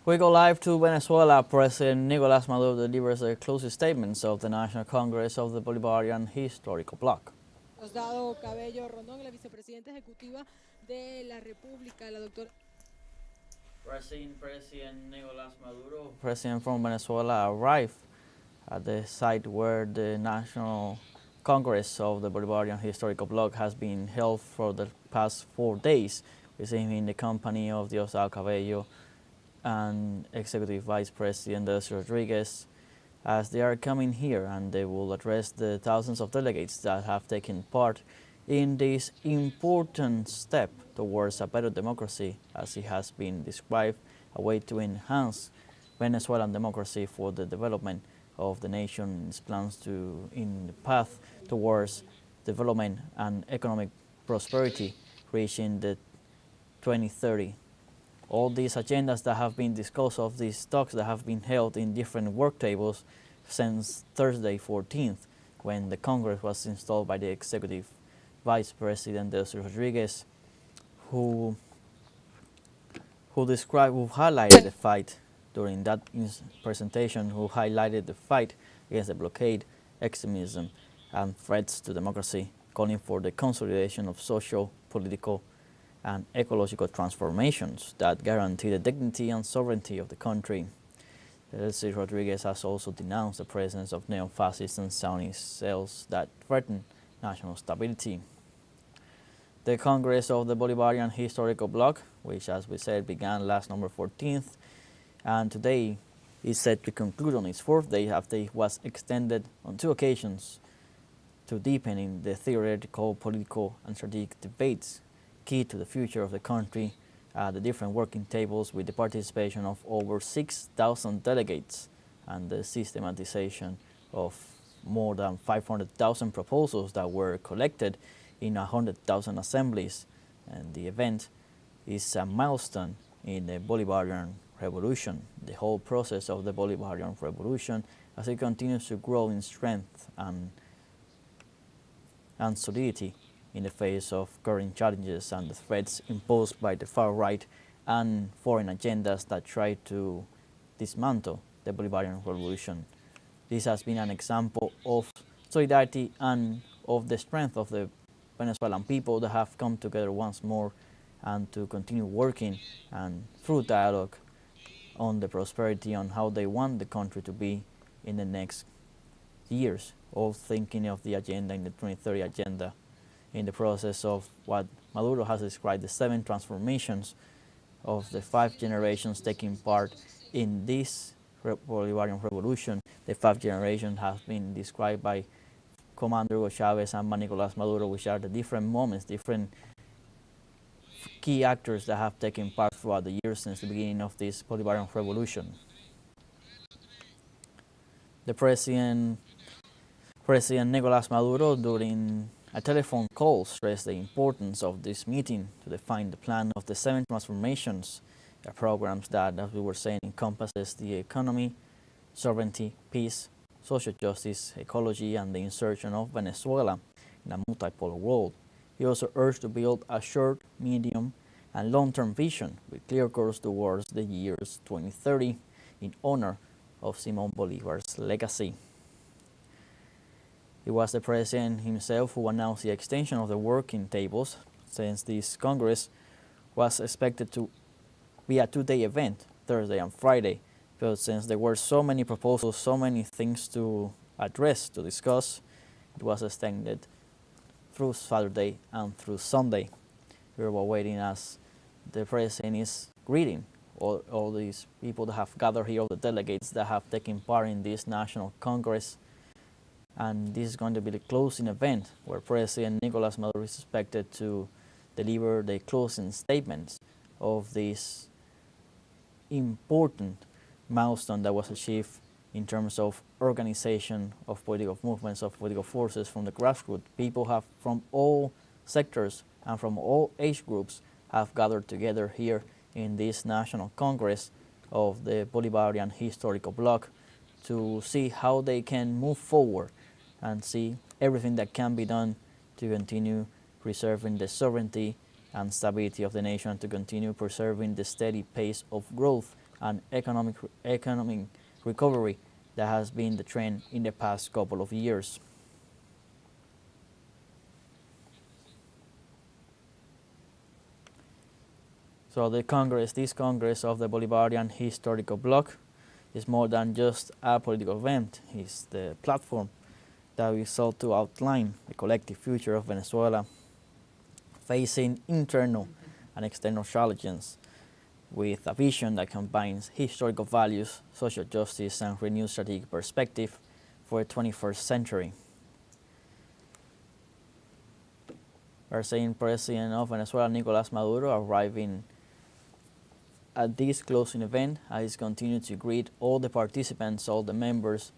We go live to Venezuela. President Nicolás Maduro delivers the closing statements of the National Congress of the Bolivarian Historical Bloc. Dado Cabello Rondón, la vicepresidenta ejecutiva de la República, la doctora. President Nicolás Maduro, president from Venezuela, arrived at the site where the National Congress of the Bolivarian Historical Bloc has been held for the past 4 days, with him in the company of Diosdado Cabello and Executive Vice President Delcy Rodriguez, as they are coming here and they will address the thousands of delegates that have taken part in this important step towards a better democracy, as it has been described, a way to enhance Venezuelan democracy for the development of the nation's plans in the path towards development and economic prosperity, reaching the 2030. All these agendas that have been discussed, of these talks that have been held in different work tables since Thursday 14th, when the Congress was installed by the Executive Vice President Delcy Rodriguez, who highlighted the fight during that presentation, who highlighted the fight against the blockade, extremism, and threats to democracy, calling for the consolidation of social, political, and ecological transformations that guarantee the dignity and sovereignty of the country. Delcy Rodriguez has also denounced the presence of neo-fascist and Zionist cells that threaten national stability. The Congress of the Bolivarian Historical Bloc, which, as we said, began last November 14th, and today is set to conclude on its 4th day after it was extended on 2 occasions to deepening the theoretical, political, and strategic debates key to the future of the country at the different working tables, with the participation of over 6,000 delegates and the systematization of more than 500,000 proposals that were collected in 100,000 assemblies. And the event is a milestone in the Bolivarian Revolution, the whole process of the Bolivarian Revolution, as it continues to grow in strength and solidity in the face of current challenges and the threats imposed by the far right and foreign agendas that try to dismantle the Bolivarian Revolution. This has been an example of solidarity and of the strength of the Venezuelan people that have come together once more and to continue working and through dialogue on the prosperity, on how they want the country to be in the next years, all thinking of the agenda in the 2030 agenda, in the process of what Maduro has described the 7 transformations of the 5 generations taking part in this Bolivarian Revolution. The 5 generations have been described by Commander Hugo Chavez and Nicolás Maduro, which are the different moments, different key actors that have taken part throughout the years since the beginning of this Bolivarian Revolution. The President Nicolás Maduro, during a telephone call, stressed the importance of this meeting to define the plan of the 7 transformations, programs that, as we were saying, encompasses the economy, sovereignty, peace, social justice, ecology, and the insertion of Venezuela in a multipolar world. He also urged to build a short, medium, and long-term vision with clear course towards the years 2030 in honor of Simón Bolívar's legacy. It was the President himself who announced the extension of the working tables, since this Congress was expected to be a 2-day event, Thursday and Friday, but since there were so many proposals, so many things to address, to discuss, it was extended through Saturday and through Sunday. We were waiting as the President is greeting all these people that have gathered here, all the delegates that have taken part in this National Congress. And this is going to be the closing event where President Nicolás Maduro is expected to deliver the closing statements of this important milestone that was achieved in terms of organization of political movements, of political forces from the grassroots. People have from all sectors and from all age groups have gathered together here in this National Congress of the Bolivarian Historical Bloc to see how they can move forward and see everything that can be done to continue preserving the sovereignty and stability of the nation, to continue preserving the steady pace of growth and economic recovery that has been the trend in the past couple of years. So this Congress of the Bolivarian Historical Bloc is more than just a political event. It's the platform that we sought to outline the collective future of Venezuela, facing internal and external challenges, with a vision that combines historical values, social justice, and renewed strategic perspective for the 21st century. Our saying President of Venezuela, Nicolás Maduro, arriving at this closing event, has continued to greet all the participants, all the members,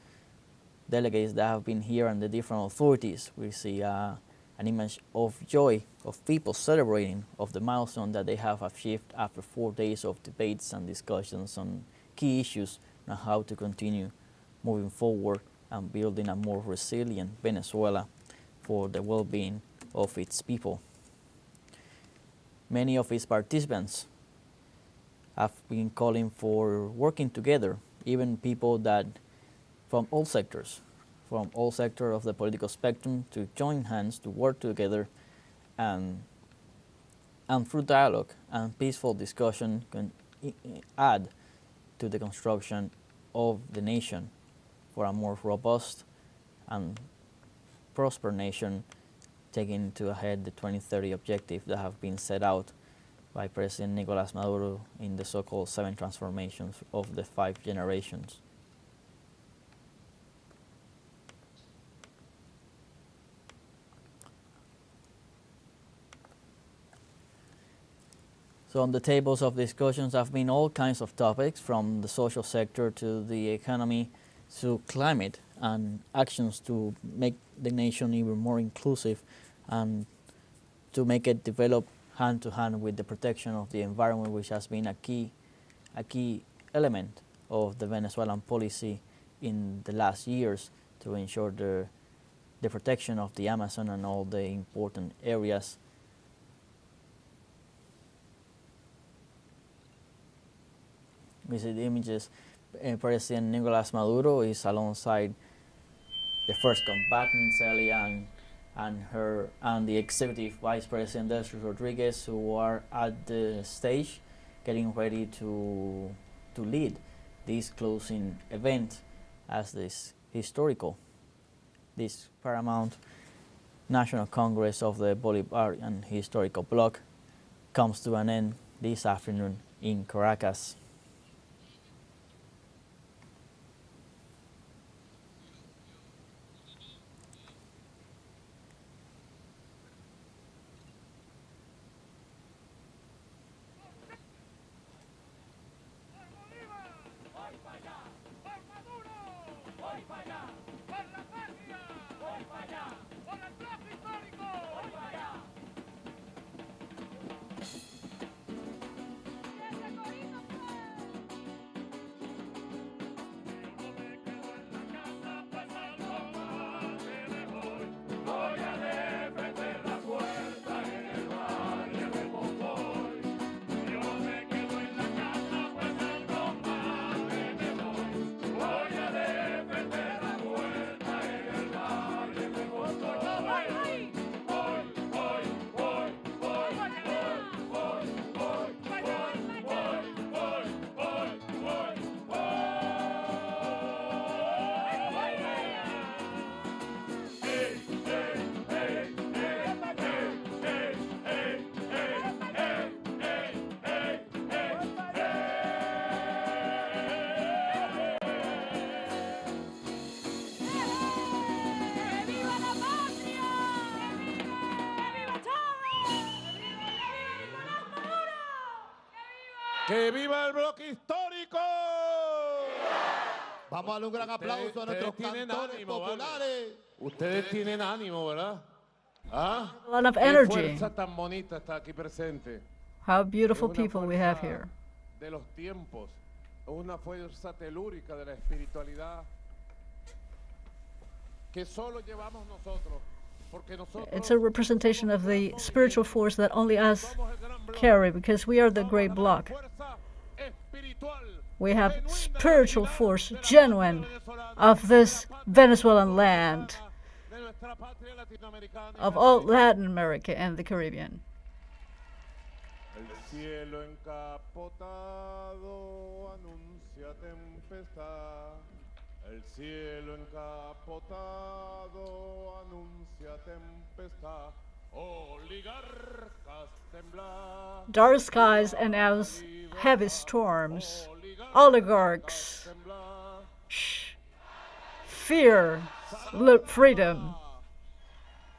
delegates that have been here, and the different authorities. We see an image of joy of people celebrating of the milestone that they have achieved after 4 days of debates and discussions on key issues on how to continue moving forward and building a more resilient Venezuela for the well-being of its people. Many of its participants have been calling for working together, even people that from all sectors of the political spectrum, to join hands to work together and through dialogue and peaceful discussion can add to the construction of the nation for a more robust and prosperous nation, taking into head the 2030 objective that have been set out by President Nicolás Maduro in the so-called 7 transformations of the 5 generations. So on the tables of discussions have been all kinds of topics, from the social sector to the economy to climate, and actions to make the nation even more inclusive and to make it develop hand to hand with the protection of the environment, which has been a key element of the Venezuelan policy in the last years to ensure the protection of the Amazon and all the important areas. We see the images. President Nicolás Maduro is alongside the first combatant, Celia, and the executive vice president, Delcy Rodriguez, who are at the stage getting ready to lead this closing event as this paramount National Congress of the Bolivarian Historical Bloc comes to an end this afternoon in Caracas. ¡Que viva el bloque histórico! Vamos a darle un gran aplauso a nuestros cantores populares. Ustedes tienen ánimo, ¿verdad? ¿Ah? A lot of ¡Qué energy. fuerza tan bonita está aquí presente! How beautiful Es una people we have fuerza here. de los tiempos, es una fuerza telúrica de la espiritualidad que solo llevamos nosotros. It's a representation of the spiritual force that only us carry, because we are the great bloc. We have spiritual force, genuine, of this Venezuelan land, of all Latin America and the Caribbean. El cielo encapotado anuncia tempestad. El cielo encapotado anuncia tempestad. Oligarcas temblar. Dark skies announce heavy storms. Oligarchs fear freedom.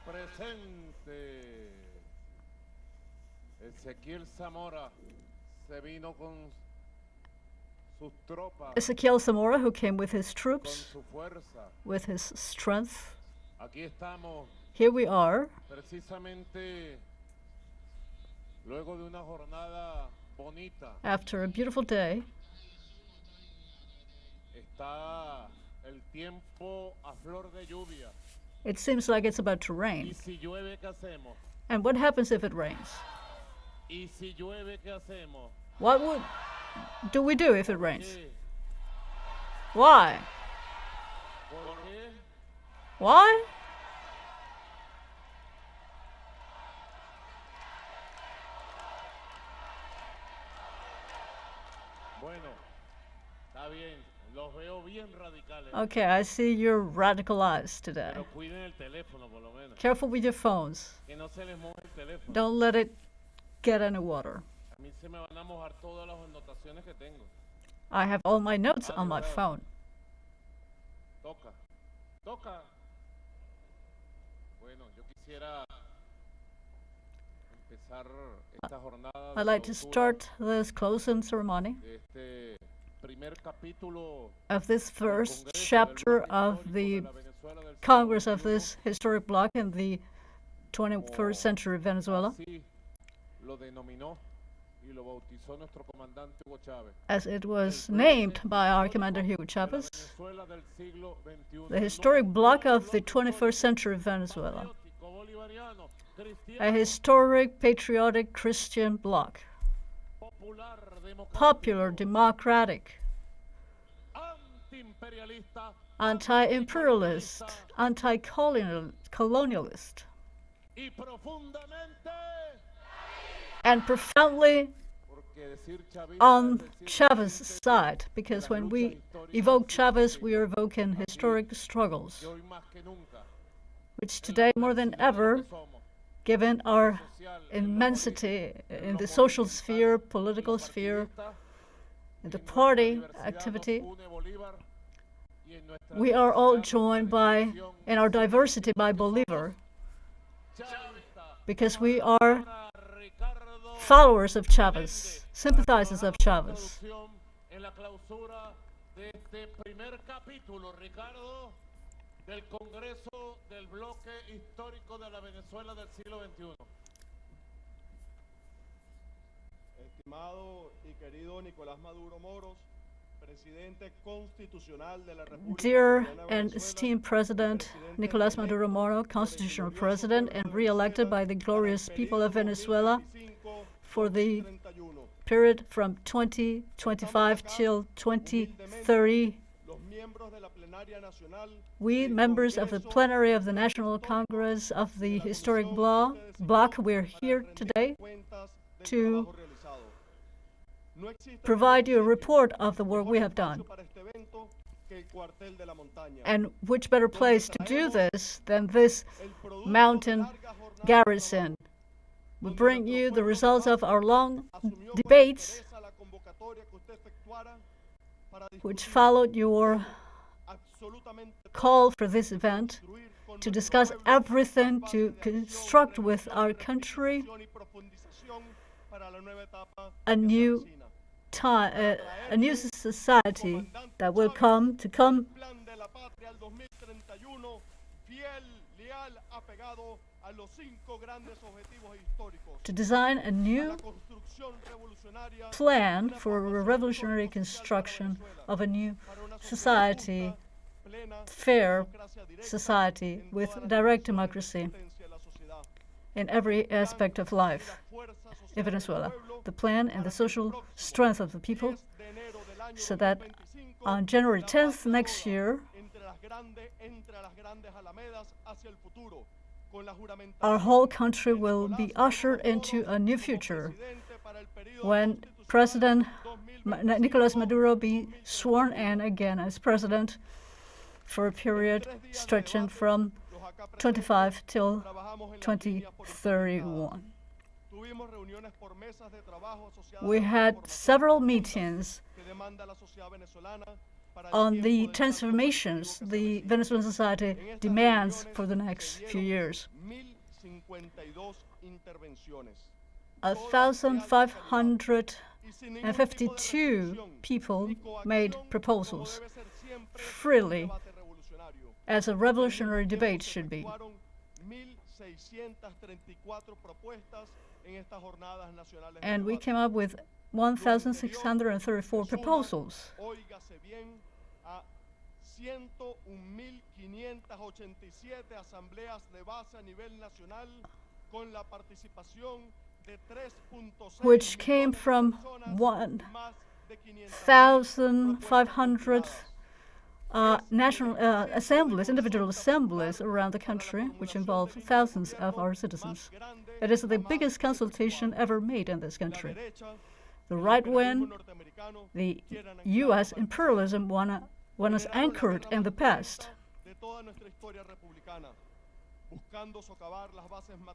Presente. Ezequiel Zamora se vino con sus tropas, Ezequiel Zamora, who came with his con troops, su fuerza. with his strength. Aquí estamos, Here we are, precisamente luego de una jornada bonita. after a beautiful day. Está el tiempo a flor de lluvia. It seems like it's about to Y rain. si llueve, ¿qué hacemos? And what happens if it rains? Y si llueve, ¿qué hacemos? What do we do if it rains? ¿Qué? Why? ¿Por qué? Why? Bueno, está bien. Los veo bien radicales. Okay, I see you're radicalized today. Pero cuiden el teléfono, por lo menos. Careful with your phones. Que no se les moje el teléfono. Don't let it get any water. A mí se me van a mojar todas las anotaciones que tengo. I have all my notes on my phone. Toca. Toca. Bueno, yo quisiera empezar esta jornada de I'd like to clausura start this closing ceremony de este primer capítulo of this del first Congreso del chapter Bloc of Histórico the de la Venezuela del siglo Congress of XXI, this historic bloc in the 21st century Venezuela, así lo denominó y lo bautizó nuestro comandante Hugo Chávez. as it was named by our commander Hugo De la Chavez, Venezuela del siglo XXI. the historic bloc of the 21st century Venezuela, Patriótico, bolivariano, cristiano, a historic, patriotic Christian bloc, popular, democratic, antiimperialista, anti-imperialist, anti-colonialist, y profundamente, and profoundly porque decir chavista on es decir Chavez's side, because when we evoke Chavez, we are evoking historic struggles, que hoy más que nunca, which today more than ever, somos given our social, immensity in the social sphere, political sphere, in the party activity, une Bolívar, y en nuestra we are all diversidad, joined by, in our diversity, by Bolivar, chavista, because we are para Ricardo followers of Chavez, sympathizers of Chavez. Traducción en la clausura de este primer capítulo, Ricardo, del Congreso del Bloque Histórico de la Venezuela del siglo XXI. Estimado y querido Nicolás Maduro Moros, presidente constitucional de la República Dear Bolivariana de and Venezuela, esteemed President Nicolás Maduro Moro, constitutional president and re-elected by the glorious people of Venezuela for the period from 2025 till 2030, los miembros de la plenaria nacional we, members of the plenary of the National Congress of the Historic Bloc, we're here today cuentas del to trabajo realizado. No existe provide you a report of the work we have done. para este evento que el cuartel de la montaña. And which better place to do this than this El producto mountain de larga jornada garrison? We bring you the results of our long asumió con debates, interés a la convocatoria que usted efectuara para which discutir followed your absolutamente call for this event, construir con to nuestro discuss pueblo everything, bases to de acción, construct with our country planificación y profundización para la nueva etapa a que se new avecina. a new society that will come Plan de la patria al 2031, fiel, leal, apegado a los 5 grandes objetivos históricos. to design a A new la construcción revolucionaria plan for a revolutionary construction of a new society, plena fair democracia directa society en with todas las direct dimensiones de democracy existencia de la sociedad. in every aspect of life La fuerza social in del Venezuela. pueblo The plan and the social strength of the people de enero del so that on January 10th next year, our whole country will be ushered into a new future when President Nicolás Maduro be sworn in again as president for a period stretching from 25 till 2031. We had several meetings on the transformations the Venezuelan society demands for the next few years. 1,552 people made proposals freely, as a revolutionary debate should be. And we came up with 1,634 proposals. Which came from 1,500 national assemblies, individual assemblies around the country, which involve thousands of our citizens. It is the biggest consultation ever made in this country. The right wing, the U.S. imperialism want us anchored in the past.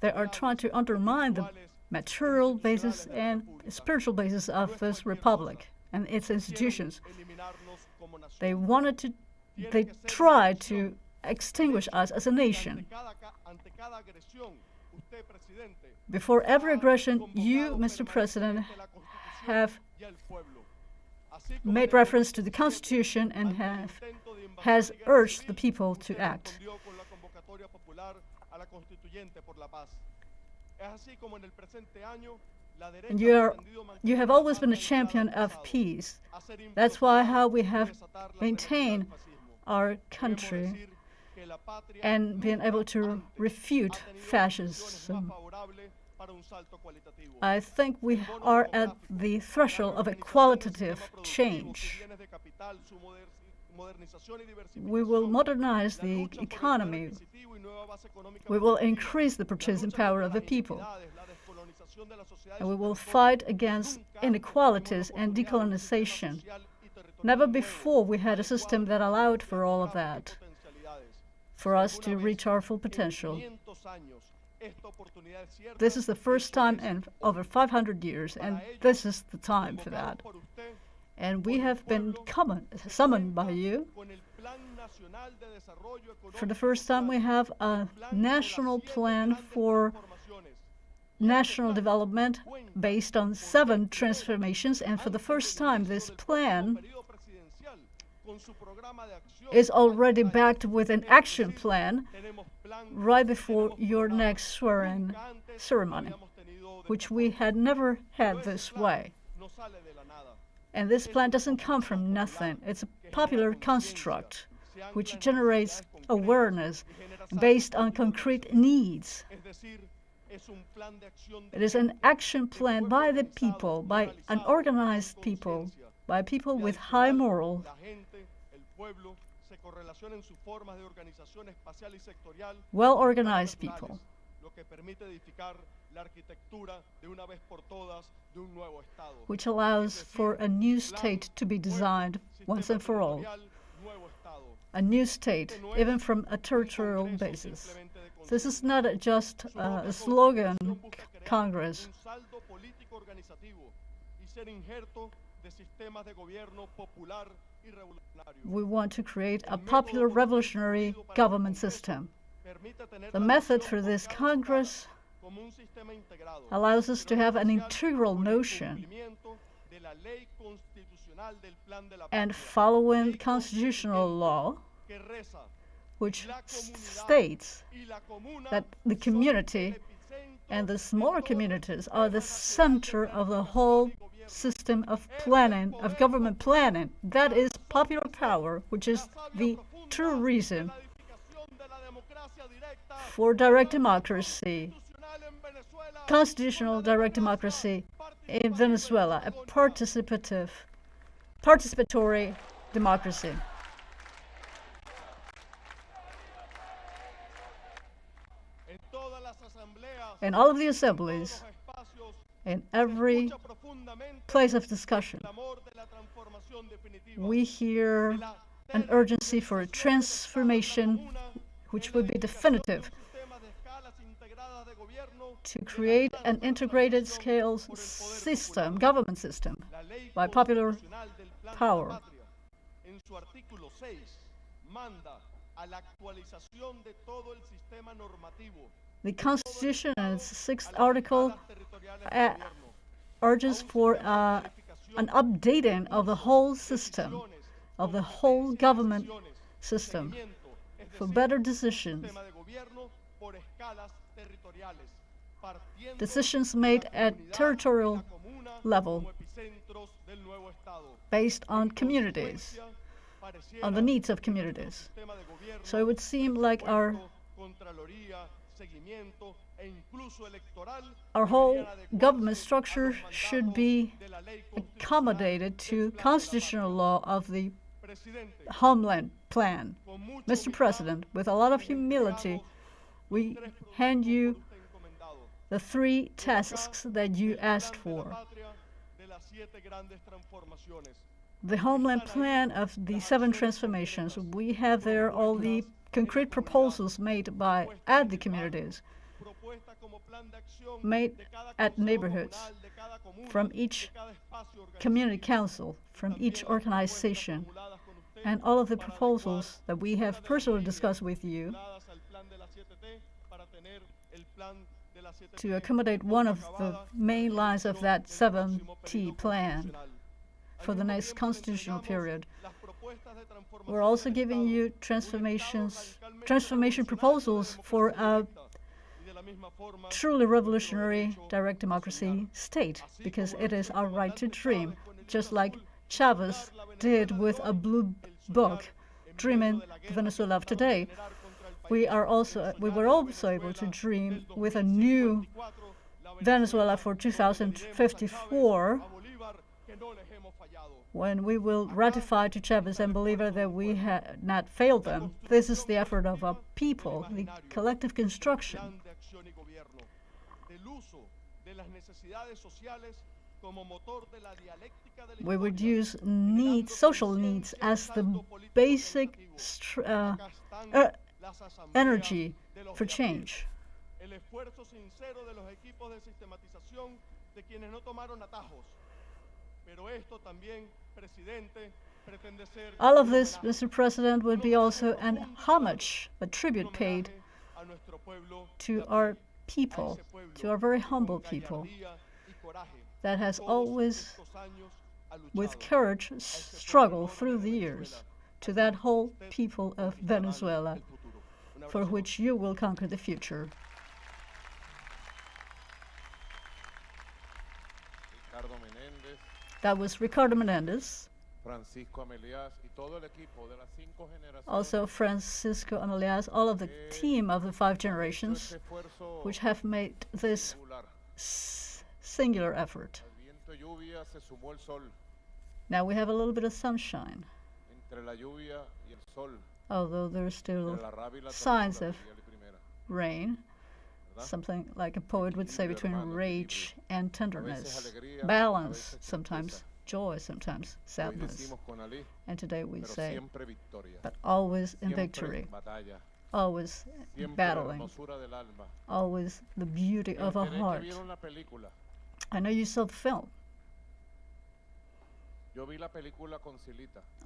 They are trying to undermine the material basis and spiritual basis of this republic and its institutions. They tried to extinguish us as a nation. Before every aggression, you, Mr. President, have made reference to the Constitution and has urged the people to act. And you have always been a champion of peace. That's how we have maintained our country and been able to refute fascism. I think we are at the threshold of a qualitative change. We will modernize the economy. We will increase the purchasing power of the people. And we will fight against inequalities and decolonization. Never before we had a system that allowed for all of that, for us to reach our full potential. This is the first time in over 500 years, and this is the time for that. And we have been summoned by you. For the first time, we have a national plan for national development based on 7 transformations, and for the first time, this plan is already backed with an action plan right before your next swearing ceremony, which we had never had this way. And this plan doesn't come from nothing. It's a popular construct which generates awareness based on concrete needs. It is an action plan by the people, by an organized people, by people with high moral, well-organized people, which allows for a new state to be designed once and for all. A new state, even from a territorial basis. This is not just a slogan Congress. We want to create a popular revolutionary government system. The method for this Congress allows us to have an integral notion and following constitutional law, which states that the community and the smaller communities are the center of the whole system of planning, of government planning. That is popular power, which is the true reason for direct democracy, constitutional direct democracy in Venezuela, a participative participatory democracy. In all of the assemblies, in every place of discussion, we hear an urgency for a transformation which would be definitive, to create an integrated scale system, government system, by popular power. The Constitution, in its 6th article, urges for an updating of the whole system, of the whole government system, for better decisions. Decisions made at territorial level, based on communities, on the needs of communities. So it would seem like our whole government structure should be accommodated to constitutional law of the Homeland Plan. Mr. President, with a lot of humility, we hand you the 3 tasks that you asked for. The Homeland Plan of the 7 transformations. We have there all the concrete proposals made at the communities, made at neighborhoods, from each community council, from each organization, and all of the proposals that we have personally discussed with you to accommodate one of the main lines of that 7T plan for the next constitutional period. We're also giving you transformation proposals for a truly revolutionary direct democracy state, because it is our right to dream, just like Chavez did with a blue book, dreaming the Venezuela of today. We were also able to dream with a new Venezuela for 2054, when we will ratify to Chavez and Bolivar that we had not failed them. This is the effort of a people, the collective construction. We would use social needs as the basic energy for change. All of this, Mr. President, would be also an homage, a tribute paid to our people, to our very humble people, that has always, with courage, struggled through the years, to that whole people of Venezuela, for which you will conquer the future. That was Ricardo Menendez. Also Francisco Amelias, all of the team of the 5 generations, which have made this singular effort. Now we have a little bit of sunshine, although there's still signs of rain, something like a poet would say, between rage and tenderness, balance, sometimes joy, sometimes sadness. And today we say, but always in victory, always battling, always the beauty of a heart. I know you saw the film.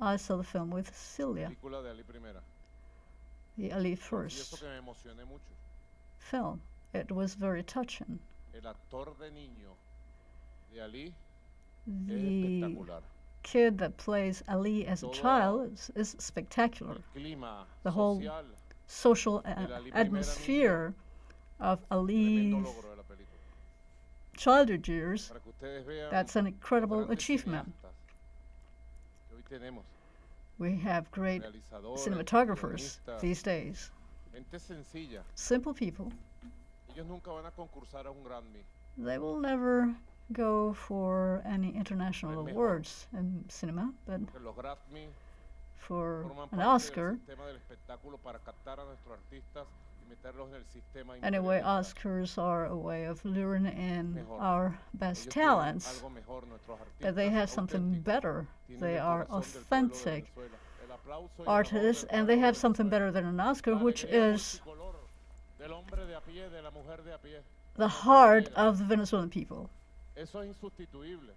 I saw the film with Celia, the Ali first film. It was very touching. The kid that plays Ali as a child is spectacular. The whole social atmosphere of Ali's childhood years, that's an incredible achievement. We have great cinematographers these days. Simple people. They will never go for any international awards in cinema, but que los Grammy for forman an parte del Oscar, sistema del espectáculo para captar a nuestros artistas y meterlos en el sistema anyway, imperialista. Oscars are a way of luring in Mejor. our best Ellos tienen talents, algo mejor, nuestros but they artistas have something auténticos. better. Tienen They el are corazón del pueblo de authentic Venezuela. El aplauso y el amor artists, del and they pueblo have de something Venezuela. better than an Oscar, La which alegría is multicolor del hombre de a pie, de la mujer de a pie. the No se heart niega. of the Venezuelan people. Eso es insustituible.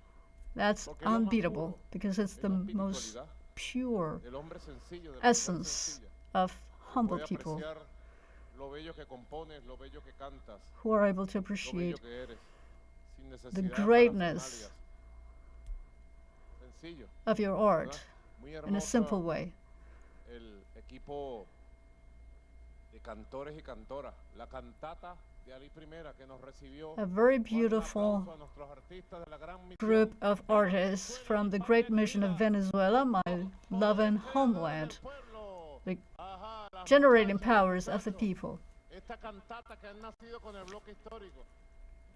That's Porque es lo más unbeatable puro, because it's es the la most espiritualidad pure del hombre sencillo, de la mujer essence sencilla. of humble Puede people apreciar lo bello que compones, lo bello que cantas, who are able to lo bello appreciate que eres, sin the necesidad de greatness parafernalias. Sencillo, of your art ¿verdad? Muy in a simple hermoso way. el equipo de cantores y cantoras, la cantata de Ali Primera que nos recibió. A very Un beautiful aplauso a nuestros artistas de la gran misión. group of artists from the great mission of Venezuela, my loving homeland, the Ajá, las generating muchachas, powers of the muchachos. people. Esta cantata que han nacido con el bloque histórico.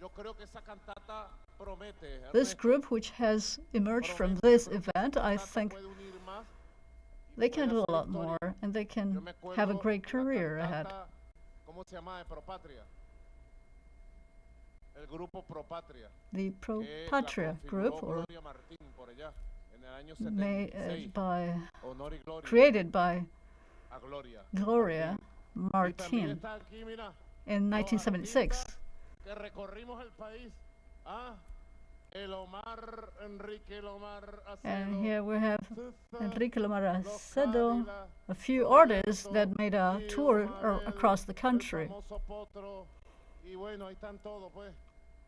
Yo creo que esa cantata promete. This Ernesto, group, which has emerged from promete. this Yo creo que event, esta I cantata think puede unir más y they puede can do a hacer lot historia. more and they Yo can me acuerdo have a great la career ahead. cantata, ¿cómo se llama? De Pro Patria. El grupo Pro Patria. The Pro que la Patria configuró group, or Gloria Martín por allá, en el año made 76. by, Honor y gloria created by a Gloria Gloria Martín. Y también Martin está aquí, mira, in los 1976. artistas que recorrimos el país. Ah, el Omar, Enrique Lomar And Acedo, here we have César, Enrique Lomar los Acedo, Cádila, a few Roberto, artists that made a Lío, tour Mabel, across the el country. famoso Potro, y bueno, ahí están todos, pues.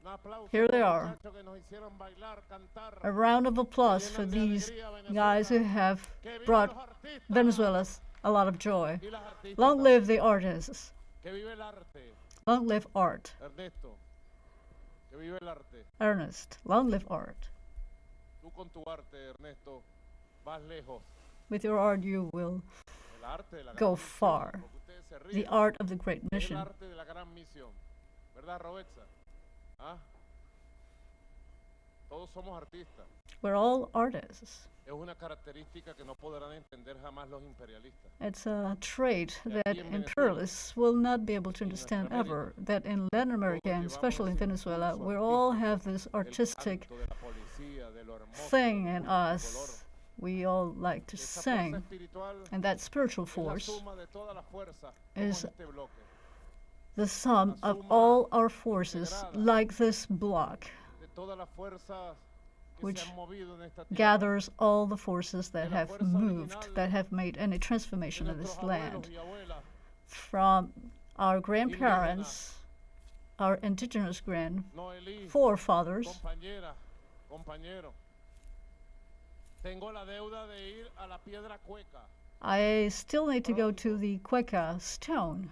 Un aplauso Here a they los are. muchachos que nos hicieron bailar, cantar. A round of applause for these guys who have brought Venezuela's a lot of joy. Y las artistas Long también. live the artists. Que vive el arte, Long live art. Ernesto. Que vive el arte. Ernest, long live art. Tú con tu arte, Ernesto, vas lejos. With your art, you will El arte de la go gran misión, far. porque ustedes se The ríen. art of the great Es el mission. arte de la gran misión. ¿Verdad, Roberta? ¿Ah? Todos somos artistas. We're all artists. Es una característica que no podrán entender jamás los imperialistas. It's a trait that aquí en Venezuela, imperialists will not be able to en understand Nuestra ever. That in Latin America, and llevamos especially in ese Venezuela, impulso we all artístico, have this El artistic canto de la policía, de lo hermoso, thing de lo in multicolor. us. We all like to Esa fuerza sing, espiritual and that spiritual es la force suma de todas las fuerzas, is como este bloque, the sum of all our forces, like this block, de todas las fuerzas que which se han movido en esta tierra, gathers all the forces that de la have fuerza moved, original that have made any de transformation in nuestros this land. abuelos y abuelas, From our grandparents, our indigenous Noelí, forefathers, compañera, compañero. Tengo la deuda de ir a la piedra cueca. I still need to go to the Cueca stone.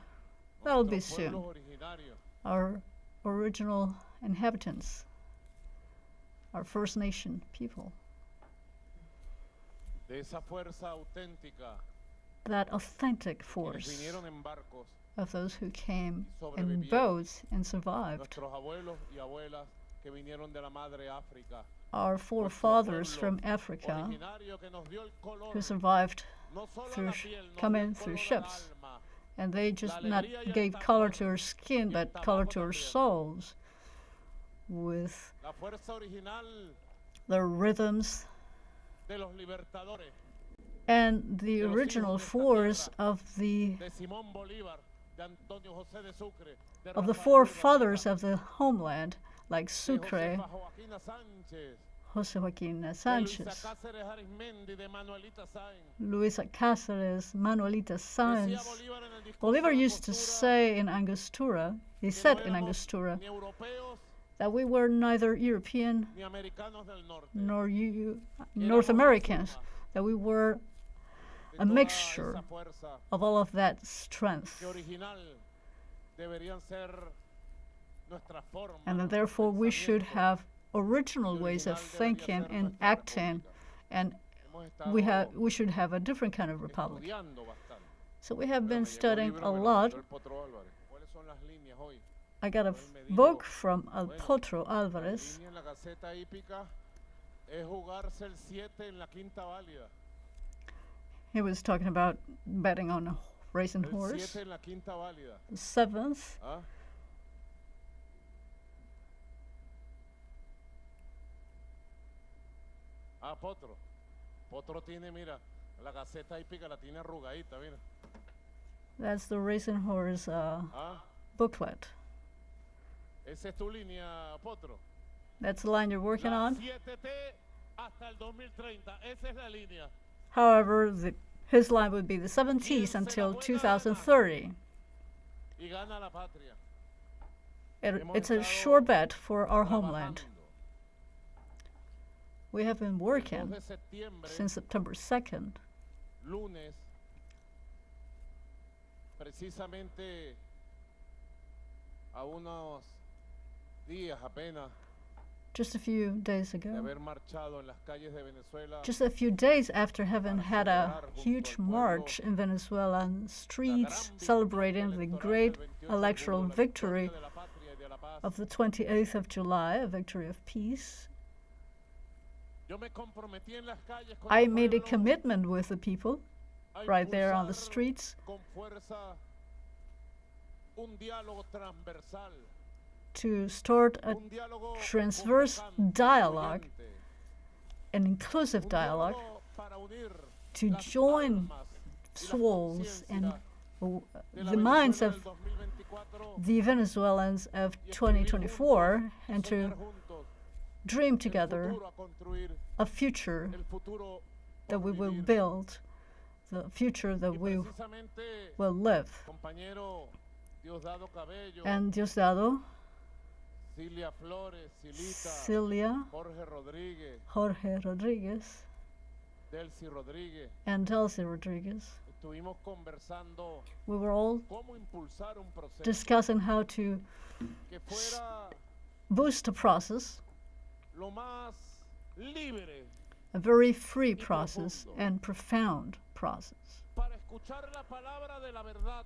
That'll be Nuestros soon. pueblos originarios. Our original inhabitants, our First Nation people. De esa fuerza auténtica, That authentic quienes force vinieron en barcos, of those who came y in sobrevivieron. boats and survived. Nuestros abuelos y abuelas que vinieron de la madre África. Our forefathers from Africa Originario que nos dio el color, who survived no solo through la piel, nos come dio el in through color al ships. alma. And they just La not alegría y el gave color to tambor, our skin, y el but color tabaco to our también. souls with La fuerza original the rhythms de los libertadores, and the de los original hijos de esta force tierra, of the de Simón Bolívar, de Antonio José de Sucre, de of the Rafael forefathers Urdaneta, of the homeland, like de Sucre, Josefa Joaquina Sánchez, Jose Joaquin de Luisa Sanchez, Cáceres Arizmendi, de Manuelita Sáenz. Luisa Cáceres, Manuelita Decía Sáenz. Bolívar en el discurso Bolivar de used to Angostura say in Angostura, he que said no in éramos Angostura, ni europeos that we were neither European ni americanos del norte, nor que North éramos la Americans, suma that we were de a toda mixture esa fuerza of all of that strength, que original deberían ser nuestras formas, and that nuestros therefore we should pensamientos. have original ways of thinking and acting, and we should have a different kind of republic. Estudiando bastante. So we have Pero been me llegó un studying libro, a me lo lot. mandó el Potro Álvarez. ¿Cuáles son las líneas hoy? I got a book from Potro Alvarez. La línea en la Gaceta Hípica es jugarse el 7 en la quinta válida. He was talking about betting on a racing El horse. 7 en la quinta válida. The 7th. ¿Ah? Ah, Potro. Potro tiene, mira, la Gaceta Hípica la tiene arrugadita, mira. That's the racing horse Ah, booklet. esa es tu línea, Potro. That's the line you're working La on. 7T hasta el 2030. Esa es la línea. However, his line would be the 7Ts until 2030. Y gana la patria. It's a sure bet for our homeland. We have been working 2 de septiembre, since September 2nd. lunes, precisamente a unos días apenas Just a few days de ago. haber marchado en las calles de Venezuela, Just a few days after having had a huge march in Venezuelan streets celebrating the great electoral victory of the 28th of July, a victory of peace, yo me comprometí en las calles con I el made a pueblo commitment with the people a right there on the impulsar streets con fuerza un diálogo transversal, to start a un diálogo transverse convocante, dialogue, incluyente, an inclusive un dialogue, diálogo para unir to las join almas y las souls and conciencias de la the minds Venezuela of del 2024 the Venezuelans of 2024 and to soñar juntos dream el together futuro a construir, a future el futuro that we por will vivir. build, the future that Y we precisamente, will live. compañero Diosdado Cabello, And Diosdado, Cilia Flores, Silita, Celia, Jorge Rodríguez, Jorge Rodriguez, Delcy Rodríguez, and Delcy Rodriguez, estuvimos conversando we were all cómo impulsar un proceso discussing how to que fuera boost the process, lo más libre a very free process and profound process, para escuchar la palabra de la verdad,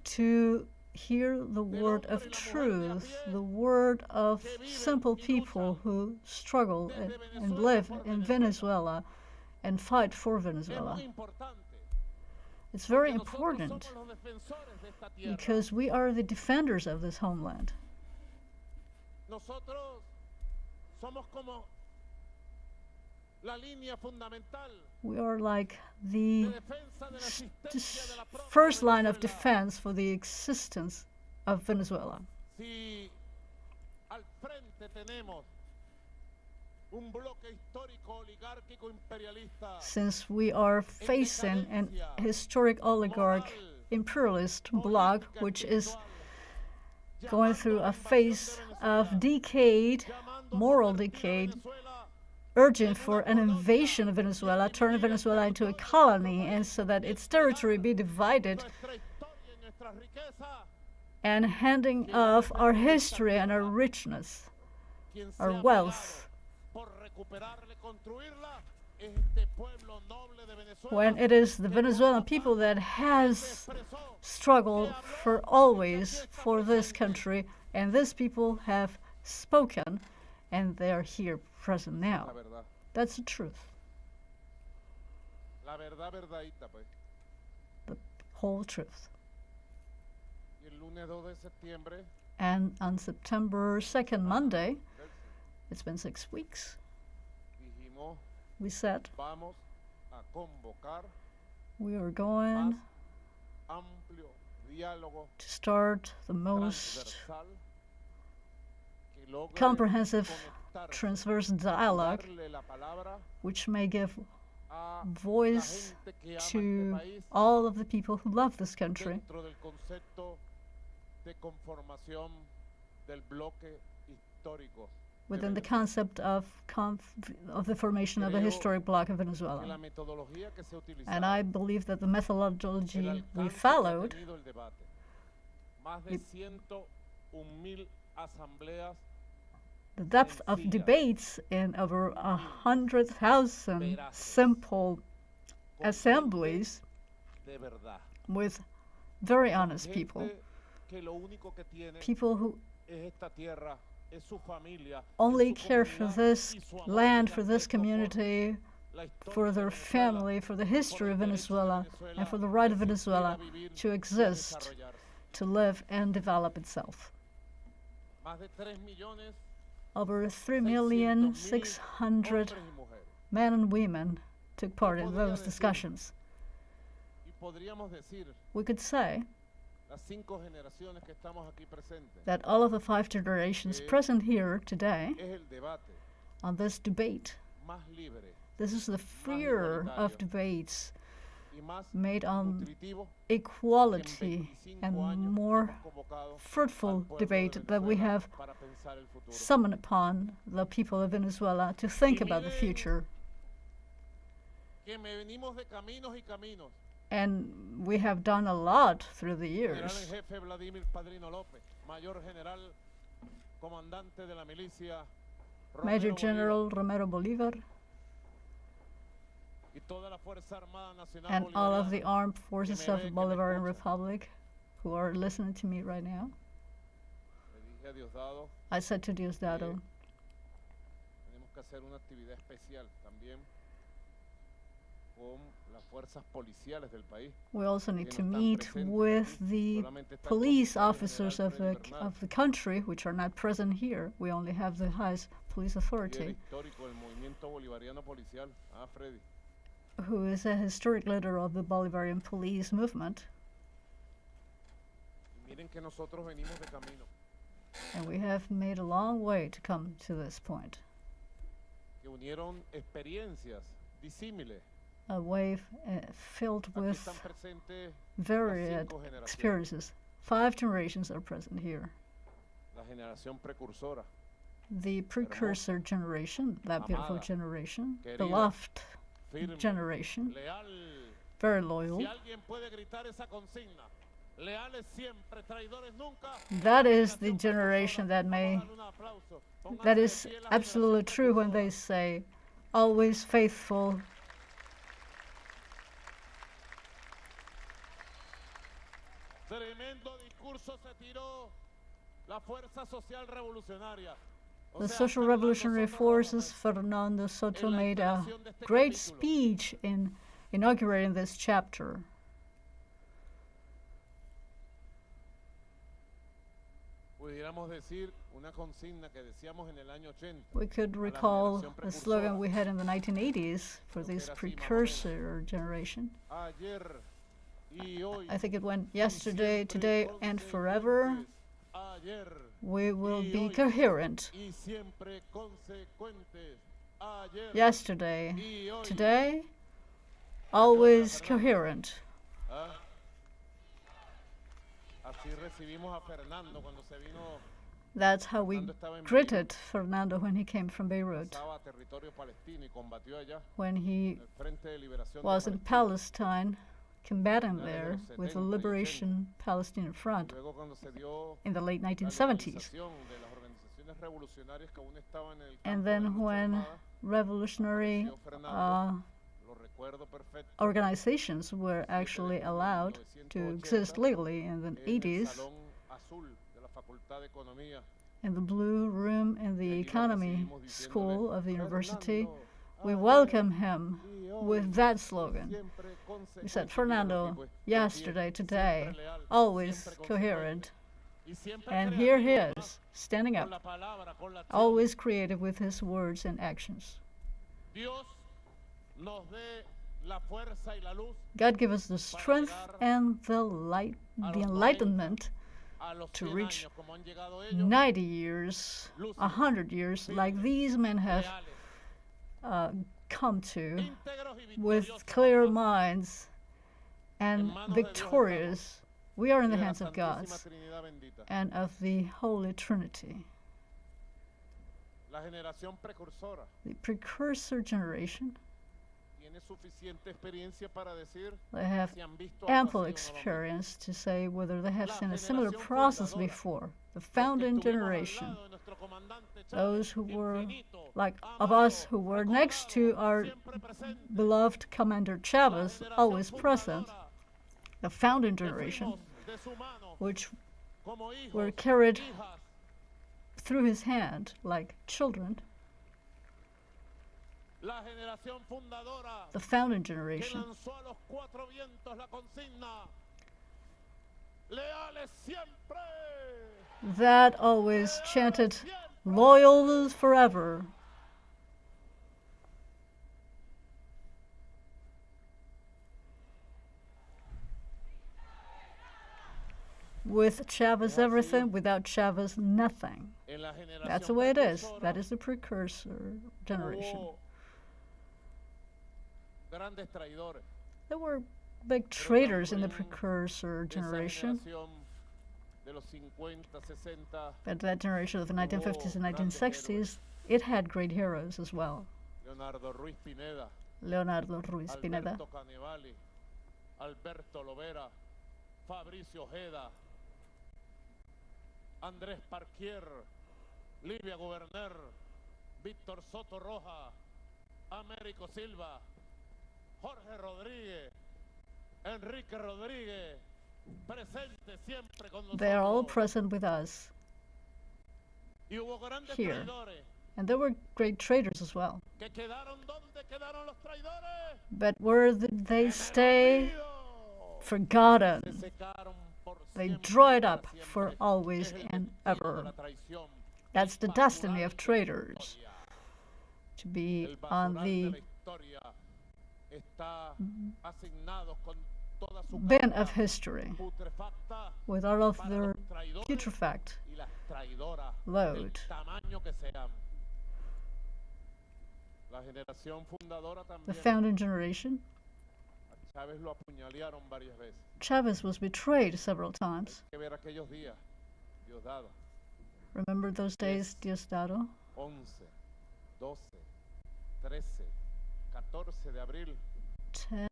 to hear the word of truth, the word of simple people who struggle and live in Venezuela and fight for es Venezuela. muy importante. It's very Que nosotros important somos los defensores de esta tierra. because we are the defenders of this homeland. Nosotros somos como la línea fundamental We are like de the defensa de la existencia de la propia first line of Venezuela. defense for the existence of Venezuela. Si al frente tenemos un bloque histórico oligárquico imperialista Since we are facing an historic oligarch imperialist bloc which is going through a phase of decade, moral decade, urging for an invasion of Venezuela, turning Venezuela into a colony, and so that its territory be divided, nuestra historia y nuestra riqueza, and handing off our history and our richness, quien se our ha wealth, peleado por recuperarla y construirla, este pueblo noble de Venezuela when it is the Venezuelan people that has expresó struggled for always for this country, and these people have spoken, and they are here present now. la verdad. That's the truth, La verdad verdadita, pues. the whole truth. Y el lunes 2 de septiembre, And on September 2nd, Monday, it's been 6 weeks, dijimos, we said vamos a convocar we are más going amplio diálogo to start the most transversal que logre comprehensive conectar, transverse dialogue darle la palabra which may give a la voice gente que ama este to país all of the people who love this country dentro del concepto de conformación del bloque histórico. within the concept of the formation of a historic bloc of Que la Venezuela. metodología que se And utilizaba, I believe that the el methodology we alcance que ha followed, tenido el debate, más de 101,000 asambleas the depth of sencilla, debates in over 100,000 simple con assemblies gente de verdad. with very honest people, Gente que lo único que tiene people who only care for this land, for this community, for their family, for the history of Venezuela, and for the right of Venezuela to exist, to live and develop itself. Over 3,600,000 men and women took part in those discussions. We could say that all of the 5 generations present here today on this debate, this is the freer of debates made on equality and more fruitful debate that we have summoned upon the people of Venezuela to think about the future. And we have done a lot through the years. Major General Romero Bolivar and all of the armed forces of the Bolivarian Republic who are listening to me right now. I said to Diosdado, we also need to meet with the police officers of the country, which are not present here. We only have the highest police authority, who is a historic leader of the Bolivarian police movement. And we have made a long way to come to this point. A wave filled with varied experiences. 5 generations are present here. The precursor generation, that beautiful generation, beloved generation, very loyal. That is the generation that is absolutely true when they say, always faithful. The social revolutionary forces, Fernando Soto made a great speech in inaugurating this chapter. We could recall a slogan we had in the 1980s for this precursor generation. I think it went yesterday, today, and forever. We will be coherent. Yesterday, today, always coherent. That's how we greeted Fernando when he came from Beirut, when he was in Palestine, combating there with the Liberation Palestinian Front in the late 1970s. And then when revolutionary organizations were actually allowed to exist legally in the 80s, in the Blue Room in the Economy School of the university, we welcome him with that slogan. We said, Fernando, yesterday, today, always coherent. And here he is, standing up, always creative with his words and actions. God give us the strength and the enlightenment to reach 90 years, 100 years, like these men have come to, with clear minds and victorious. We are in the hands of God and of the Holy Trinity. The precursor generation, they have ample experience to say whether they have seen a similar process before. The founding generation, those who were like of us who were next to our beloved Commander Chavez, always present. The founding generation, which were carried through his hand like children. La generación fundadora The founding que generation lanzó a los cuatro vientos la consigna, leales siempre. that always chanted, "Loyal forever." With Chavez everything, without Chavez nothing. En la generación That's the way it is. precursora That is the precursor generation. hubo grandes traidores. There were big traitors in the precursor generation, Esa generación de los 50, 60, but that generation of the 1950s and 1960s, it had great heroes as well. Leonardo Ruiz Pineda, Leonardo Ruiz Pineda, Alberto Canevali, Alberto Lovera, Fabricio Ojeda, Andrés Parquier, Livia Guberner, Víctor Soto Roja, Américo Silva, Jorge Rodríguez, Enrique Rodríguez, presente siempre con nosotros. they are all present with us Y hubo grandes here. traidores. And there were great traitors as well. ¿Que quedaron? ¿Dónde quedaron los traidores? But where did they stay? Olvido. Forgotten. Se secaron por They siempre y dried para up siempre. for always Es el and destino de ever. la traición. That's the El destiny of basural de la traitors, historia. to be El on basural de the la historia está asignado con toda su bin carga of history, putrefacta with all of para their los traidores putrefact y las traidoras del load. tamaño que sean. La generación fundadora The también. founding generation, A Chávez lo apuñalearon varias veces. Chavez was betrayed several times. Hay que ver aquellos días. Diosdado. Remember those days, Diosdado? 11, 12, 13, 14 de abril. 10,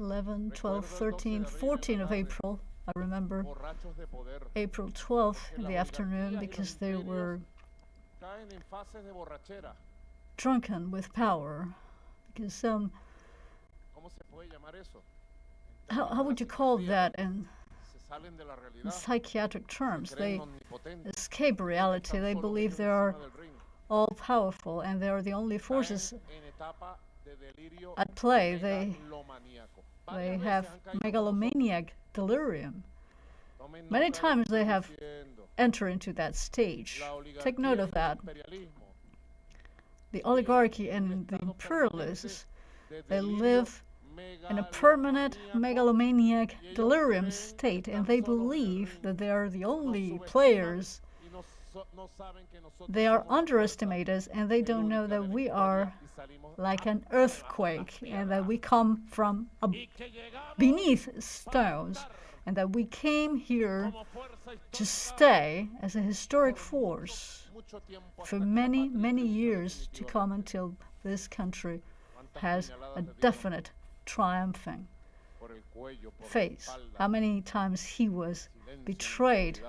11, 12, 13, 14 of April. I remember Borrachos de poder. April 12th in the afternoon because they were Caen en fases de borrachera. drunken with power. Because ¿Cómo se puede llamar eso? how would you call that in Se salen de la realidad. psychiatric terms? Se They creen omnipotentes. escape reality. They Están solos believe ellos they are encima del ring. all powerful and they are the only forces Caen en etapa de delirio at play. They megalomaníaco. they Varias have veces han caído con megalomaniac delirium. nosotros. Tomen Many nota de lo que times they estoy have diciendo. entered into that stage. La Take oligarquía note y of el that. imperialismo The oligarchy and the imperialists, they live in a permanent megalomaniac delirium state, and they believe that they are the only players. They are underestimate us, and they don't know that we are like an earthquake, and that we come from beneath stones, and that we came here to stay as a historic force for many, many years to come until this country has a definite triumphing face. How many times he was betrayed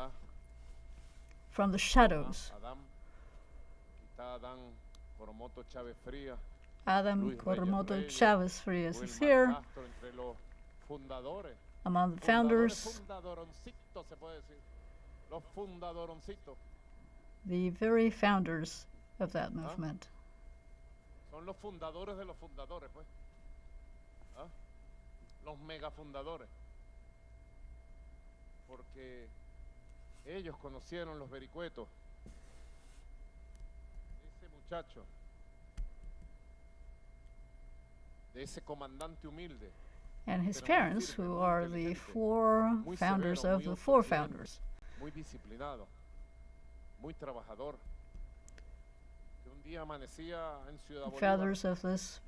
from the shadows. Adam Coromoto Chavez Frias is here among the founders, the very founders of that movement. Son los fundadores de los fundadores, pues. ¿Ah? Los megafundadores. Porque ellos conocieron los vericuetos. Ese muchacho. De ese comandante humilde. And his parents, who are the four founders of the four founders. Muy disciplinado. Muy trabajador. Que un día amanecía en Ciudad Bolívar. Fathers of this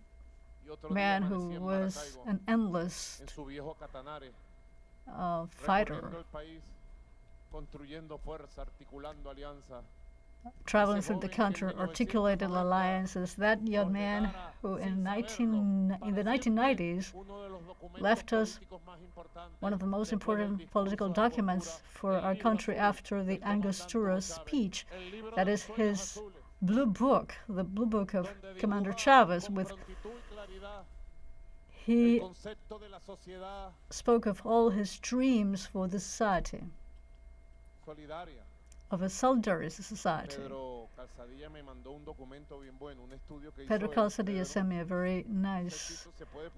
man who was an endless en su viejo Catanare, fighter, recorriendo el país, construyendo fuerza, articulando alianza. traveling through the country, articulated alliances. That young man who in the 1990s left us one of the most important political documents for our country after the Angostura speech. That is his blue book, the blue book of Commander Chavez, with he spoke of all his dreams for the society of a solidarity society. Pedro Calzadilla sent me a very nice,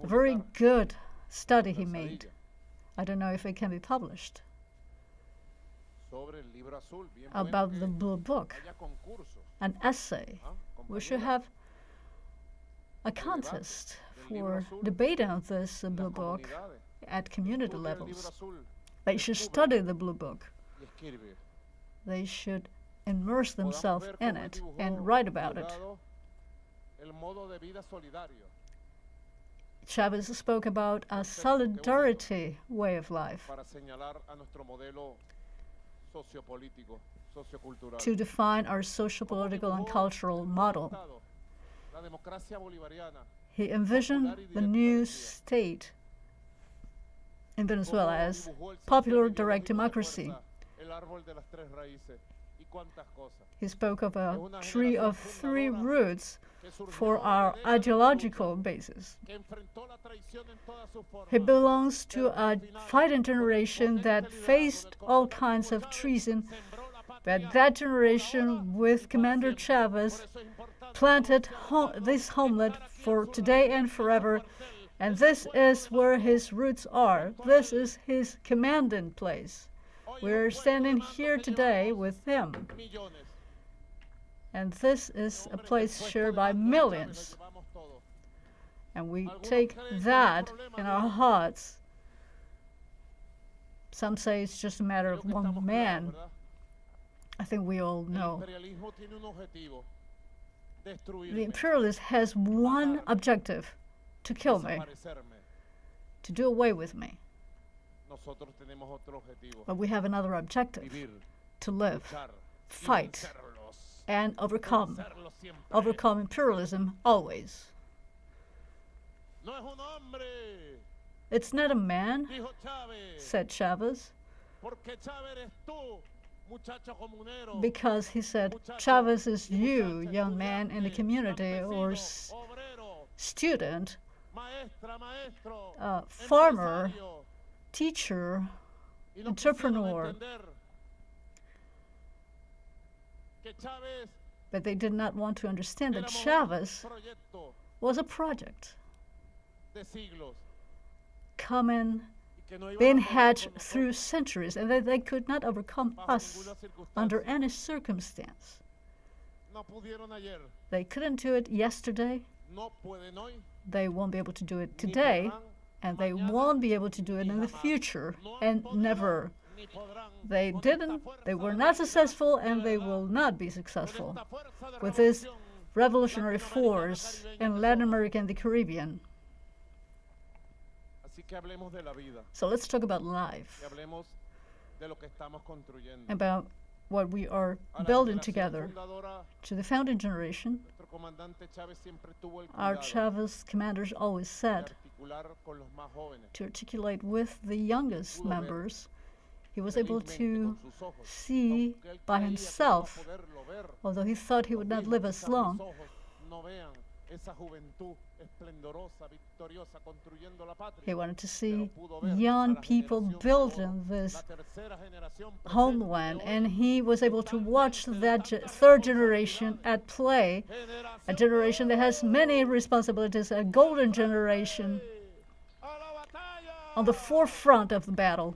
a very good study he made. I don't know if it can be published, about the Blue Book, an essay. We should have a contest for debating on this Blue Book at community levels. They should study the Blue Book. They should immerse themselves in it and write about it. Chavez spoke about a solidarity way of life to define our social, political, and cultural model. He envisioned the new state in Venezuela as popular direct democracy. He spoke of a tree of three roots for our ideological basis. He belongs to a fighting generation that faced all kinds of treason, but that generation with Commander Chavez planted this homeland for today and forever, and this is where his roots are. This is his commanding place. We're standing here today with him. And this is a place shared by millions. And we take that in our hearts. Some say it's just a matter of one man. I think we all know. The imperialist has one objective: to kill me, to do away with me. But we have another objective: to live, fight, and overcome imperialism always. It's not a man, said Chavez, because he said, Chavez is you, young man in the community, or student, farmer, teacher, entrepreneur. But they did not want to understand that Chavez was a project being hatched through centuries, and that they could not overcome us under any circumstance. They couldn't do it yesterday. They won't be able to do it today, and they won't be able to do it in the future, and never. They were not successful, and they will not be successful with this revolutionary force in Latin America and the Caribbean. So let's talk about life, about what we are building together. To the founding generation, our Chavez commanders always said to articulate with the youngest members. He was able to see by himself, although he thought he would not live as long. He wanted to see young people building this homeland, and he was able to watch that third generation at play, a generation that has many responsibilities, a golden generation on the forefront of the battle,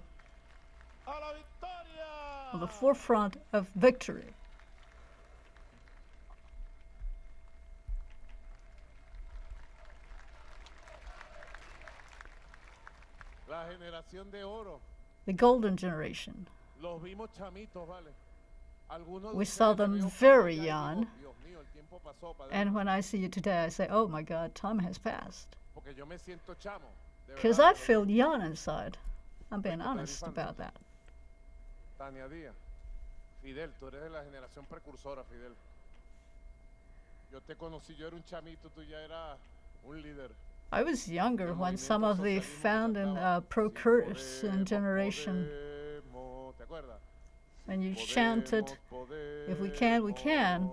on the forefront of victory. The golden generation. We saw them very young, and when I see you today, I say, oh my God, time has passed. Because I feel young inside. I'm being honest about that. Fidel, tú eres de la generación precursora, Fidel. Yo te conocí, yo era un chamito, tú ya eras un líder. I was younger when some of the founding precursor generation, when you chanted, if we can, we can.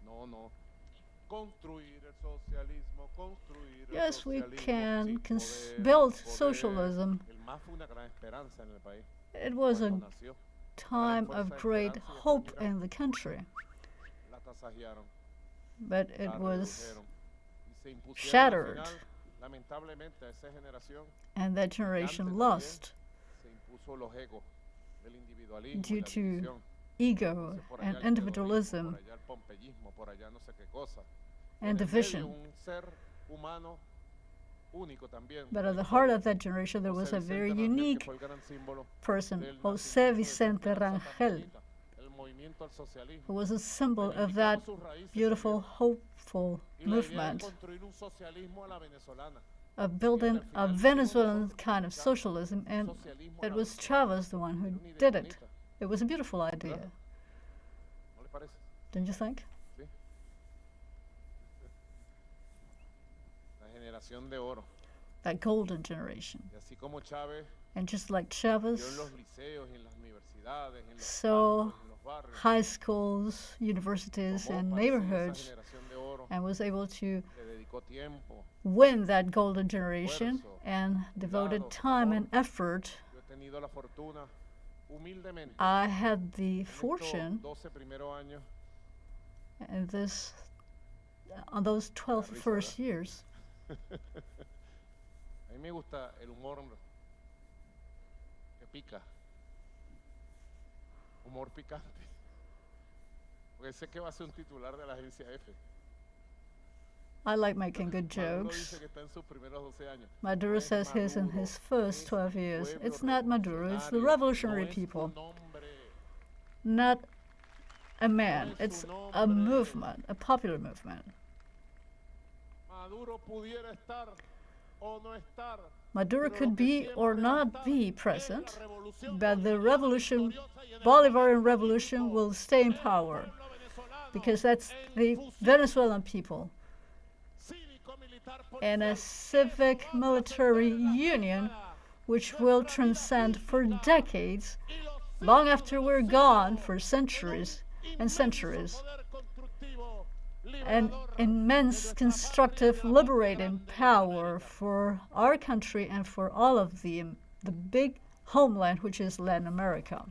No, no. Yes, we can build socialism. It was a time of great hope in the country, but it was shattered, and that generation lost due to ego and individualism and division. But at the heart of that generation, there was a very unique person, José Vicente Rangel, who was a symbol of that beautiful, hopeful movement of building a Venezuelan kind of socialism, and it was Chavez the one who did it. It was a beautiful idea. Don't you think? That golden generation. And just like Chavez saw high schools, universities, and neighborhoods, and was able to win that golden generation and devoted time and effort, I had the fortune on those 12 first years. A mí me gusta el humor que pica, humor picante, porque sé que va a ser un titular de la agencia F. I like making good jokes. Maduro says he's in his first 12 years. It's not Maduro, it's the revolutionary people. Not a man, it's a movement, a popular movement. Maduro could be or not be present, but the revolution, Bolivarian revolution, will stay in power, because that's the Venezuelan people. And a civic military union which will transcend for decades, long after we're gone, for centuries and centuries. An immense constructive liberating power for our country and for all of the big homeland, which is Latin America.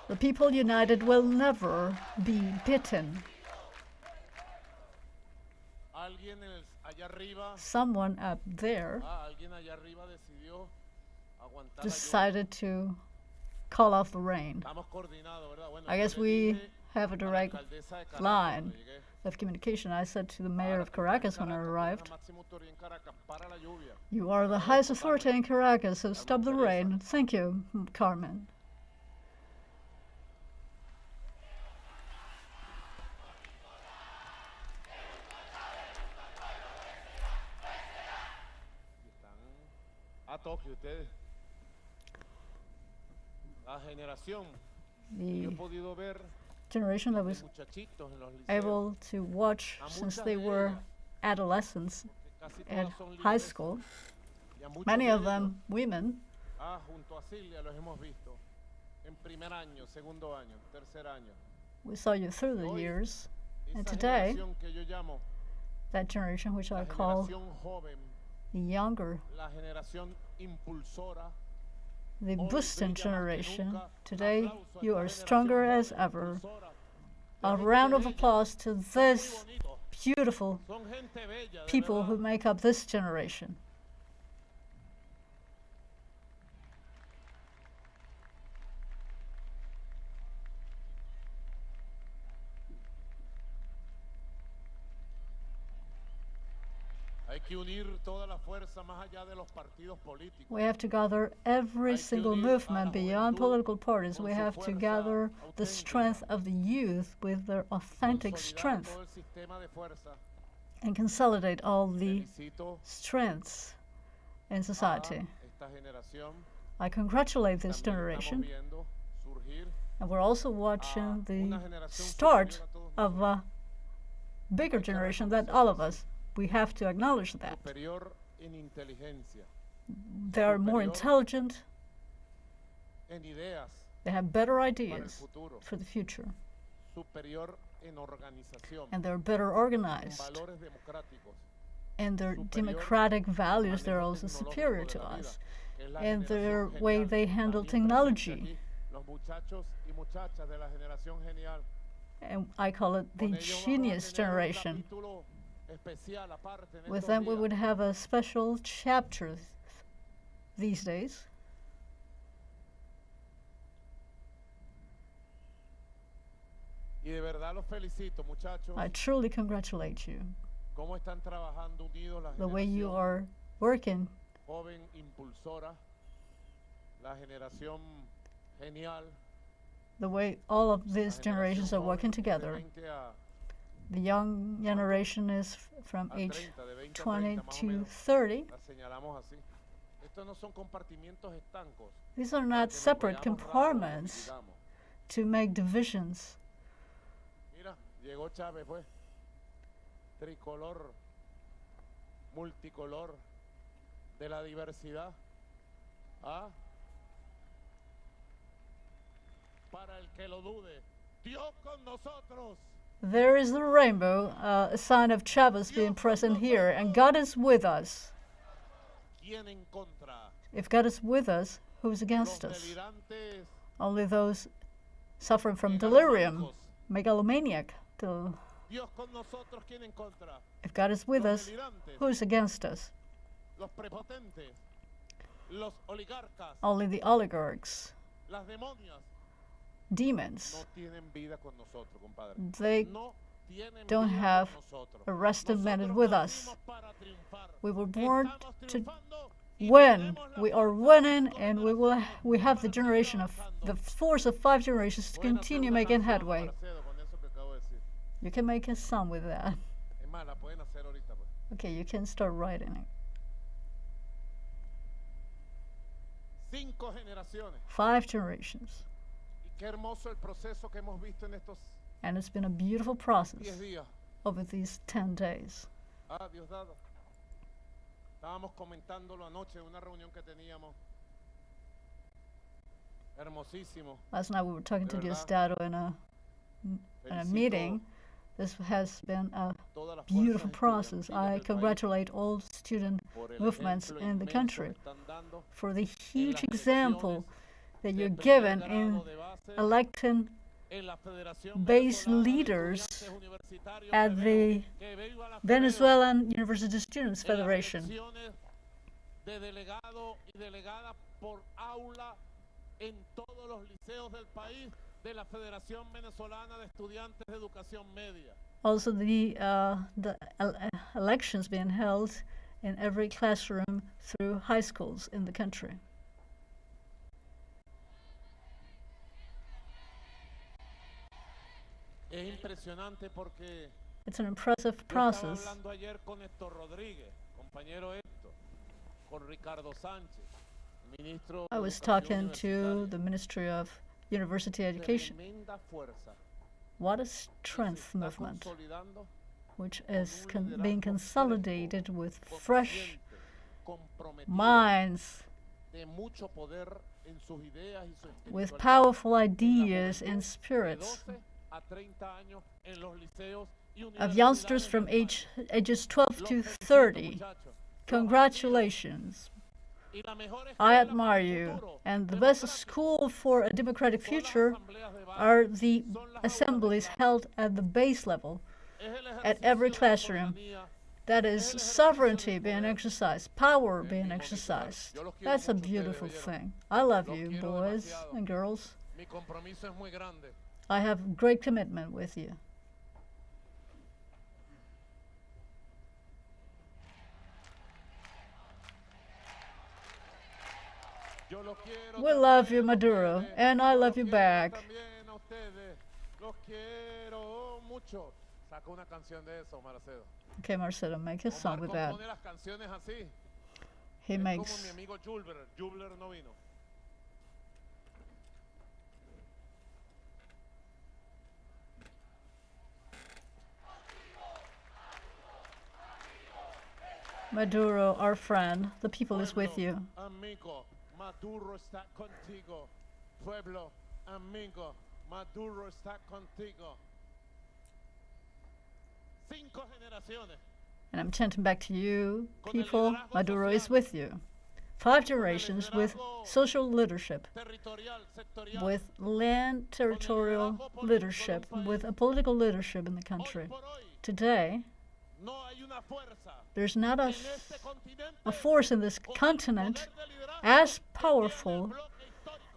The people united will never be beaten. Someone up there decided to call off the rain. I guess we have a direct line of communication. I said to the mayor of Caracas when I arrived, "You are the highest authority in Caracas, so stop the rain." Thank you, Carmen. The generation that was able to watch since they were adolescents at high school, many of them women, we saw you through the years, and today, that generation which I call the younger, the boosting generation, today you are stronger as ever. A round of applause to this beautiful people who make up this generation. We have to gather every single movement beyond political parties. We have to gather the strength of the youth with their authentic strength and consolidate all the strengths in society. I congratulate this generation, and we're also watching the start of a bigger generation than all of us. We have to acknowledge that. They are more intelligent They have better ideas for the future. And they're better organized. And their democratic values, they're also superior to us. And their way they handle technology. And I call it the genius generation. With them, we would have a special chapter these days. I truly congratulate you. The way you are working. The way all of these generations are working together. The young generation is from age 20 to 30. These are not separate compartments to make divisions. Llegó Chávez, pues, tricolor, multicolor, de la diversidad. ¿Ah? Para el que lo dude, Dios con nosotros. There is the rainbow, a sign of Chavez being present here, and God is with us. If God is with us, who is against us? Only those suffering from delirium, megalomaniac. If God is with us, who is against us? Only the oligarchs, demons. They don't have a resting minute with us. We were born to win. We are winning, and we have the generation of the force of 5 generations to continue making headway. You can make a song with that. Okay, you can start writing it. 5 generations. And it's been a beautiful process over these 10 days. Last night we were talking to Diosdado in a meeting. This has been a beautiful process. I congratulate all student movements in the country for the huge example that you're given in electing base leaders at the Venezuelan University Students Federation. Also, the elections being held in every classroom through high schools in the country. It's an impressive process. I was talking to the Ministry of University Education. What a strength movement, which is being consolidated with fresh minds, with powerful ideas and spirits of youngsters from ages 12 to 30. Congratulations. I admire you. And the best school for a democratic future are the assemblies held at the base level, at every classroom. That is sovereignty being exercised, power being exercised. That's a beautiful thing. I love you, boys and girls. I have great commitment with you. We love you, Maduro, and I love you back. Okay, Marcelo, make a song with that. He makes. Maduro, our friend, the people is with you. Maduro está contigo. Pueblo, amigo, Maduro está contigo. 5 generaciones. And I'm chanting back to you, people, Maduro is with you. 5 generations with social leadership, with land territorial leadership, with a political leadership in the country. Today, there's not a force in this continent as powerful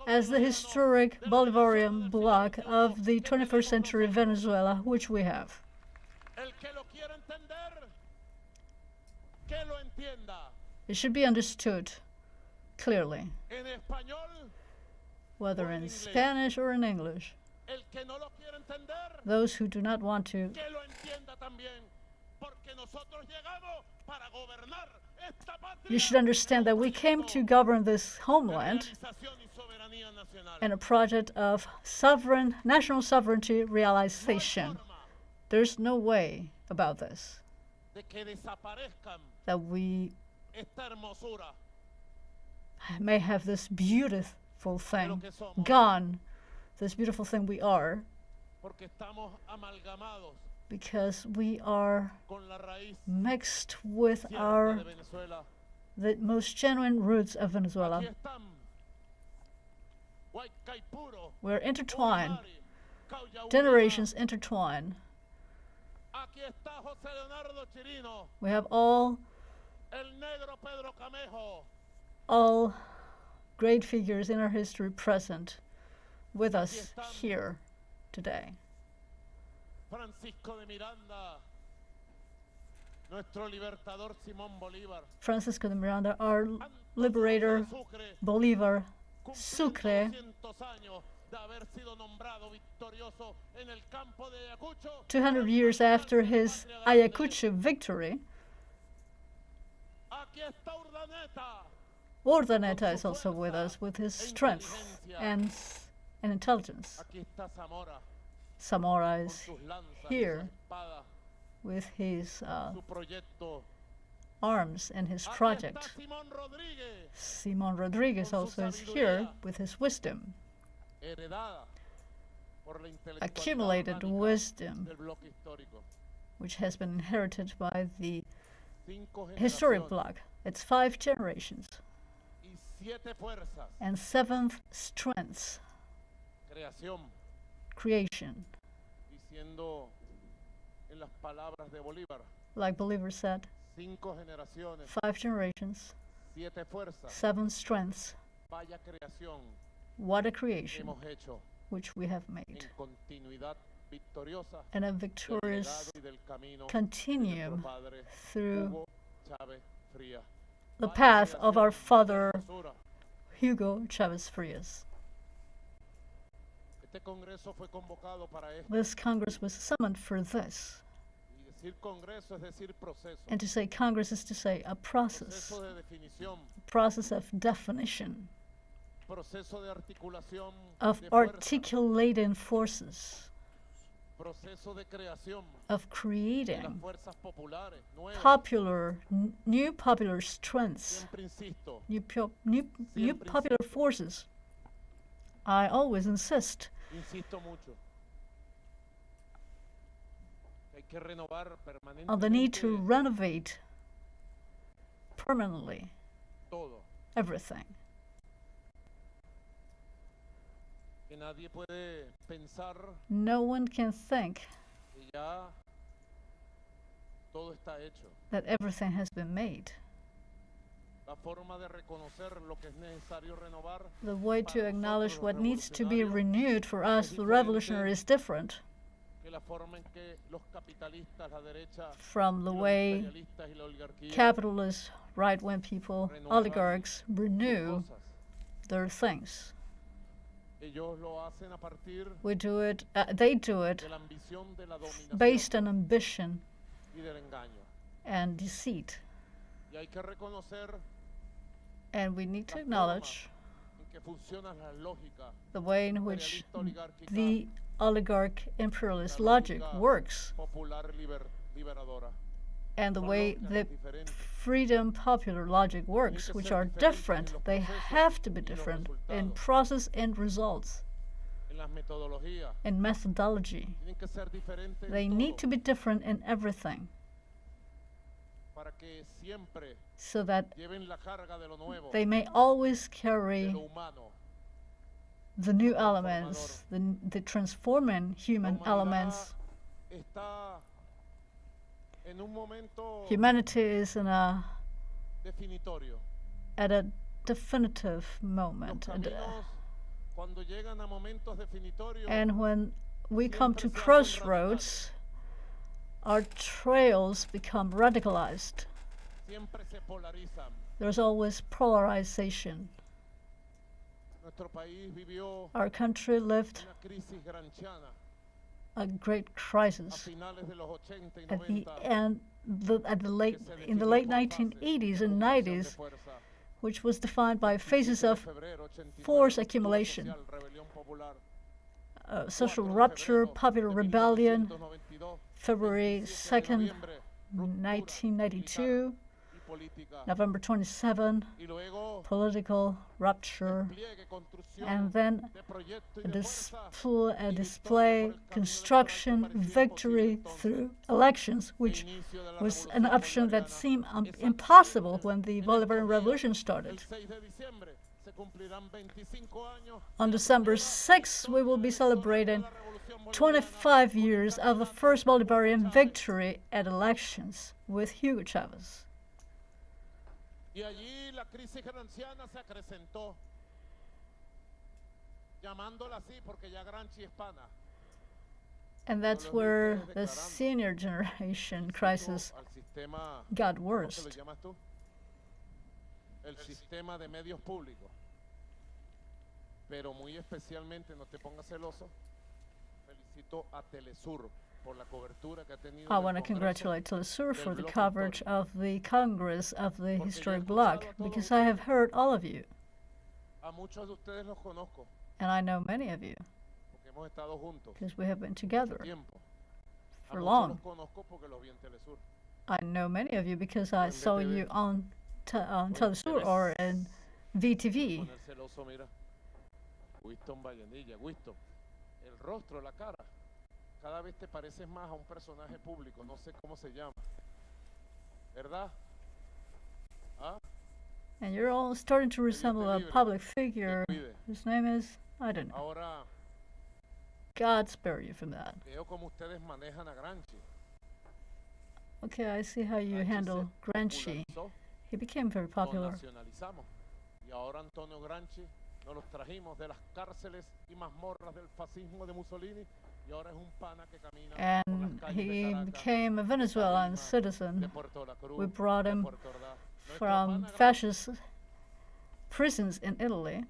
as the historic Bolivarian bloc of the 21st century Venezuela, which we have. It should be understood clearly, whether in Spanish or in English. Those who do not want to, you should understand that we came to govern this homeland in a project of national sovereignty realization. There's no way about this, that we may have this beautiful thing gone, this beautiful thing we are, because we are mixed with the most genuine roots of Venezuela. We're intertwined, generations intertwined. We have all great figures in our history present with us here today. Francisco de Miranda, our liberator, Bolívar, Sucre, 200 years after his Ayacucho victory. Urdaneta is also with us, with his strength and intelligence. Zamora is here with his arms and his project. Simon Rodriguez also is here with his wisdom, accumulated wisdom, which has been inherited by the historic bloc. It's 5 generations and 7 strengths. Creation. Like Bolívar said, 5 generations, 7 strengths. What a creation which we have made, and a victorious continuum through the path of our father Hugo Chavez Frias. This Congress was summoned for this. And to say Congress is to say a process of definition, of articulating forces, of creating new popular strengths, new popular forces. I always insist on the need to renovate permanently everything. No one can think that everything has been made. The way to acknowledge what needs to be renewed for us, the revolutionaries, is different from the way capitalists, right-wing people, oligarchs renew their things. We do it, they do it based on ambition and deceit. And we need to acknowledge the way in which the oligarch imperialist logic works, and the way the freedom popular logic works, which are different. They have to be different in process and results. in methodology. They need to be different in everything, so that they may always carry the new elements, the transforming human elements. Humanity is at a definitive moment. And when we come to crossroads, our trails become radicalized. There's always polarization. Our country lived a great crisis at the end, in the late 1980s and 90s, which was defined by phases of force accumulation, social rupture, popular rebellion, February 2nd, 1992, November 27, political rupture, and then a display, construction, victory through elections, which was an option that seemed impossible when the Bolivarian Revolution started. On December 6, we will be celebrating 25 years of the first Bolivarian victory at elections with Hugo Chavez. Y allí la crisis gramsciana se acrecentó, llamándola así porque ya Gramsci es pana. And that's where the senior generation crisis got worse. ¿Cómo le llamas tú? El sistema de medios públicos. Pero muy especialmente, no te pongas celoso, felicito a teleSUR. I want to congratulate teleSUR for the coverage of the Congress of the historic Bloc, because I have heard all of you. And I know many of you, because we have been together for long. I know many of you because I saw you on teleSUR or in VTV. Cada vez te pareces más a un personaje público, no sé cómo se llama, ¿verdad? ¿Ah? And you're all starting to resemble a public figure whose name is, I don't know. Ahora, God spare you from that. veo como ustedes manejan a Gramsci. Okay, I see how you handle Gramsci. He became very popular. Nacionalizamos. Y ahora Antonio Gramsci nos los trajimos de las cárceles y mazmorras del fascismo de Mussolini. And he became a Venezuelan citizen. We brought him from fascist prisons in Italy.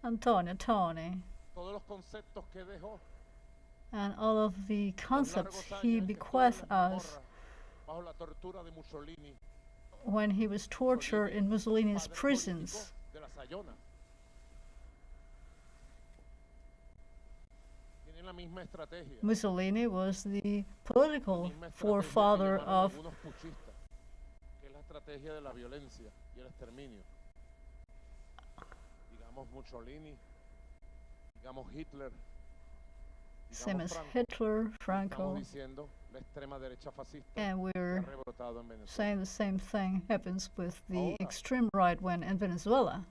Antonio, Tony. And all of the concepts he bequeathed us when he was tortured in Mussolini's prisons. Mussolini was the political forefather of same as Hitler, Franco, and we're saying the same thing happens with the extreme right wing in Venezuela.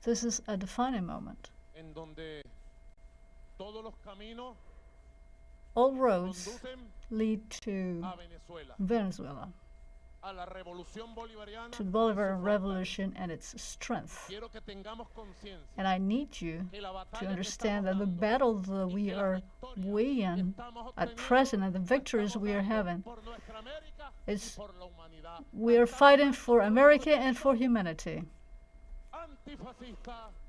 This is a defining moment. All roads lead to Venezuela, to the Bolivarian Revolution and its strength. And I need you to understand that the battle that we are weighing at present and the victories we are having is we are fighting for America and for humanity.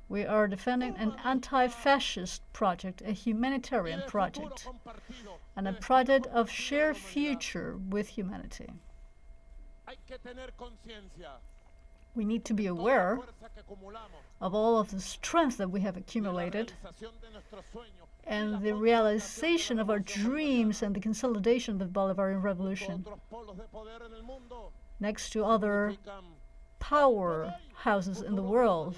We are defending an anti-fascist project, a humanitarian project, and a project of shared future with humanity. We need to be aware of all of the strength that we have accumulated and the realization of our dreams and the consolidation of the Bolivarian Revolution. next to other powerhouses in the world.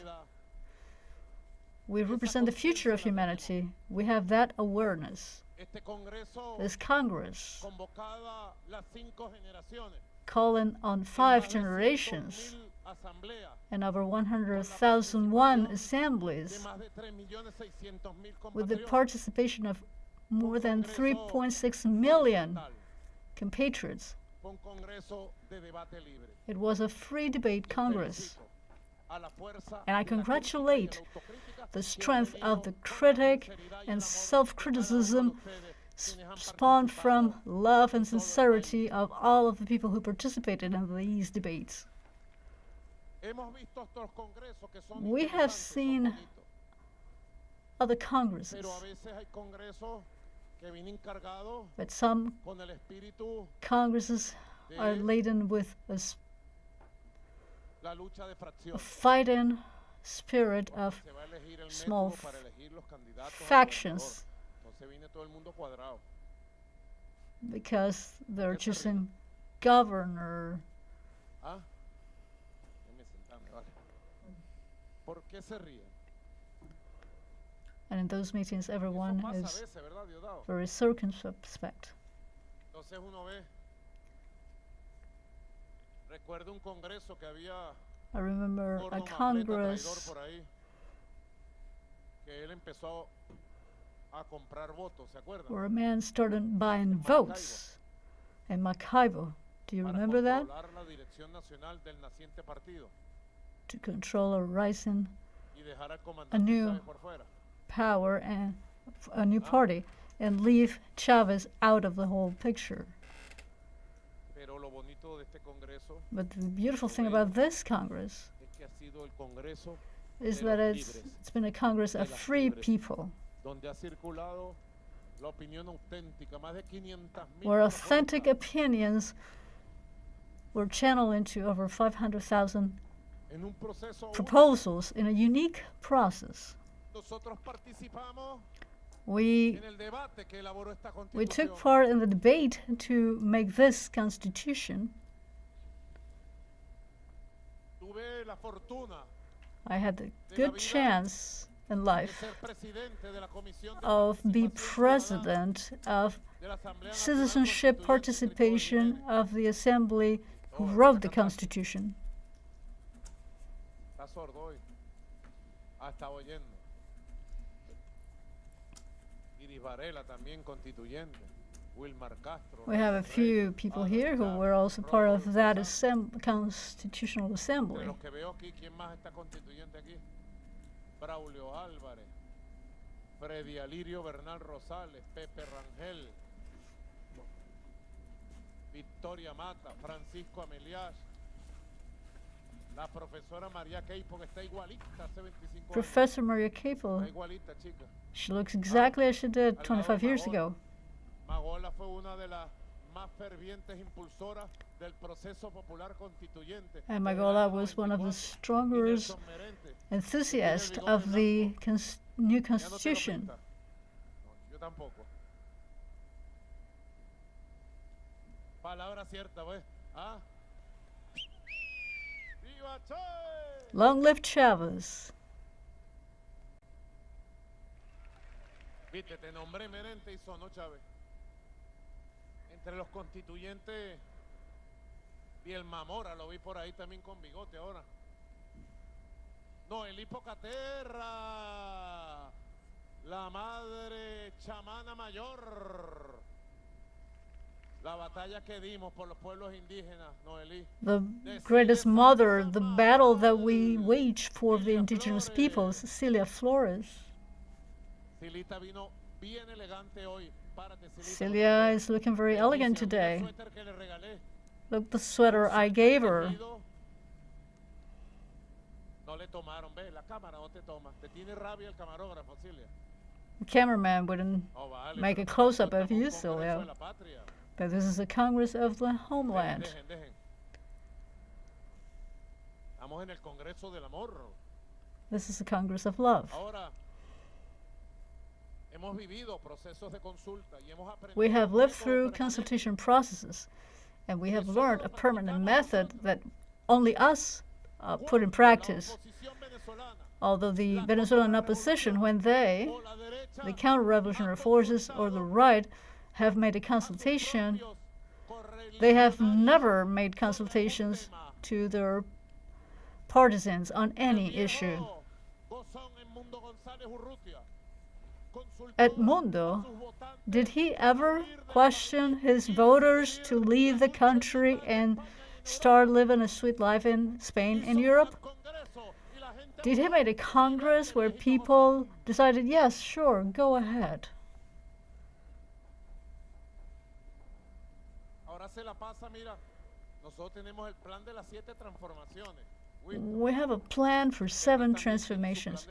We represent the future of humanity. We have that awareness. This Congress, calling on 5 generations and over 100,001 assemblies, with the participation of more than 3.6 million compatriots. It was a free debate Congress. And I congratulate the strength of the critic and self-criticism spawned from love and sincerity of all of the people who participated in these debates. We have seen other congresses, but some congresses are laden with a fighting spirit of small factions, because they're choosing governor. And in those meetings, everyone is very circumspect. I remember a Congress where a man started buying votes in Maracaibo. Do you remember that? To control a rising, a new power and a new party, and leave Chavez out of the whole picture. But the beautiful thing about this Congress is that it's been a Congress of free people, where authentic opinions were channeled into over 500,000 proposals in a unique process. We took part in the debate to make this constitution. I had the good chance in life of being president of citizenship participation of the assembly who wrote the constitution. We have a few people here who were also part of that constitutional assembly. Professor Maria Capel, she looks exactly as she did 25 years ago. And Magola was one of the strongest enthusiasts of the new constitution. Long live Chavez. Viste, te nombré Merente y sonó Chávez. Entre los constituyentes y el Mamora, lo vi por ahí también con bigote ahora. No, el Hipocaterra, la madre chamana mayor. La batalla que dimos por los pueblos indígenas, Noelí. The greatest mother, the battle that we waged for the indigenous peoples, Cecilia Flores. Celia is looking very elegant today. Look, the sweater I gave her. The cameraman wouldn't make a close-up of you, Celia. But this is a Congress of the homeland. This is a Congress of love. We have lived through consultation processes, And we have learned a permanent method that only us put in practice. Although the Venezuelan opposition, when they, the counter-revolutionary forces or the right, have made a consultation, they have never made consultations to their partisans on any issue. Edmundo, did he ever question his voters to leave the country and start living a sweet life in Spain and Europe? Did he make a Congress where people decided, yes, sure, go ahead? We have a plan for 7 transformations.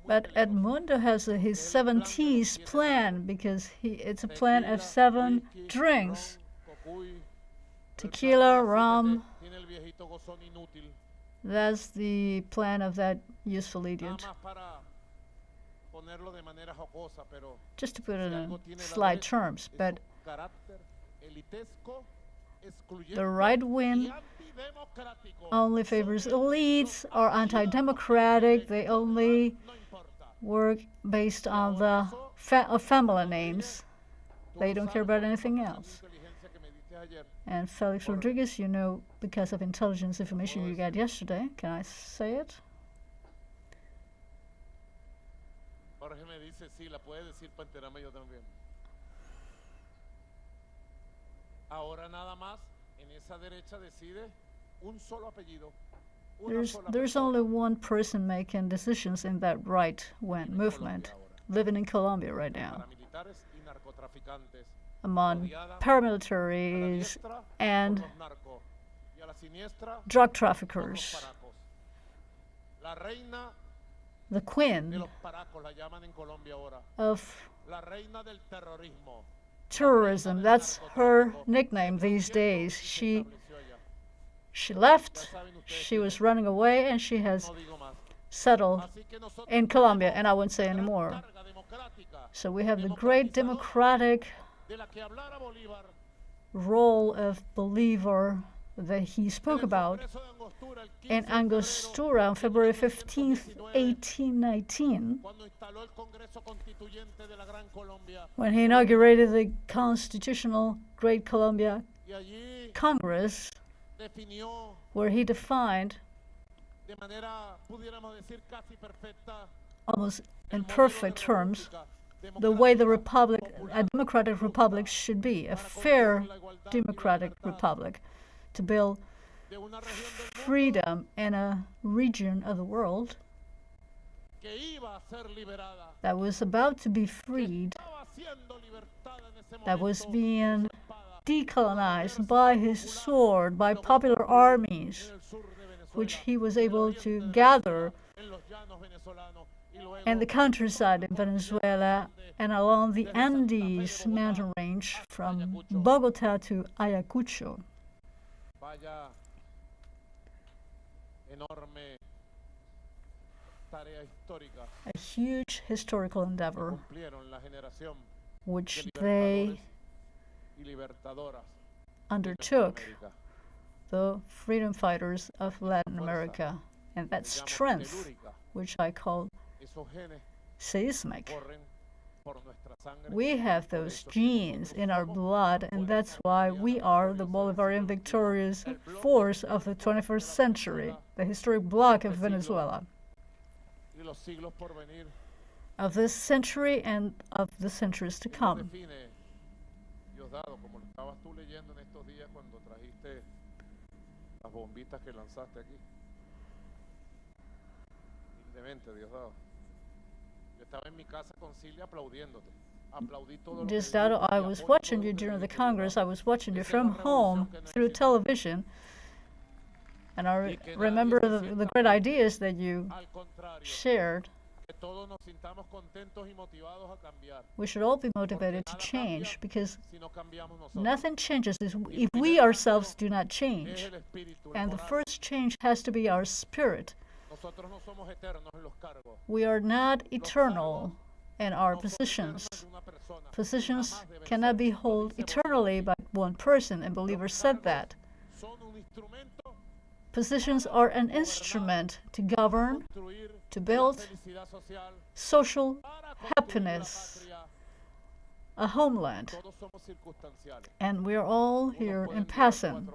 But Edmundo has his 7 T's plan because it's a plan of 7 drinks. Tequila, rum. That's the plan of that useful idiot. Just to put it in slight terms, but the right wing only favors elites, are anti-democratic, they only work based on the family names. They don't care about anything else. And Felix Rodriguez, you know, because of intelligence information you got yesterday, can I say it? There's only one person making decisions in that right-wing movement, living in Colombia right now, among paramilitaries and drug traffickers. The queen of terrorism, that's her nickname these days. She left, she was running away, and she has settled in Colombia, and I won't say anymore. So we have the great democratic role of Bolivar that he spoke about in Angostura on February 15th, 1819, when he inaugurated the Constitutional Great Colombia Congress, where he defined almost in perfect terms the way a democratic republic should be, a fair democratic republic, to build freedom in a region of the world that was about to be freed, that was being decolonized by his sword, by popular armies, which he was able to gather in the countryside in Venezuela and along the Andes mountain range from Bogota to Ayacucho. A huge historical endeavor which they undertook, the freedom fighters of Latin America, and that strength, which I call seismic. We have those genes in our blood, and that's why we are the Bolivarian victorious force of the 21st century, the historic bloc of Venezuela, of this century and of the centuries to come. Diosdado, I was watching you during the Congress. I was watching you from home through television, and I remember the great ideas that you shared. We should all be motivated to change, because nothing changes if we ourselves do not change. And the first change has to be our spirit. We are not eternal. and our positions. Positions cannot be held eternally by one person, and Bolívar said that. Positions are an instrument to govern, to build social happiness, a homeland. And we are all here in passing.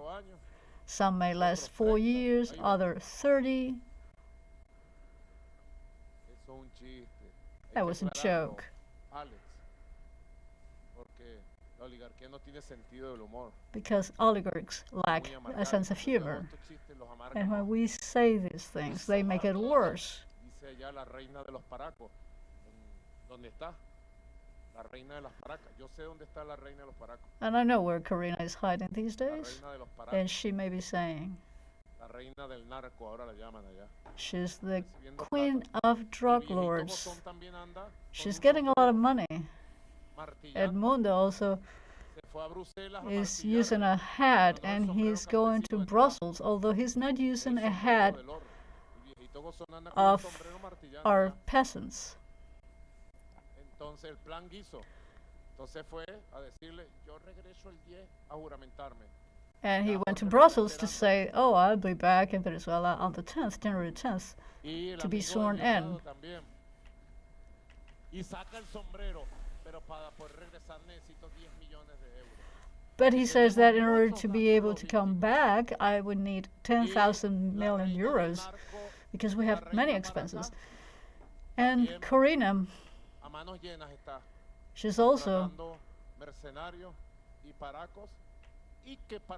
Some may last 4 years, others 30. That was a joke. Because oligarchs lack a sense of humor. And when we say these things, they make it worse. And I know where Karina is hiding these days. And she may be saying, she's the queen of drug lords. She's getting a lot of money. Edmundo also is using a hat, and he's going to Brussels, although he's not using a hat of our peasants. And he went to Brussels to say, oh, I'll be back in Venezuela on the 10th, January 10th, to be sworn in. But he says that in order to be able to come back, I would need 10,000 million euros, because we have many expenses. And Corina, she's also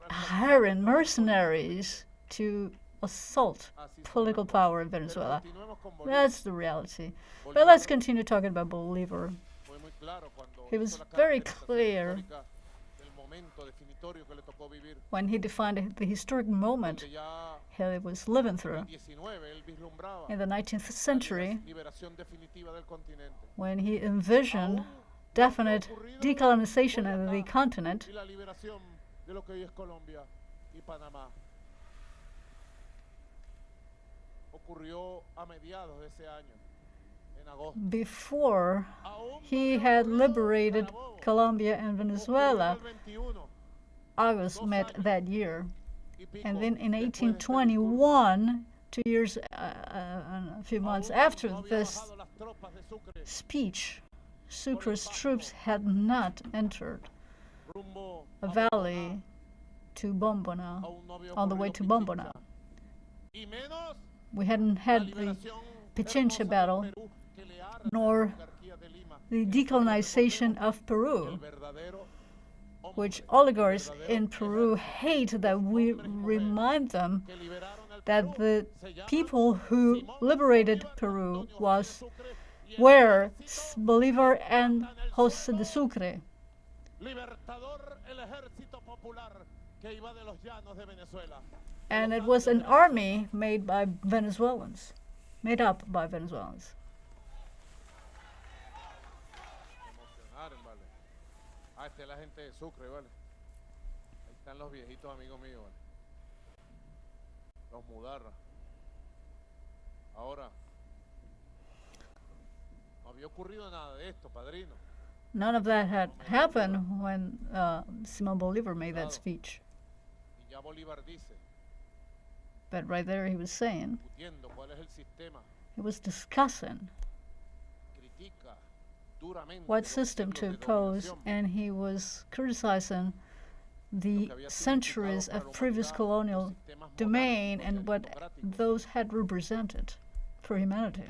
hiring mercenaries to assault political power in Venezuela. That's the reality. But let's continue talking about Bolívar. He was very clear when he defined the historic moment he was living through in the 19th century, when he envisioned definite decolonization of the continent, before he had liberated Colombia and Venezuela. August met that year. And then in 1821, 2 years and a few months after this speech, Sucre's troops had not entered a valley to Bombona, on the way to Bombona. We hadn't had the Pichincha battle, nor the decolonization of Peru, which oligarchs in Peru hate that we remind them that the people who liberated Peru were Bolívar and José de Sucre. And it was an army made by Venezuelans, made up by Venezuelans. Esta es la gente de Sucre, ¿vale? Ahí están los viejitos amigos míos, ¿vale? Los mudarras. Ahora, no había ocurrido nada de esto, padrino. None of that had happened when Simón Bolívar made that speech. Y ya Bolívar dice, but right there he was saying, cuál es el sistema, he was discussing what system to oppose, and he was criticizing the centuries of previous colonial domain and what those had represented for humanity.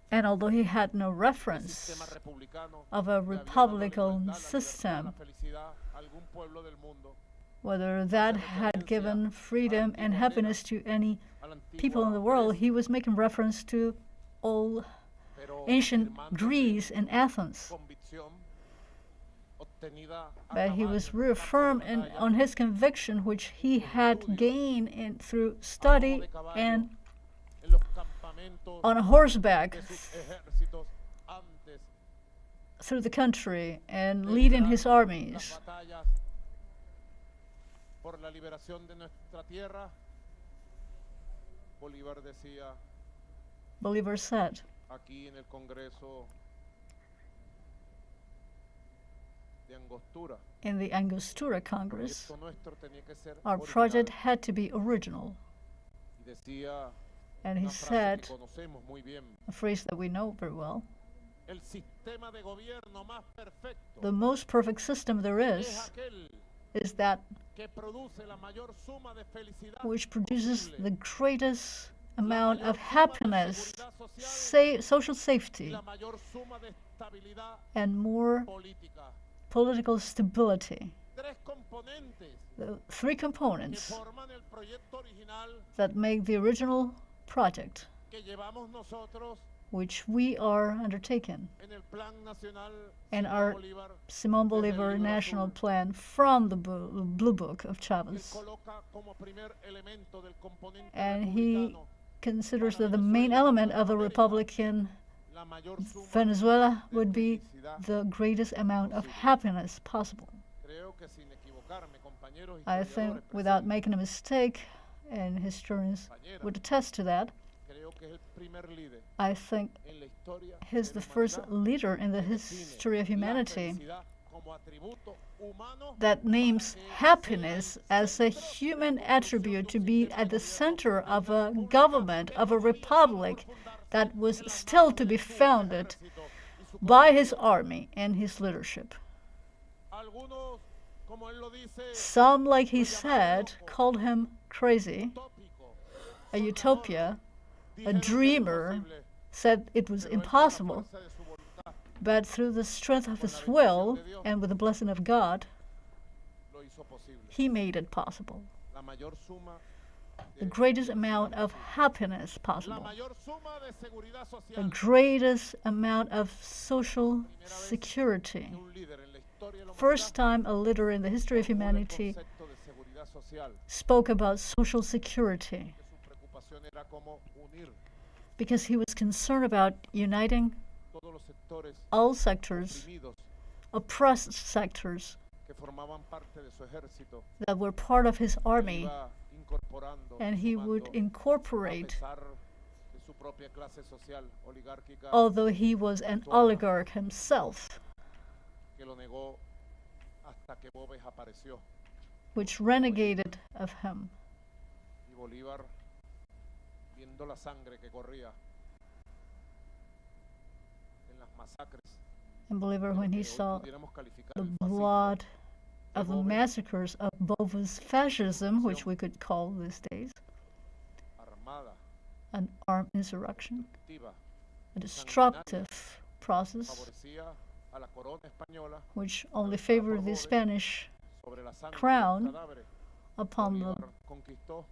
And although he had no reference of a republican system, whether that had given freedom and happiness to any people in the world, he was making reference to all ancient Greece and Athens. But he was reaffirmed on his conviction, which he had gained through study and on horseback through the country and leading his armies. Por la liberación de nuestra tierra, Bolívar decía, Bolivar said aquí en el Congreso de Angostura, in the Angostura el Congress, proyecto nuestro tenía que ser our original. project had to be original. Y decía And he una frase said que conocemos muy bien: a phrase that we know very well. el sistema de gobierno más perfecto The most perfect system there es is aquel that que produce la mayor suma de felicidad which produces posible, the greatest la amount mayor of suma de happiness, seguridad social social y safety, la mayor suma de estabilidad and more política. political stability. Tres componentes The three que components forman el proyecto original that make the original project, que llevamos nosotros which we are undertaking en el Plan Nacional in Simón our Bolívar, Simón desde el Bolivar libro National azul. Plan from the Blue Book of Él Chavez. coloca como primer elemento del componente And he republicano considers that the main element of the Republican la mayor suma Venezuela de would be felicidad. the greatest amount of happiness possible. Creo que sin equivocarme, compañeros I think, historiadores without presentes, making a mistake, and historians compañeras, would attest to that, creo que es el primer líder I think en la historia he's de the la first humanidad leader in the que define history of la humanity felicidad como atributo humano that names para que happiness sea el as a centro human de attribute to construcción de un be sistema at de the gobierno center de of una a república government, que of a todavía estaba por republic fundarse that was en las still manos to de be su founded ejército y su by his conducción. army and his leadership. Algunos, como él lo dice, Some, like he lo llamaron said, loco, called him crazy, utópico, a soñador. utopia, a Dijeron que era dreamer, imposible, said it was pero él, con la impossible, fuerza de su voluntad, but through the strength of con his la bendición will de Dios, and with the blessing of God, lo hizo posible. he made it possible. La mayor suma The de greatest felicidad amount of posible. happiness La possible. mayor suma de seguridad The social. greatest amount of social Primera vez security. que un líder en la historia de la First humanidad time a leader in the history of formula el humanity concepto de seguridad social, spoke about social security que su preocupación era cómo unir because he was concerned about uniting todos los sectores all sectors, oprimidos oppressed sectors que formaban parte de su ejército, that were part of his que army, iba incorporando and he would sumando, a incorporate, pesar de su propia clase social oligárquica although he was an oligarch himself, que lo negó hasta que Boves apareció. which renegated of him. Y Bolívar, viendo la sangre que corría en las masacres, And Bolivar, de lo when que he hoy saw pudiéramos calificar the el fascismo, blood of the Boves, massacres of Bova's fascism, which we could call these days armada, an armed insurrection, activa, a destructive process favorecía a la corona española which only favored the Spanish sobre la sangre crown de los cadáveres. upon the Bolívar conquistó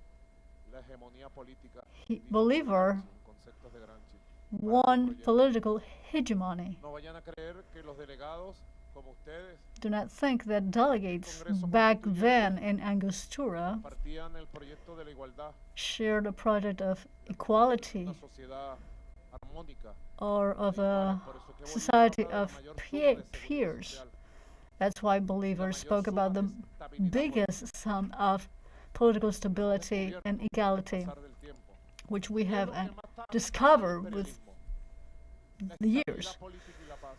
la hegemonía política. Bolivar Un concepto de Gramsci. won political hegemony. No vayan a creer que los delegados como ustedes Do not think that delegates back then in Angostura partían el proyecto de la igualdad, shared a project of equality una sociedad armónica. or of a Por eso que Bolívar society habla de la of mayor suma de seguridad peers. social, That's why la Bolivar mayor spoke suma about de the estabilidad biggest sum of political stability gobierno and con el equality, pasar del tiempo. which we ¿Qué es have lo que más tarda discovered el with imperialismo? La the estabilidad years. política y la paz.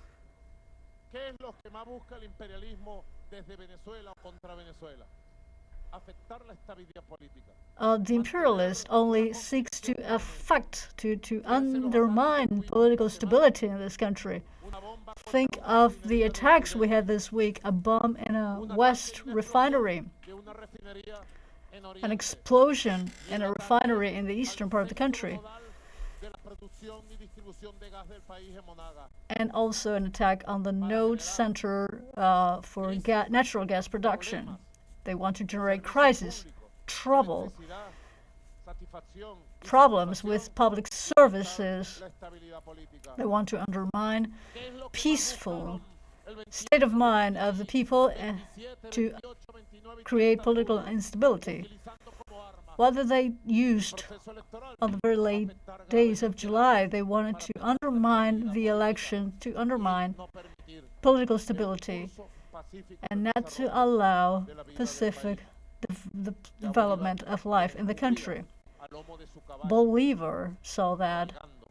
¿Qué es lo que más busca el imperialismo desde Venezuela o contra Venezuela? Afectar la estabilidad política. The imperialist only seeks to affect, to undermine political stability in this country. Una bomba contra Think una of the refinería de attacks we Occidente, had this week, a bomb in a un West ataque y una refinery, explosión de una refinería en an Oriente, explosion y in un a ataque refinery in the al eastern part of the centro country, nodal de la producción y distribución de gas del país en Monaga. and also an attack on the node center for natural gas production. They want to generate crisis, trouble, Electricidad, satisfacción y problems satisfacción with public services. la estabilidad política. They want to undermine ¿Qué es lo que más peaceful buscaron el 27, state of mind of the people and 27, to 28, 29 y create 30 de political julio, instability. utilizando como arma Whether they el used proceso electoral on the very late afectar days of gravemente July, they wanted to undermine the election, to undermine no permitir political el stability, curso pacífico and del not to desarrollo allow de la vida del pacific país. the development of life in the country. A lomo de su caballo, Bolivar saw that navegando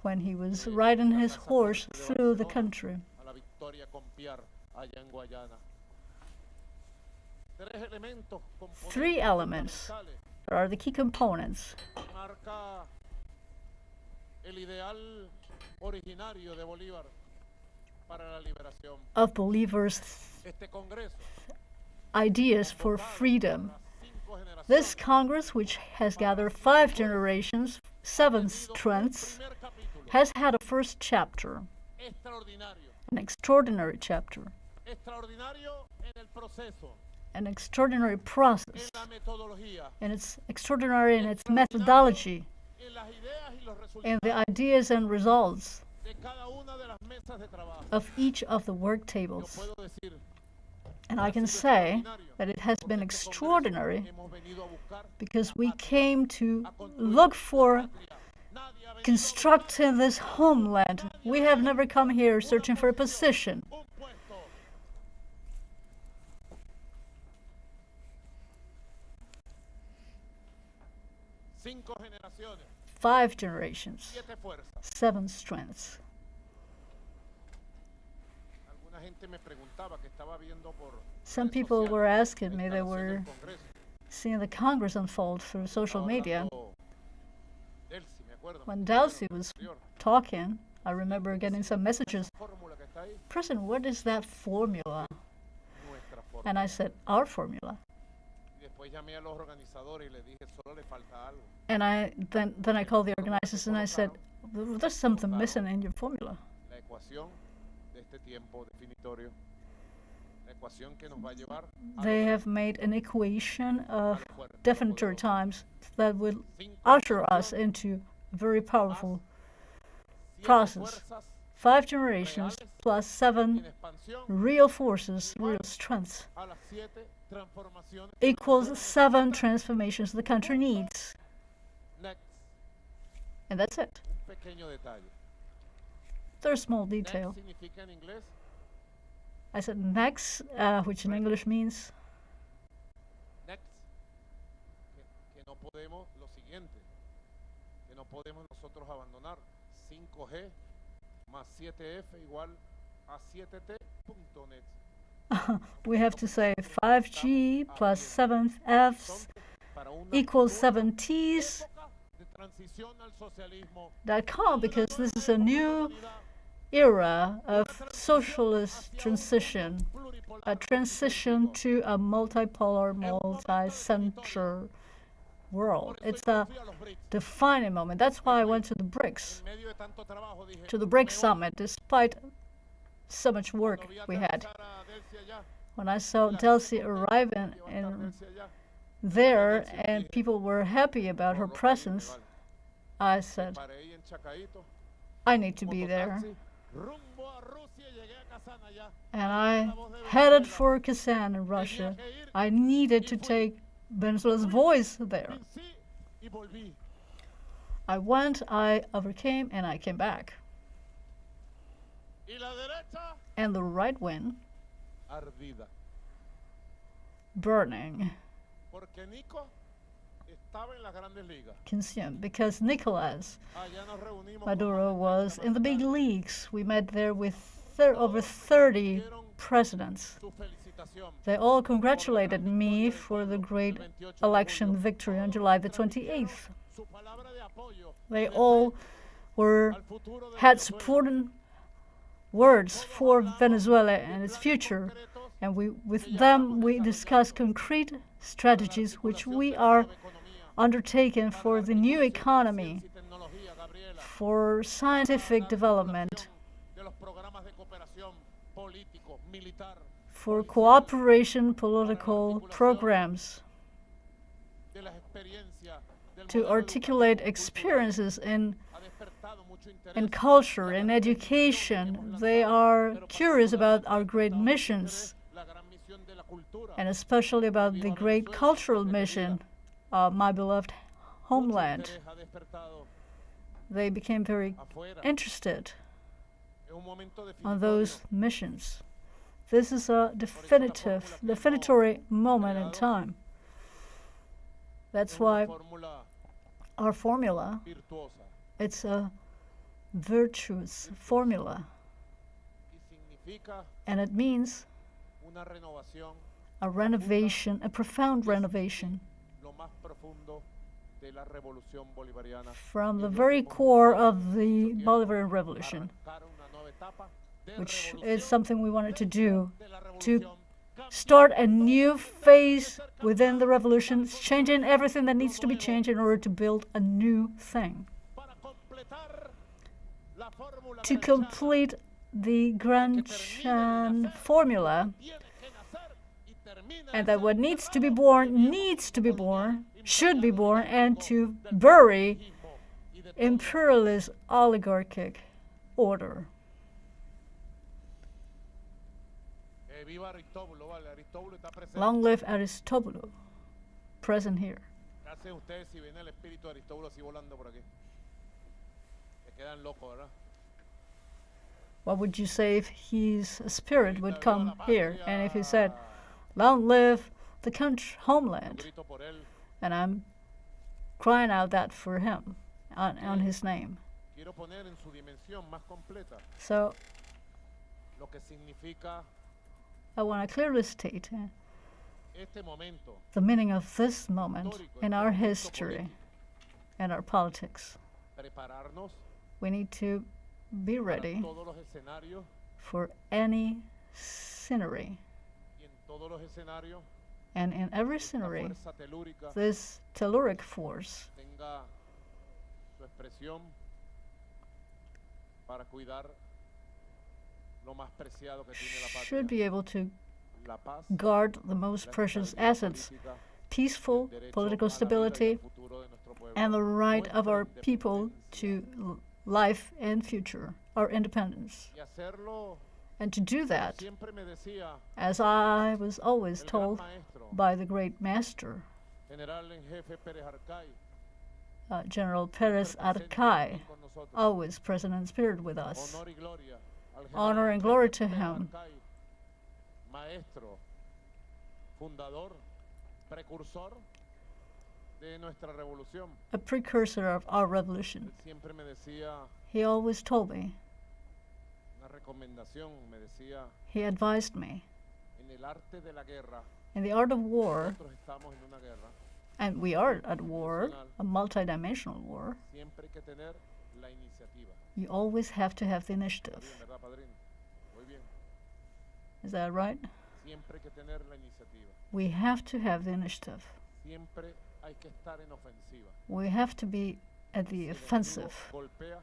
when he was riding his horse through the country. A la victoria con Piar allá en Guayana. Tres elementos, Three componentes elements fundamentales, that are the key components marca el ideal originario de Bolívar para la liberación. of Bolivar's Este Congreso, ideas for freedom. cinco generaciones, This Congress, which has gathered 5 generations, 7 strengths, primer capítulo, has had a first chapter, extraordinario, an extraordinary chapter, extraordinario en el proceso, an extraordinary process, en la metodología, and it's extraordinary in its methodology, en las ideas y los and resultados the ideas and results de cada una de las mesas de trabajo. of each of the work Yo tables. puedo decir, And I can say that it has been extraordinary hemos venido a buscar because we came to look for constructing this homeland. We have never come here searching for a position. un puesto. Cinco generaciones, 5 generations, 7 fuerzas. 7 strengths. Alguna gente me preguntaba que estaba viendo por Some redes people sociales were asking la me, they instalación were del Congreso. seeing the Congress unfold through social Estaba media. hablando Delcy, me acuerdo, When me Delcy dijeron, was "Señor, talking, I remember getting some messages, esa fórmula que está ahí, President, what is that formula? nuestra fórmula." And I said, our formula. Y después llamé a los organizadores y les dije, solo le falta algo. And then I called the organizers and I said, there's something missing in your formula. La ecuación de este tiempo definitorio, la ecuación que nos va a llevar a They lograr have made an equation of al fuerte, al definitory poderoso. times that will Cinco usher us generaciones, into a very powerful 7 process. fuerzas 5 generations plus 7 en expansión real forces, real strengths, a las 7 transformaciones equals 7 transformations the country needs. Next, And that's it. un pequeño detalle. There's a small Next detail. significa en inglés I said next, which in English means next, que no podemos, lo siguiente, que no podemos nosotros abandonar 5G más 7F igual a 7T.net. we have to say 5G plus 7 Fs Para una equals nueva 7 Ts época de transición al socialismo, .com, because this is a new era of socialist transition, a transition to a multipolar, multi-center world. It's a defining moment. That's why I went to the BRICS, en medio de tanto trabajo dije, to the BRICS summit, despite so much work cuando vi we had. aterrizar a Delcy allá, When I saw Delcy arriving iba a estar in Delcy allá, there and people were happy about her presence, I said, paré ahí en Chacaíto, I need to be there. mototaxi, rumbo a Rusia y llegué a Kazán allá. And I headed for Kazan in Russia. I needed to take Venezuela's voice there. Vencí y volví. I went, I overcame, and I came back. Y la derecha And the right wing, ardida. burning, Porque Nico estaba en las grandes ligas. consumed, because Nicolás Allá nos reunimos con Maduro más de was 30 in the big mandatarios. leagues. We met there with over 30 presidents. Su felicitación. They all congratulated me for the great election victory on July the 28th. Su palabra de apoyo They all were al futuro de had Venezuela. supporting words for Venezuela and its future. And with them, we discussed concrete strategies which we are undertaking for the new economy, Ciencia y tecnología, Gabriela. for scientific development, De los programas de cooperación político, militar, for cooperation political programs, de las experiencias del to modelo articulate educativo, experiences in ha despertado mucho interés in culture, in education. They are curious about our great missions, la gran misión de la cultura. and especially about the great cultural mission of my beloved homeland. Interés ha despertado They became very afuera. interested Es un momento on definitorio. those missions. This is a definitory moment in time. That's Es una why fórmula our formula, virtuosa. it's a virtuous formula, y significa and it means una renovación, a renovation, a profound renovation lo más profundo de la revolución bolivariana. from the Es lo very que hemos core buscado of the mucho Bolivarian tiempo, Revolution, arrancar una nueva etapa de which revolución, is something we wanted to do de la to revolución, start a new phase within the revolution, changing everything that needs to be changed in order to build a new thing, para completar la fórmula to del Chama. complete the Grand Chan formula, Tiene que nacer y termina and de that what ser needs to be enterrado born needs to be born, should be born, and to bury y de todo. imperialist oligarchic order. Viva Aristóbulo, vale, Aristóbulo está presente. Long live Aristobulus, present here. ¿Qué hacen ustedes si ven el espíritu de Aristóbulo así volando por aquí? Se quedan locos, ¿verdad? What would you say if his spirit would come here and if he said, "Long live the country, homeland," Grito por él. and I'm crying out that for him on his name. Quiero poner en su dimensión más completa So lo que significa I want to clearly state este momento the meaning of this moment in our history and our politics. prepararnos We need to be para ready todos los escenarios for any scenery, y en todos los escenarios and in every esta scenery, fuerza telúrica this telluric force tenga su expresión para cuidar lo más preciado que tiene la should patria, be able to la paz, guard the most la precious estabilidad assets, política, peaceful el derecho political a la vida y stability, al futuro de nuestro pueblo. and the right of Nuestra our people independencia. to life and future, our independence. Y hacerlo, And to do that, siempre me decía as I was always el gran told maestro, by the great master, general en jefe Pérez Arcay, General Perez presente Arcay, con nosotros. always present in spirit with us. Honor y gloria al Honor general and glory Pérez to him. Arcay, maestro, fundador, precursor de nuestra revolución. A precursor of our revolution. Él siempre me decía He always told me, una recomendación, me decía, he advised me, en el arte de la guerra, in the art of war, nosotros estamos en una guerra, and we are at war, a multidimensional war, siempre hay que tener la iniciativa. you always have to have the Muy initiative. bien, ¿verdad, padrino? Muy bien. Is that right? Siempre hay que tener la iniciativa. We have to have the initiative. Siempre hay que estar en ofensiva. We have to be at the Si el enemigo offensive. golpea,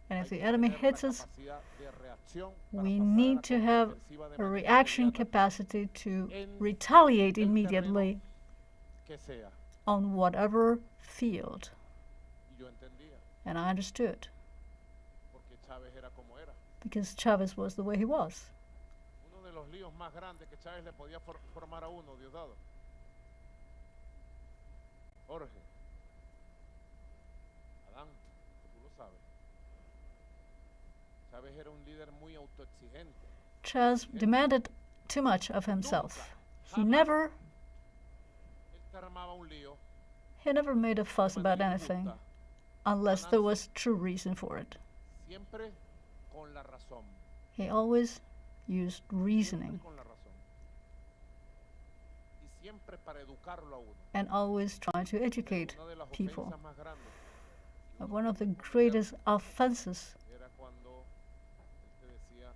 And hay if the que enemy tener la hits us, capacidad de reacción para we pasar a la need to have contraofensiva de a manera reaction inmediata, capacity to retaliate el immediately que sea. on whatever field. Y yo entendía, And I understood, porque Chávez era como era. because Chavez was the way he was. Uno de los líos más grandes que Chávez le podía formar a uno, Diosdado. Jorge, Adán, tú lo sabes. Chávez era un líder muy autoexigente. Chaz demanded too much of himself. He never Él te armaba un lío made a fuss de about manera anything injusta, unless there was true reason for it. siempre con la razón. He always used Siempre reasoning con la razón. Y siempre para educarlo a uno. and always trying to educate Una de las people. ofensas más grandes One of the greatest offenses era cuando él te decía,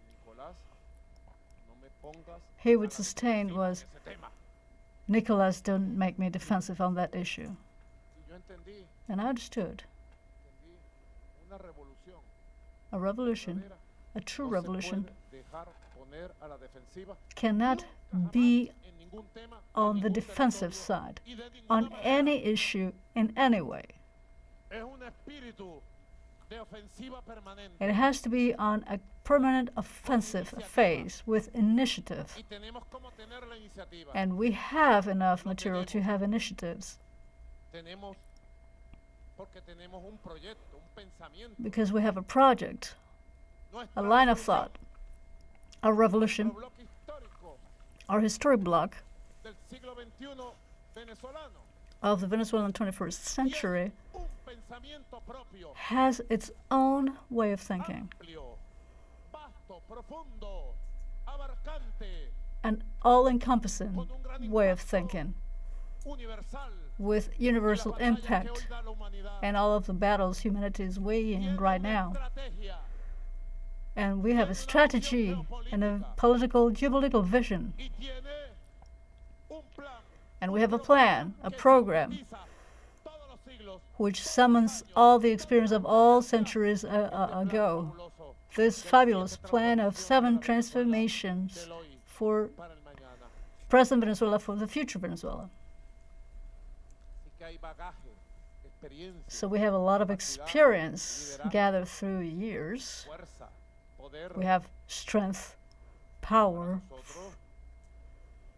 Nicolás, no me pongas he a would la sustain defensiva was, en ese tema. "Nicholas, don't make me defensive on that issue." Y yo entendí And I understood una revolución a revolution, verdadera a true no se revolution, puede dejar poner a la defensiva cannot jamás be en ningún tema, en on the ningún defensive territorio side, y de ninguna on manera. any issue, in any way. Es un espíritu de ofensiva permanente. It has to be on a permanent offensive phase with initiative. Y tenemos como tener la iniciativa. And we have enough material to have initiatives Tenemos, porque tenemos un proyecto, un pensamiento. because we have a project, Nuestra a line of revolución, thought, a revolution, nuestro bloque histórico our historic bloc del siglo XXI venezolano of the Venezuelan 21st century un pensamiento propio, has its own way of thinking, amplio, vasto, profundo, abarcante, an all-encompassing con un gran way of impacto thinking, universal. with Y la universal batalla que impact hoy da la humanidad and all of the battles humanity is weighing tiene right una now. estrategia, And we have a strategy and a geopolitical vision. y tiene un plan, And we un have a plan, a que program, sintetiza todos los siglos, which summons all the experience of all centuries ago. fabuloso This fabulous plan of 7 transformations del hoy for para el mañana. present Venezuela, for the future Venezuela. Así que hay bagaje, experiencia, So we have a lot of experience gathered through years. fuerza, poder We have strength, power, para nosotros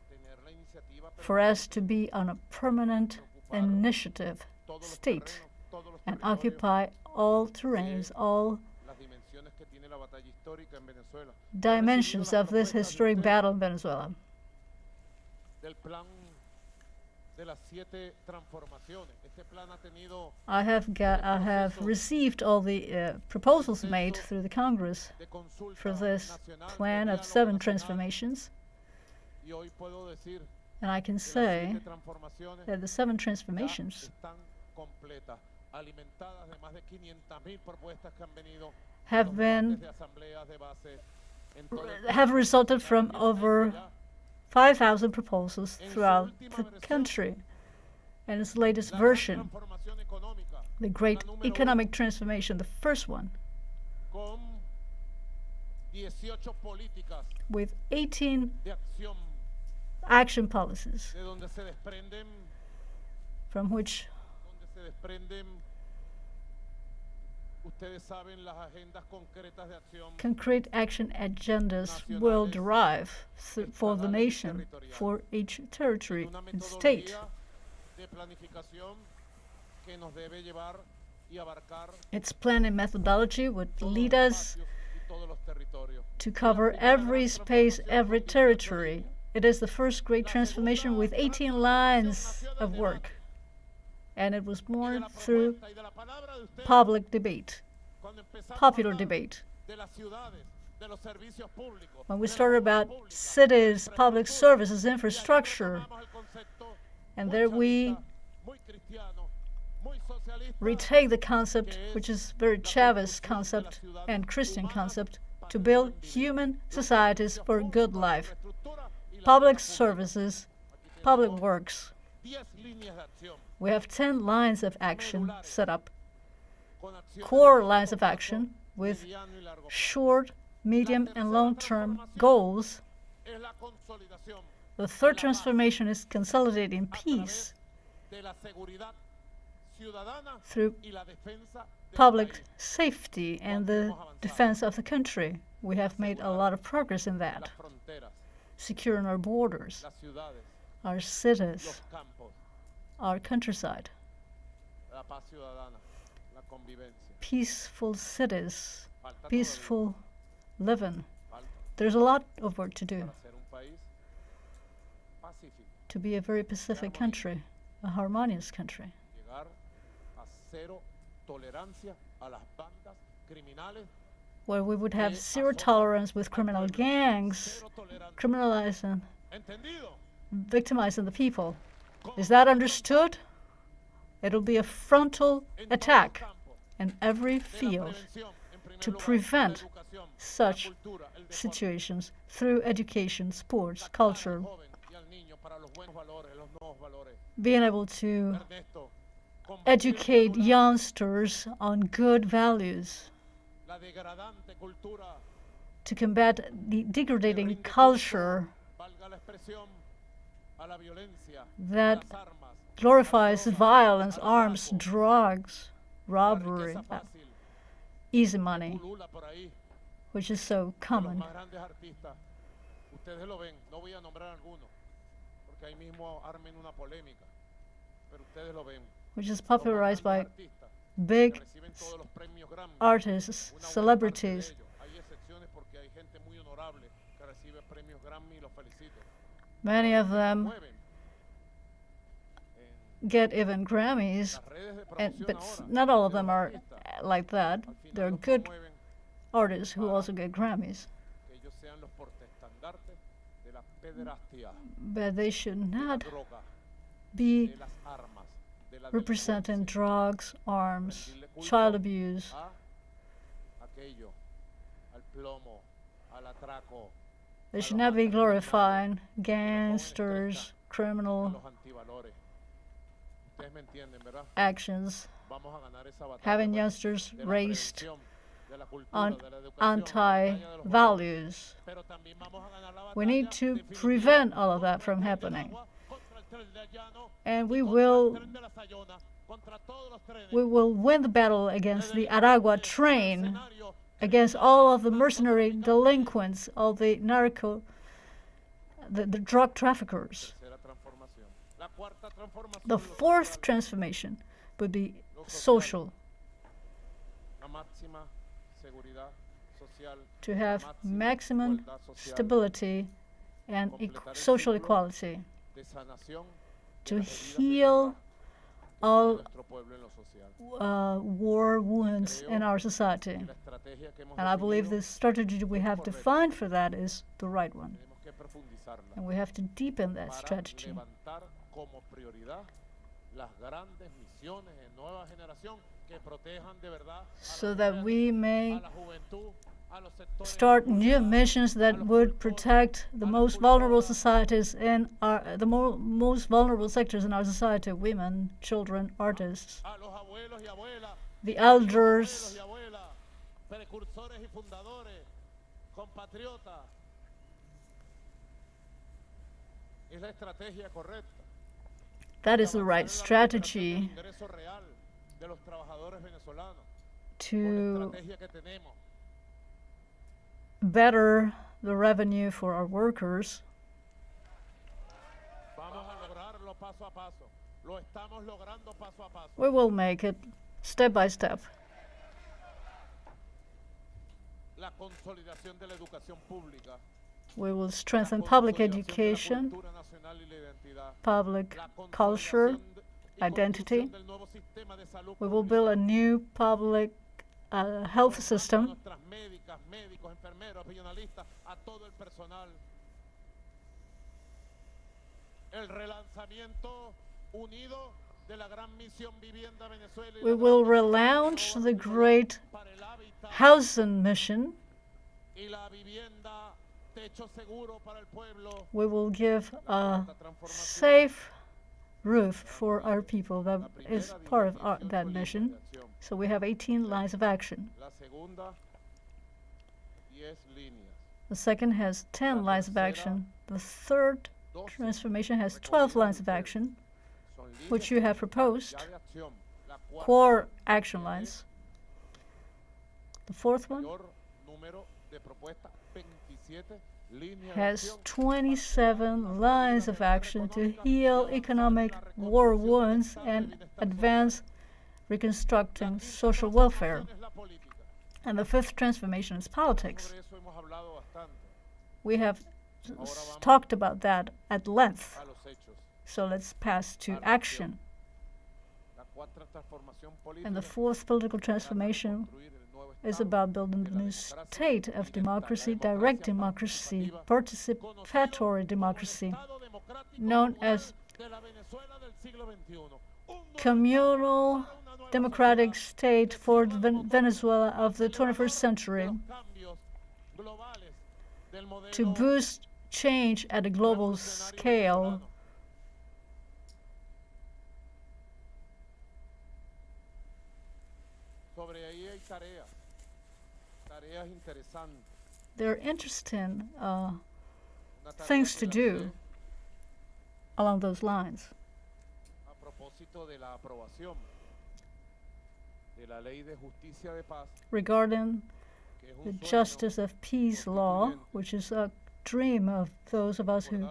tener la iniciativa for us to be on a permanent initiative todos los state terrenos, todos los and territorios, occupy all terrains, all las dimensiones que tiene la batalla histórica en Venezuela. dimensions of this historic battle in Venezuela. Del plan de las 7 transformaciones. Este plan ha tenido I have received all the proposals made through the Congress de consulta for this nacional, de plan of diálogo 7 nacional, transformations, y hoy puedo decir and I can que las say 7 transformaciones that the 7 ya transformations están completas, alimentadas de más de 500.000 propuestas que han venido de have los been debates de asambleas de base en todo el have país. resulted from También over ya 5,000 proposals en su throughout última the versión, country. And its latest la gran version, transformación económica, the great la número economic transformation, the first one, con 18 políticas with 18 de acción action policies, de donde se desprenden ustedes saben las agendas concretas de acción concrete action agendas will derive for the nation, for each territory una and state. metodología de planificación que nos debe llevar y abarcar Its planning methodology would todos lead los us espacios y todos los territorios. to cover every space, every territory. It is the first great transformation with 18 lines of work, and it was Y de born la through propuesta y de la palabra de ustedes, public debate, cuando empezamos a popular hablar debate. de las ciudades, de los servicios públicos, When we de la started obra about pública, cities, public infraestructura, services, y ahí infrastructure, retomamos el concepto and muy there we chavista, muy cristiano, muy socialista, retake the concept, which is very Chavez concept and Christian concept, to build human societies for good life, public services, public works. 10 líneas de acción, We have 10 lines of action set up, con acciones core de lines of corto action plazo, with mediano y largo plazo. short, medium, and long-term goals. Es la consolidación The third transformation is consolidating peace de la seguridad ciudadana through y la defensa del public país. safety and the defense of the country. We have made a lot of progress in that, Las fronteras, securing our borders, las ciudades, our cities, los campos, our countryside, la paz ciudadana, la convivencia. peaceful cities, Falta todavía, peaceful living. falta There's a lot of work to do para ser un país pacífico, to be a very pacific country, a harmonious country, llegar a cero tolerancia a las bandas criminales, where we would have zero tolerance with criminal gangs, cero tolerancia. criminalizing, ¿Entendido? victimizing the people. Is that understood? It'll be a frontal En todos los attack campos in every de la field prevención, en primer to lugar, prevent la educación, such la cultura, el deporte, situations through education, sports, sacar al culture, joven y al niño para los buenos valores, los nuevos valores. being able to Ernesto, combatir educate por un lado youngsters on good values, la degradante cultura, to combat the que degrading rinde culture culto, valga la expresión, a la violencia, that a las armas, glorifies a la droga, violence, al arms, atraco, drugs, la robbery, riqueza fácil, easy money, pulula por ahí, which is so los common. más grandes artistas. Ustedes lo ven, no voy a nombrar algunos, porque ahí mismo armen una polémica, pero ustedes lo ven. Which is Los más popularized by grandes artistas que big reciben todos los premios Grammy, artists, una buena parte de celebrities. ellos. Hay excepciones porque hay gente muy honorable que recibe premios Grammy y los felicito. Many of them Mueven en get even Grammys, but not all of them are like that. There are good artists who also get Grammys. But they should not be representing drugs, arms, child abuse. They should not be glorifying gangsters, criminal actions, having youngsters raised on anti-values. We need to prevent all of that from happening. And we will win the battle against the Aragua train, against all of the mercenary delinquents, all the the drug traffickers. The fourth transformation would be social. To have maximum stability and social equality. To heal all war wounds in our society. And I believe the strategy we have defined for that is the right one. And we have to deepen that strategy so that we may start new missions that would protect the most vulnerable societies in the most vulnerable sectors in our society: women, children, artists, the elders, That is the right strategy to better the revenue for our workers. We will make it step by step. We will strengthen public education, public culture, identity. We will build a new public health system. We will relaunch the great housing mission. We will give a safe roof for our people. That is part of that mission. So we have 18 lines of action. The second has 10 lines of action. The third transformation has 12 lines of action, which you have proposed, core action lines. The fourth one has 27 lines of action to heal economic war wounds and advance reconstructing social welfare. And the fifth transformation is politics. We have talked about that at length. So let's pass to action. And the fourth political transformation is about building the new state of democracy, direct democracy, participatory democracy, known as communal democratic state for the Venezuela of the 21st century, to boost change at a global scale. There are interesting things to do along those lines. Regarding the Justice of Peace law, which is a dream of those of us who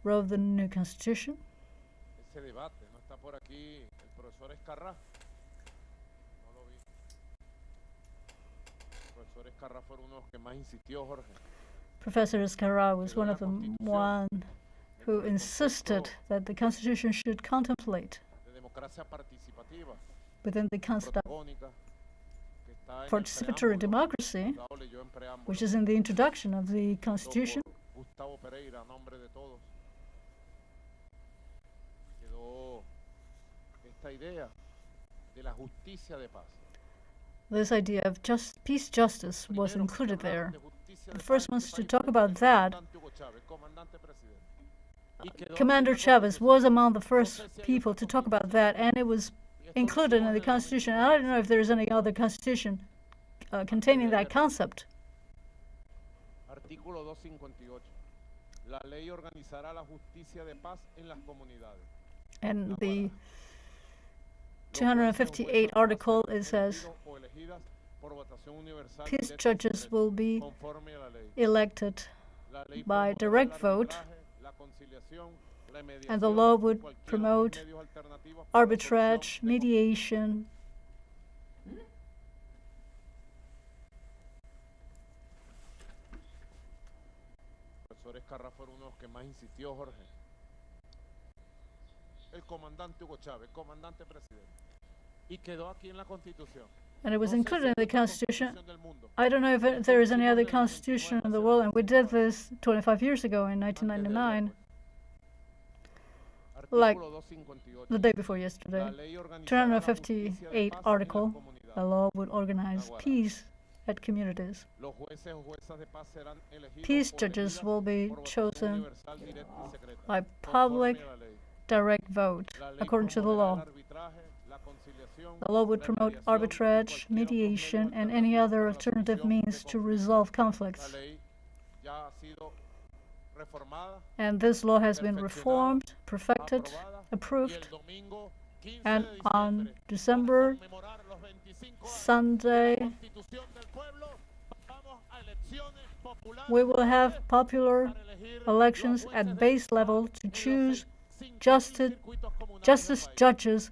wrote the new Constitution. Professor Escarra was one of the who insisted that the Constitution should contemplate within the concept of participatory democracy, which is in the introduction of the Constitution. This idea of peace justice was included there. The first ones to talk about that, Commander Chavez was among the first people to talk about that, and it was included in the Constitution. I don't know if there is any other constitution containing that concept. Artículo 258. La ley organizará la justicia de paz en las comunidades. And the 258 article, it says peace judges will be elected by direct vote, and the law would promote arbitrage, mediation, Fue uno de los que más insistió, Jorge. El comandante Hugo Chávez, comandante presidente. Y quedó aquí en la Constitución. And it was included in the Constitution. I don't know if there is any other constitution in the world, and we did this 25 years ago in 1999, like the day before yesterday. 258 article, the law would organize peace at communities. Peace judges will be chosen by public direct vote, according to the law. The law would promote arbitrage, mediation, and any other alternative means to resolve conflicts. And this law has been reformed, perfected, approved, and on December, Sunday, we will have popular elections at base level to choose justice judges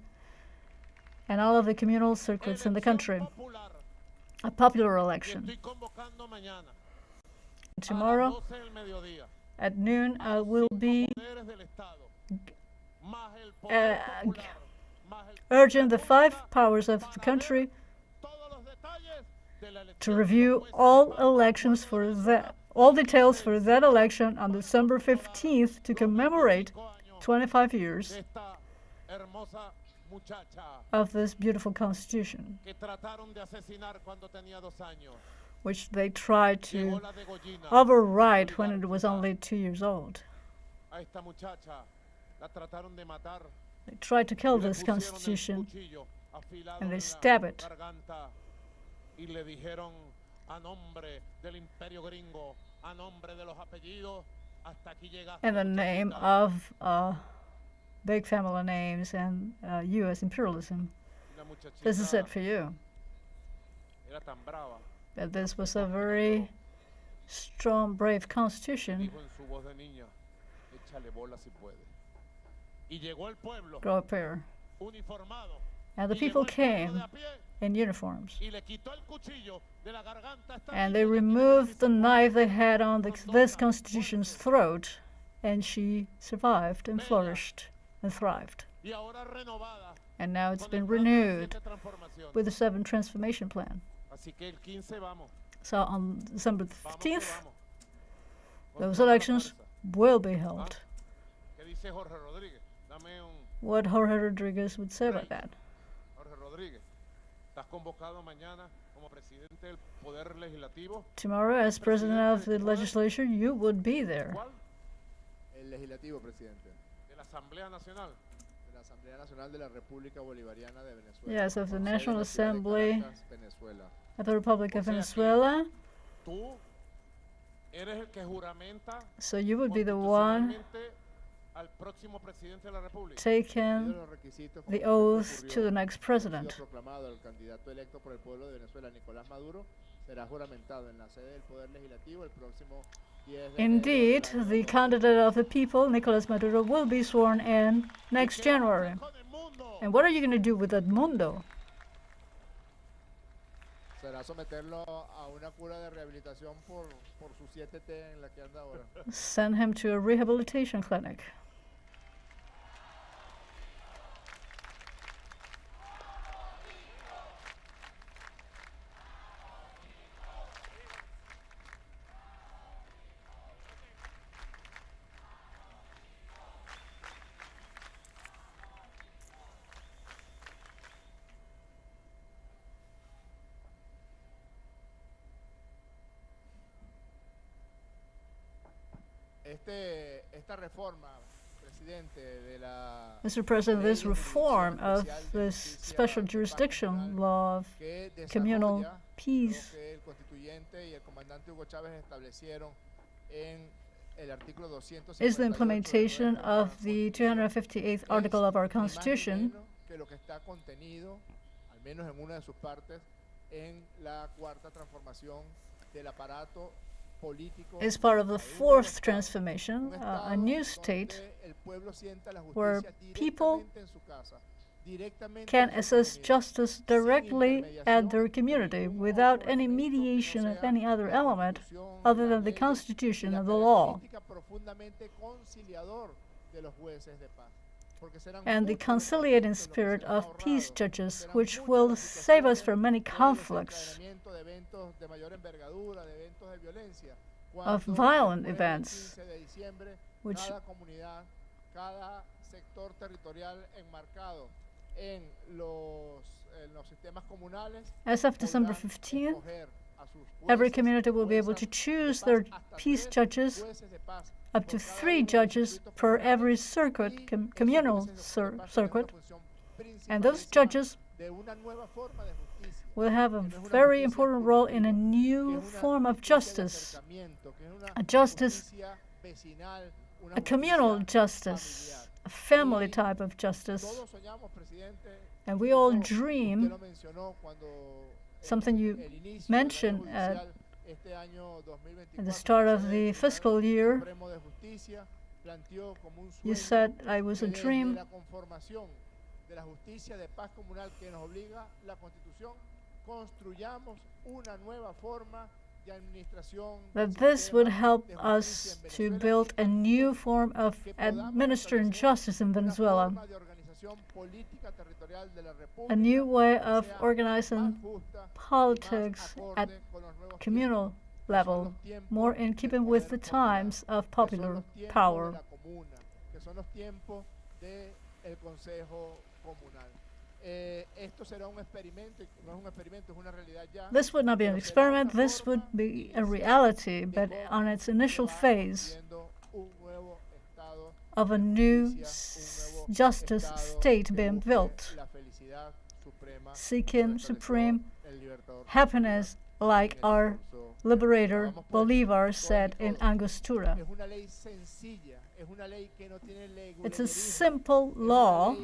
and all of the communal circuits in the country. A popular election. Tomorrow at noon will be urging the 5 powers of the country to review all elections for that, all details for that election on December 15th to commemorate 25 years of this beautiful constitution, which they tried to override when it was only 2 years old. They tried to kill this constitution, and they stabbed it. In the name of big family names and U.S. imperialism. This is it for you. But this was a very strong, brave constitution. Grow up here. And the people came in uniforms. And they removed the knife they had on this constitution's throat, and she survived and flourished and thrived. And now it's been renewed with the 7th transformation plan. So on December 15th, those elections will be held. What Jorge Rodriguez would say about that. Tomorrow, as president of the legislature, you would be there. El legislativo, presidente. De la Asamblea Nacional. De la Asamblea Nacional de la República Bolivariana de Venezuela. Yes, of the National Assembly of the Republic of Venezuela. So you would be the one taking the oath to the next president. Indeed, the candidate of the people, Nicolás Maduro, will be sworn in next January. And what are you going to do with that mundo? será someterlo a una cura de rehabilitación por su 7T en la que anda ahora. Send him to a rehabilitation clinic. Esta reforma, presidente, de la Mr. President, this reform of this special jurisdiction law of communal peace que el constituyente y el comandante Hugo Chávez establecieron en el artículo 258 is the implementation of the 258th article of our Constitution, que lo que está contenido, al menos en una de sus partes, en la cuarta transformación del aparato is part of the fourth transformation, a new state where people can assess justice directly at their community without any mediation of any other element other than the Constitution and the law. And the conciliating spirit of peace judges, which will save us from many conflicts of violent events, which as of December 15th, every community will be able to choose their peace judges, up to 3 judges per every circuit, communal circuit, and those judges will have a very important role in a new form of justice, a communal justice, a family type of justice. And we all dream, something you mentioned at the start of the fiscal year, you said I was a dream that this would help us to build a new form of administering justice in Venezuela, a new way of organizing politics at communal level, more in keeping with the times of popular power. This would not be an experiment, this would be a reality, but on its initial phase of a new justice state being built, seeking supreme happiness like our liberator Bolivar said in Angostura. It's a simple law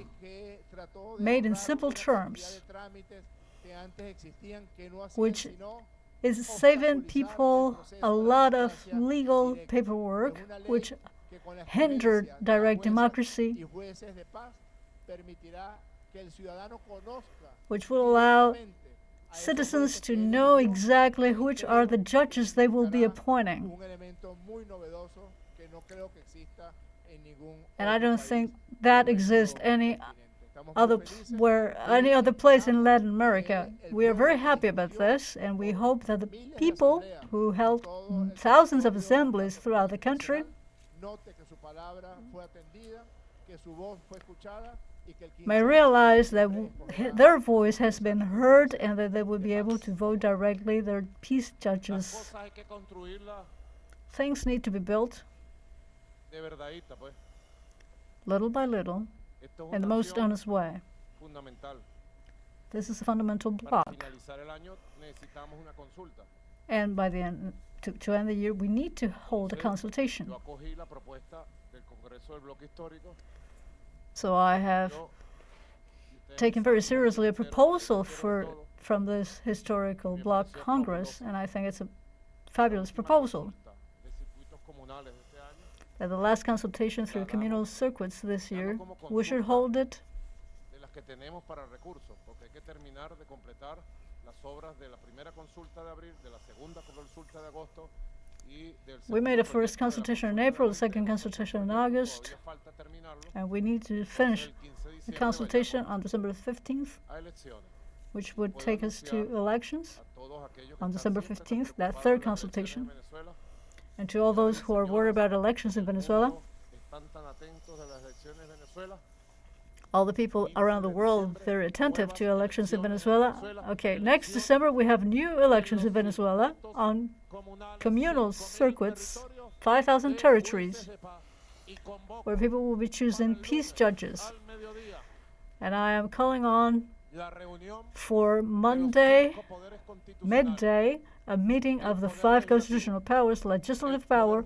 made in simple terms, which is saving people a lot of legal paperwork, which hindered direct democracy, which will allow citizens to know exactly which are the judges they will be appointing. And I don't think that exists any other place in Latin America. We are very happy about this, and we hope that the people who held thousands of assemblies throughout the country may realize that their voice has been heard and that they will be able to vote directly their peace judges. Things need to be built little by little in the most honest way. This is a fundamental block. And by the end, to end the year, we need to hold a consultation. So I have taken very seriously a proposal from this historical Bloc Congress, and I think it's a fabulous proposal. At the last consultation through communal circuits this year, we should hold it We made a first consultation in April, a second consultation in August, and we need to finish the consultation on December 15th, which would take us to elections on December 15th, that third consultation. And to all those who are worried about elections in Venezuela, all the people around the world very attentive to elections in Venezuela. Okay, next December we have new elections in Venezuela on communal circuits, 5,000 territories, where people will be choosing peace judges. And I am calling on for Monday, midday, a meeting of the 5 constitutional powers: legislative power,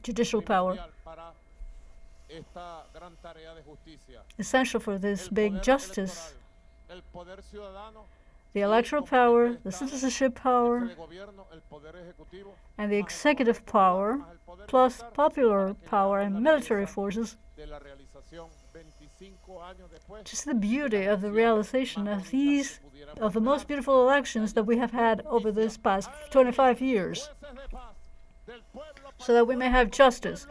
judicial power, essential for this big justice, the electoral power, the citizenship power, and the executive power, plus popular power and military forces. Just the beauty of the realization of the most beautiful elections that we have had over this past 25 years, so that we may have justice,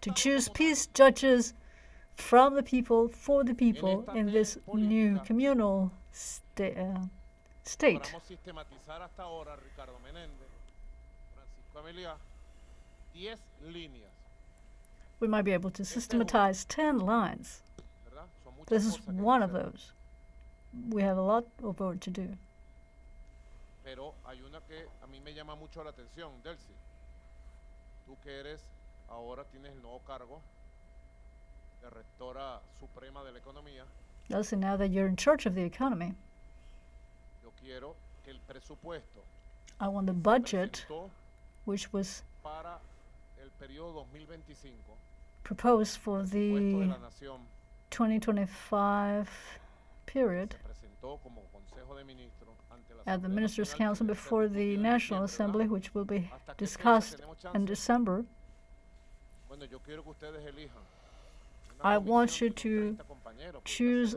to choose peace judges from the people, for the people, in this new communal state. We might be able to systematize 10 lines. This is one of those. We have a lot of work to do. Pero hay una que a mí me llama mucho la atención, Delcy. Tú que eres, ahora tienes el nuevo cargo de rectora suprema de la economía. Also, now that you're in charge of the economy, Yo quiero que el presupuesto I want the budget, which was para el periodo 2025, proposed for presupuesto de the la nación, 2025 period, se presentó como Consejo de Ministros ante la at the Asamblea Ministers' Nacional Council que debe before ser the discutida en National diciembre, Assembly, ¿verdad? which will be ¿Hasta qué fecha discussed tenemos chance? in December. Bueno, yo quiero que ustedes elijan I una want comisión you con to 30 compañeros, porque choose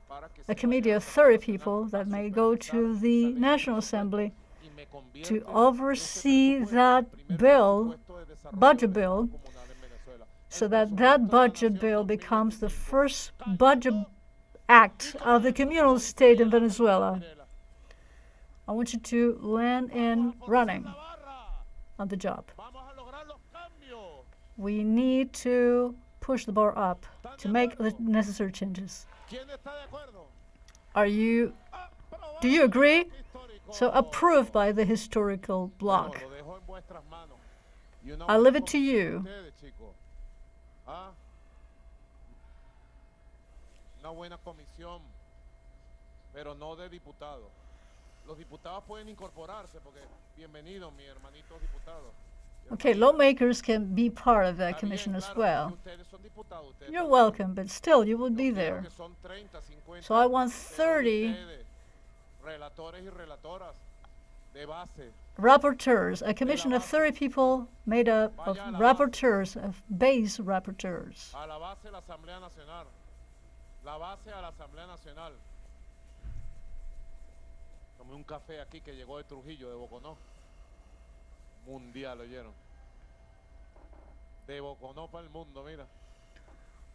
para que a se committee vayan of a 30 trabajar, people that a may go to supervisar the esa ley de National presupuesto Assembly y me to convierte ese oversee presupuesto that en el primer bill, presupuesto de desarrollo budget del bill, Estado comunal en Venezuela. so El that presupuesto that de la budget nación bill becomes the 2025, first budget act of the communal state in Venezuela. I want you to land in running on the job. vamos a lograr los cambios. We need to push the bar up to make the necessary changes. ¿Quién está de acuerdo? Do you agree? Histórico. So approved by the historical bloc. Bueno, lo dejo en vuestras manos. Y una I buena leave it to comisión de you. ustedes, chicos. ¿Ah? Una buena comisión, pero no de diputados. Los diputados pueden incorporarse porque bienvenidos, mis hermanitos diputados. Okay, lawmakers can be part of that Está commission bien, as claro, well. y ustedes son diputados, ustedes You're también. welcome, but still you will Yo be quiero there. que son 30, 50 So I want de todos 30 ustedes, relatores y relatoras de base. rapporteurs, a commission of 30 people made up of rapporteurs, of base rapporteurs. A la base de la Asamblea Nacional. La base a la Asamblea Nacional. Tomé un café aquí que llegó de Trujillo, de Boconó. Mundial, ¿oyeron? De Boconó para el mundo, mira.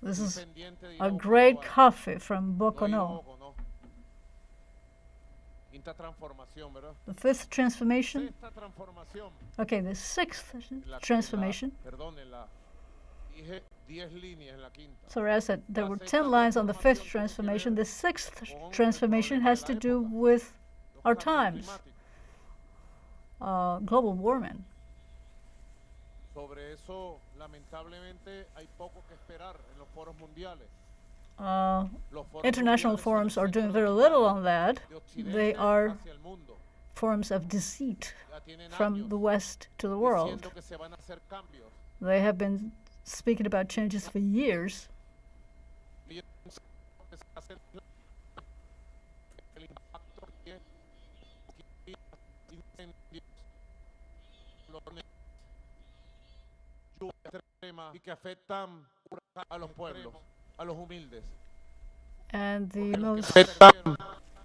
This is Pendiente de ir a Boconó, great vale. coffee from No he ido a Boconó. Boconó. Quinta transformación, ¿verdad? The fifth transformation. Sexta transformación. Okay, the sixth La- transformation. perdón, en la, dije 10 líneas en la quinta. Sorry, I said there were 10 lines on the fifth transformation. The sixth transformation has to do with Los our cambios times, climáticos. global warming. Sobre eso, lamentablemente, hay poco que esperar en los foros mundiales. Los foros International mundiales son forums are el doing centro very de little debate on that. de Occidente They are hacia el mundo. forums of deceit Ya tienen from años the West to the world. diciendo que se van a hacer cambios. They have been speaking about changes for years. Y yo pienso que se hace el impacto que tiene incendios, clones, lluvias extremas y que afectan a los pueblos, a los humildes. And the Porque los que most afectan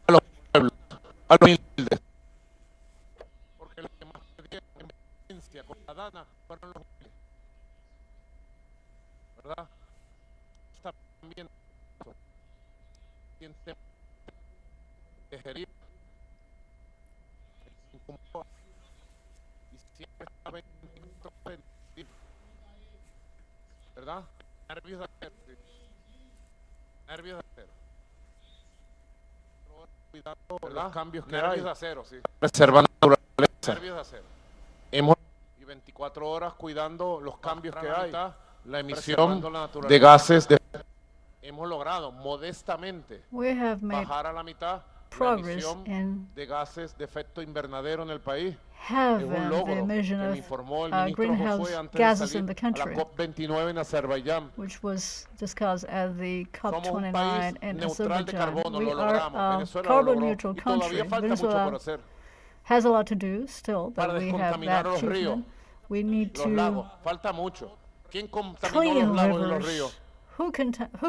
a los pueblos a los humildes. Porque los que más perdieron en violencia con la dana fueron los humildes. ¿Verdad? Está también siente tejería, incomoda y siempre está 24 ¿verdad? Nervios de acero, sí. Nervios de acero. Cuidado por los cambios que nervios hay. De acero, sí. Preservando la naturaleza. Nervios de acero. Hemos y 24 horas cuidando los cambios que hay. La emisión de gases de... Hemos logrado modestamente bajar a la mitad la emisión de gases de efecto invernadero en el país. Es un logro que me informó el ministro Josué antes de salir a la COP29 en Azerbaiyán. Somos un país neutral de carbono, lo logramos. Venezuela lo logró y todavía falta mucho por hacer. Has a lot to do still, but para we have descontaminar that los ríos, achievement. We need los to lagos, falta mucho. ¿Quién contaminó clean los lagos y los rivers. ríos? Who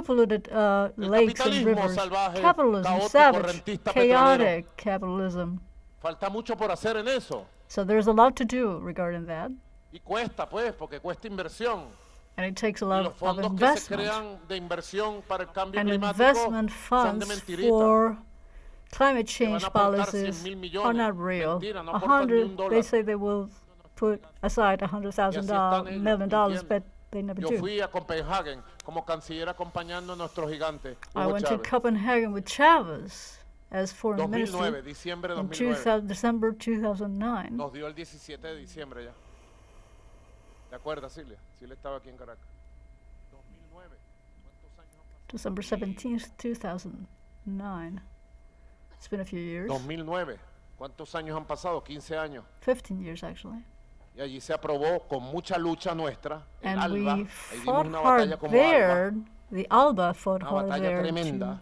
polluted lakes and capitalismo rivers? salvaje, Capitalism, caótico, savage, rentista, chaotic capitalism. Falta mucho por hacer en eso. So there's a lot to do regarding that, Y cuesta, pues, porque cuesta inversión. and it takes a Y lot los of fondos que se investment. crean de inversión para el cambio And climático investment son de funds mentirita. for climate Que van change a aportar policies 100.000 are millones. not real. Mentira, no aportan ni un 100, they dólar. say they will put aside Y así $100,000 están ellos, million, mintiendo. but they never Yo do. fui a Copenhague como canciller acompañando a nuestro gigante, I Hugo went to Chávez. Copenhagen with Chavez as foreign 2009, minister diciembre de in 2009. December 2009. Nos dio el 17 de diciembre ya. ¿Te acuerdas, Silvia? Silvia estaba aquí en Caracas. 2009. ¿Cuántos años han pasado? December 17th, 2009. It's been a few years. 2009. ¿Cuántos años han pasado? 15 años. 15 years, actually. Y allí se aprobó con mucha lucha nuestra, en And Alba. we Ahí dimos fought una batalla hard como there. Alba. The Alba fought Una hard batalla there tremenda.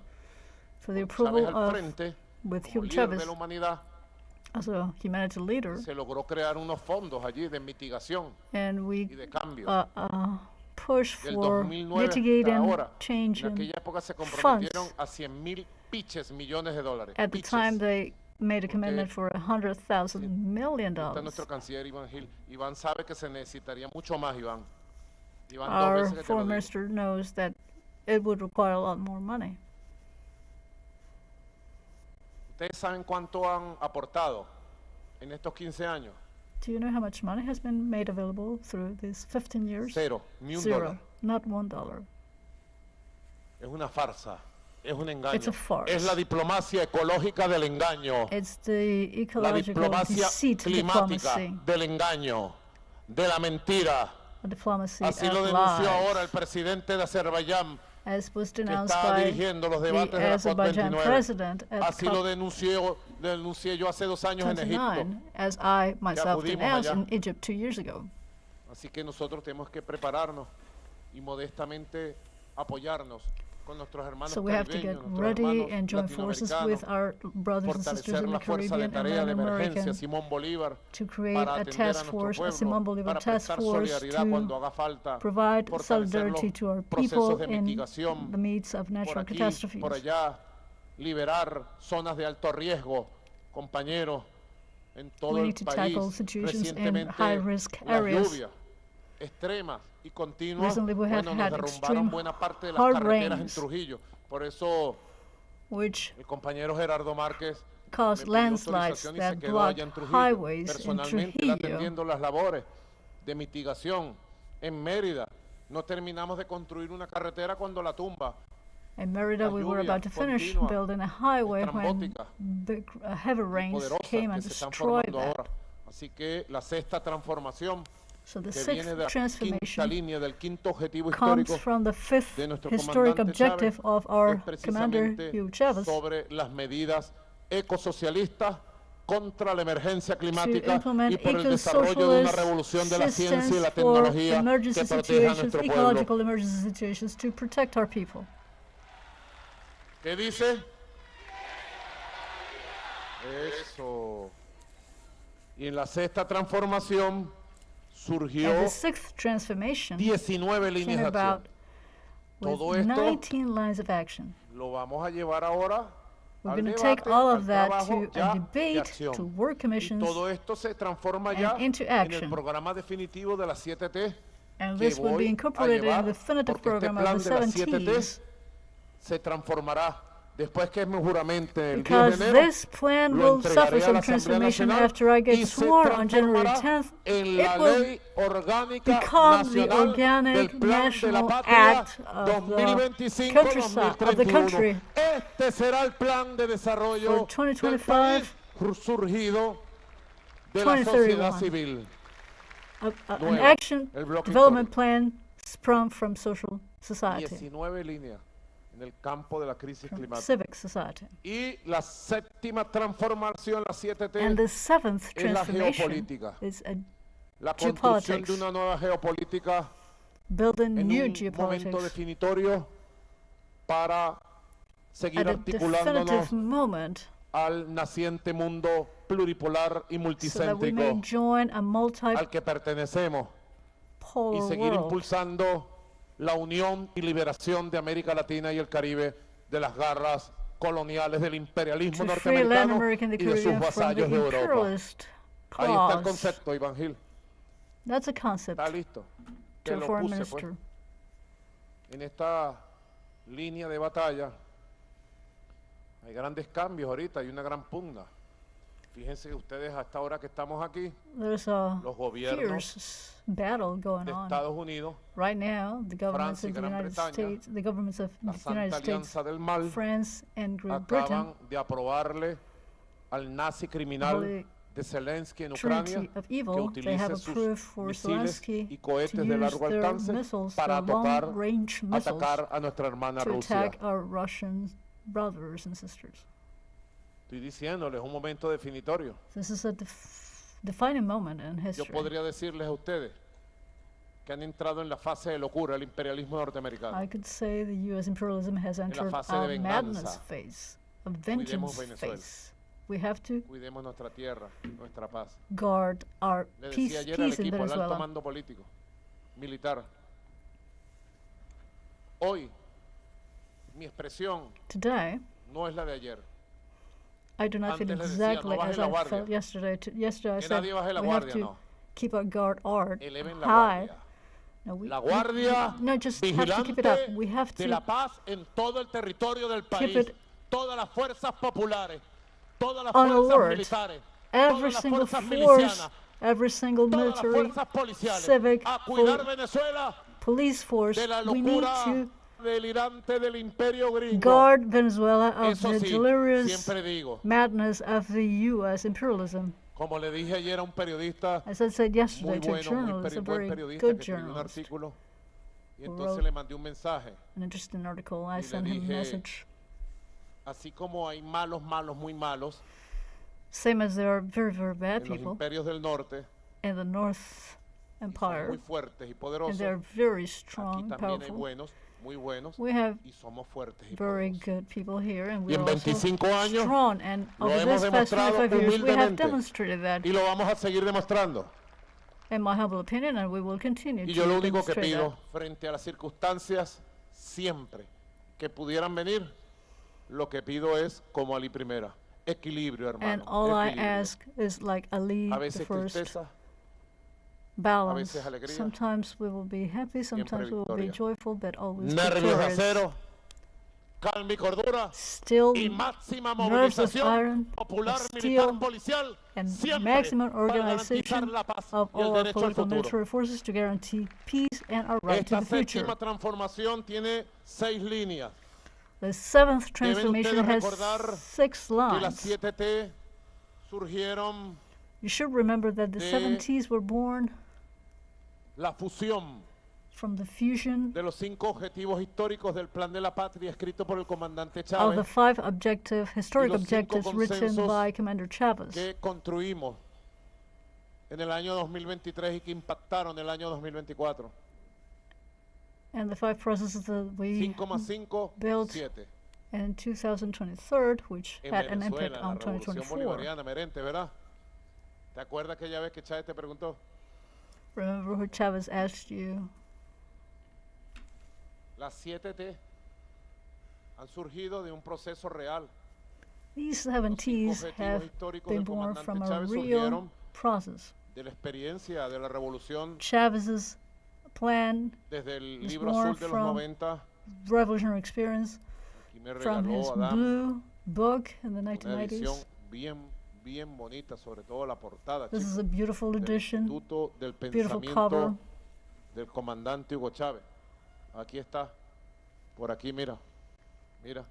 for the Con approval Chávez al of, frente, with como Hugh líder Chavez de la humanidad, as a humanity leader. se logró crear unos fondos allí de mitigación And y we de cambio. push Del for 2009 hasta mitigating, ahora, en changing aquella época se funds. comprometieron a 100.000 piches millones de dólares. At the Piches. time, they made a commitment Porque for $100,000 million. Está nuestro canciller Iván Gil. Iván sabe que se necesitaría mucho más, Iván. Iván, 2 Our veces que te lo foreign digo. minister knows that it would require a lot more money. ¿Ustedes saben cuánto han aportado en estos 15 años? Do you know how much money has been made available through these 15 years? Cero, ni un Zero, dólar. not $1. Es una farsa, es un engaño. It's a farce. Es la diplomacia ecológica del engaño. It's the La ecological diplomacia deceit climática diplomacy, del engaño, de la mentira. a diplomacy Así of lo denunció ahora el lies, presidente de Azerbaiyán, as was que denounced está by dirigiendo los debates the de la Azerbaijan COP29. president at Así lo denuncié yo hace 2 años en Egipto. COP29, as I myself acudimos denounced allá. in Egypt 2 years ago. Así que nosotros tenemos que prepararnos y modestamente apoyarnos con nuestros hermanos So we have to get caribeños, nuestros ready hermanos and join forces with latinoamericanos, our brothers and sisters fortalecer in la the fuerza de Caribbean and tarea de Latin emergencia America Simón Bolívar to create para a atender a task nuestro force, a pueblo, Simón Bolivar para task prestar force solidaridad cuando to haga falta, provide fortalecer solidarity los to our procesos people de in mitigación the midst of por natural aquí, catastrophes. por allá, liberar zonas de alto riesgo, compañeros, en todo We el need to país. tackle situations in Recientemente high-risk las areas. lluvias extremas y continuas, Recently we have bueno, nos had derrumbaron extreme buena parte de las hard carreteras rains. en Trujillo. Por eso Which el compañero Gerardo Márquez caused me pidió landslides autorización y se that quedó blocked allá en Trujillo, highways in personalmente él Trujillo. atendiendo las labores de mitigación. En Mérida no terminamos de construir una carretera cuando la tumba. In Merida, Las we were lluvias about to finish continuas, building a highway when estrambóticas, big, heavy rains poderosas came que and se están destroyed formando that. ahora. Así que la sexta transformación So the que sixth viene de la quinta transformation línea del quinto objetivo comes histórico from the fifth de nuestro historic comandante objective Chávez, of es our commander, precisamente Hugh Chavez, sobre las medidas ecosocialistas contra la emergencia climática implement y por el desarrollo de una eco-socialist revolución de la ciencia y systems la for tecnología emergency que proteja a situations, nuestro pueblo. ecological emergency situations to protect our people. ¿Qué dice? Eso. Y en la sexta transformación surgió And the sixth transformation 19 líneas came de acción. about Todo with esto 19 lines of action. lo vamos a llevar ahora We're al going to take debate, all al of that trabajo to ya a de debate, acción. to work Y commissions, todo esto se transforma ya and into en el action. programa definitivo de las 7T And que this will be voy a incorporated in the llevar, definitive porque este program of the plan de las 7 7T Ts. se transformará después que me juramente el 10 de Because enero, this plan lo will suffer entregaré a la some Asamblea transformation Nacional after I y get se sworn on January transformará 10th. en It la will ley orgánica become the nacional del organic plan de la national patria act of the countryside, of the 2025-2031. country Este será el plan de desarrollo for del 2025, país surgido de la sociedad 2031. civil. An Nuevo, action el bloque development histórico. plan sprung from social society, 19 líneas en el campo de la crisis from climática. civic society. Y la séptima transformación, la 7T, And the seventh es la transformation geopolítica. is La construcción geopolitics, de una nueva geopolítica building en new un momento geopolitics definitorio para seguir at a articulándonos definitive moment al naciente mundo pluripolar y so that we may multicéntrico join a al que pertenecemos y multipolar seguir world impulsando la unión y liberación de América Latina y el Caribe de las garras coloniales del imperialismo to free Latin norteamericano America and the y de sus Caribbean from the vasallos de Europa. imperialist Ahí está el claws. concepto, Iván Gil. That's a concept Está listo. to Te a lo foreign puse, pues. minister. En esta línea de batalla hay grandes cambios ahorita, hay una gran pugna. Fíjense ustedes hasta ahora que estamos aquí, There's a los gobiernos fierce battle going de on Estados Unidos, right now. The governments Francia y of the Gran United Bretaña, States, the governments of la the Santa United States, Alianza del Mal, France, and Great Britain, acaban de aprobarle al nazi criminal Holy de Zelensky en Ucrania Trinity of que evil. They have utilice sus approved for misiles Zelensky y to cohetes de use largo their alcance missiles, para their atacar, long-range missiles, atacar a nuestra hermana to Rusia. attack our Russian brothers and sisters. Estoy diciéndoles, un momento definitorio. This is a defining moment in Yo history. podría decirles a ustedes que han entrado en la fase de locura el imperialismo norteamericano. I could say the U.S. imperialism has entered fase de a venganza. madness phase, a Cuidemos vengeance Venezuela. phase. We have to Cuidemos nuestra tierra, nuestra paz. guard our Le peace decía ayer al in equipo, al alto Venezuela. mando político, militar. Hoy, mi expresión Today, no es la de ayer. I do not feel Antes les decía, exactly no bajen as la I guardia. felt yesterday. Yesterday I Que said nadie baje la we have guardia, to no. keep our guard Eleven la high. guardia. No, La guardia no, just have to keep it up. vigilante We have de la to paz en todo el territorio del keep país. it Todas las fuerzas populares, todas las on fuerzas alert. militares, every todas las single fuerzas force, milicianas, every single todas las military, fuerzas policiales, civic, a cuidar Venezuela police force. de la We need locura to delirante del imperio gringo. guard Venezuela of Eso the sí, delirious siempre digo, madness of the U.S. imperialism. como le dije ayer a un periodista As I said yesterday muy to a bueno, journalist, a buen very periodista good que escribió un journalist, artículo y who entonces wrote le mandé un mensaje. an interesting article. I Y le sent him a dije, message. Así como hay malos, muy malos Same as there are very, very bad en los people imperios del norte, in the North y son Empire, muy fuertes y and poderosos, they're very aquí strong, también hay powerful. buenos, muy buenos, We have y somos fuertes y very poderosos. good people here, and Y we're en also 25 años strong. And lo over hemos this past demostrado 25 years, we have humildemente. demonstrated that, Y lo vamos a seguir demostrando. in my humble opinion, and we will continue Y to yo lo único que demonstrate pido that. frente a las circunstancias siempre que pudieran venir, lo que pido es como Ali primera, equilibrio, hermano. And all I equilibrio. ask is like Ali A the veces first, tristeza, balance. veces alegría, Sometimes we will be happy, sometimes we will be victoria. joyful, but always nervios de victorious. acero, calma y cordura, Still y máxima nerves of movilización iron, popular, of militar, steel, policial, and siempre maximum para garantizar organization la paz of y el all our derecho al political futuro. military forces to guarantee peace and our right to Esta the future. séptima transformación tiene 6 líneas. The seventh Deben transformation ustedes has recordar 6 que las lines. 7T surgieron You should remember that the de 7 Ts were born la fusión from the fusion de los 5 objetivos históricos del Plan de la Patria escrito por el comandante of the Chávez 5 historic los 5 objectives written consensos by Commander Chavez, que construimos en el año 2023 y que impactaron el año 2024. and the 5 processes that we 5 más 5, built 7. in 2023, which En had an Venezuela, impact en la on revolución 2024. bolivariana, Merente, ¿verdad? ¿Te acuerdas aquella vez que Chávez te preguntó? Remember who Chavez asked you? Las 7T han surgido de un proceso real These 7 T's have been born from a real process. De la experiencia de la revolución Chavez's plan desde el is libro born azul de los from 90. revolutionary experience, Aquí me from his regaló Adam blue book in the una edición 1990s. bien bonita, sobre todo la portada, This is chicos, a beautiful del edition, Instituto del beautiful Pensamiento cover. del comandante Hugo Chávez. Aquí está, por aquí, mira, mira,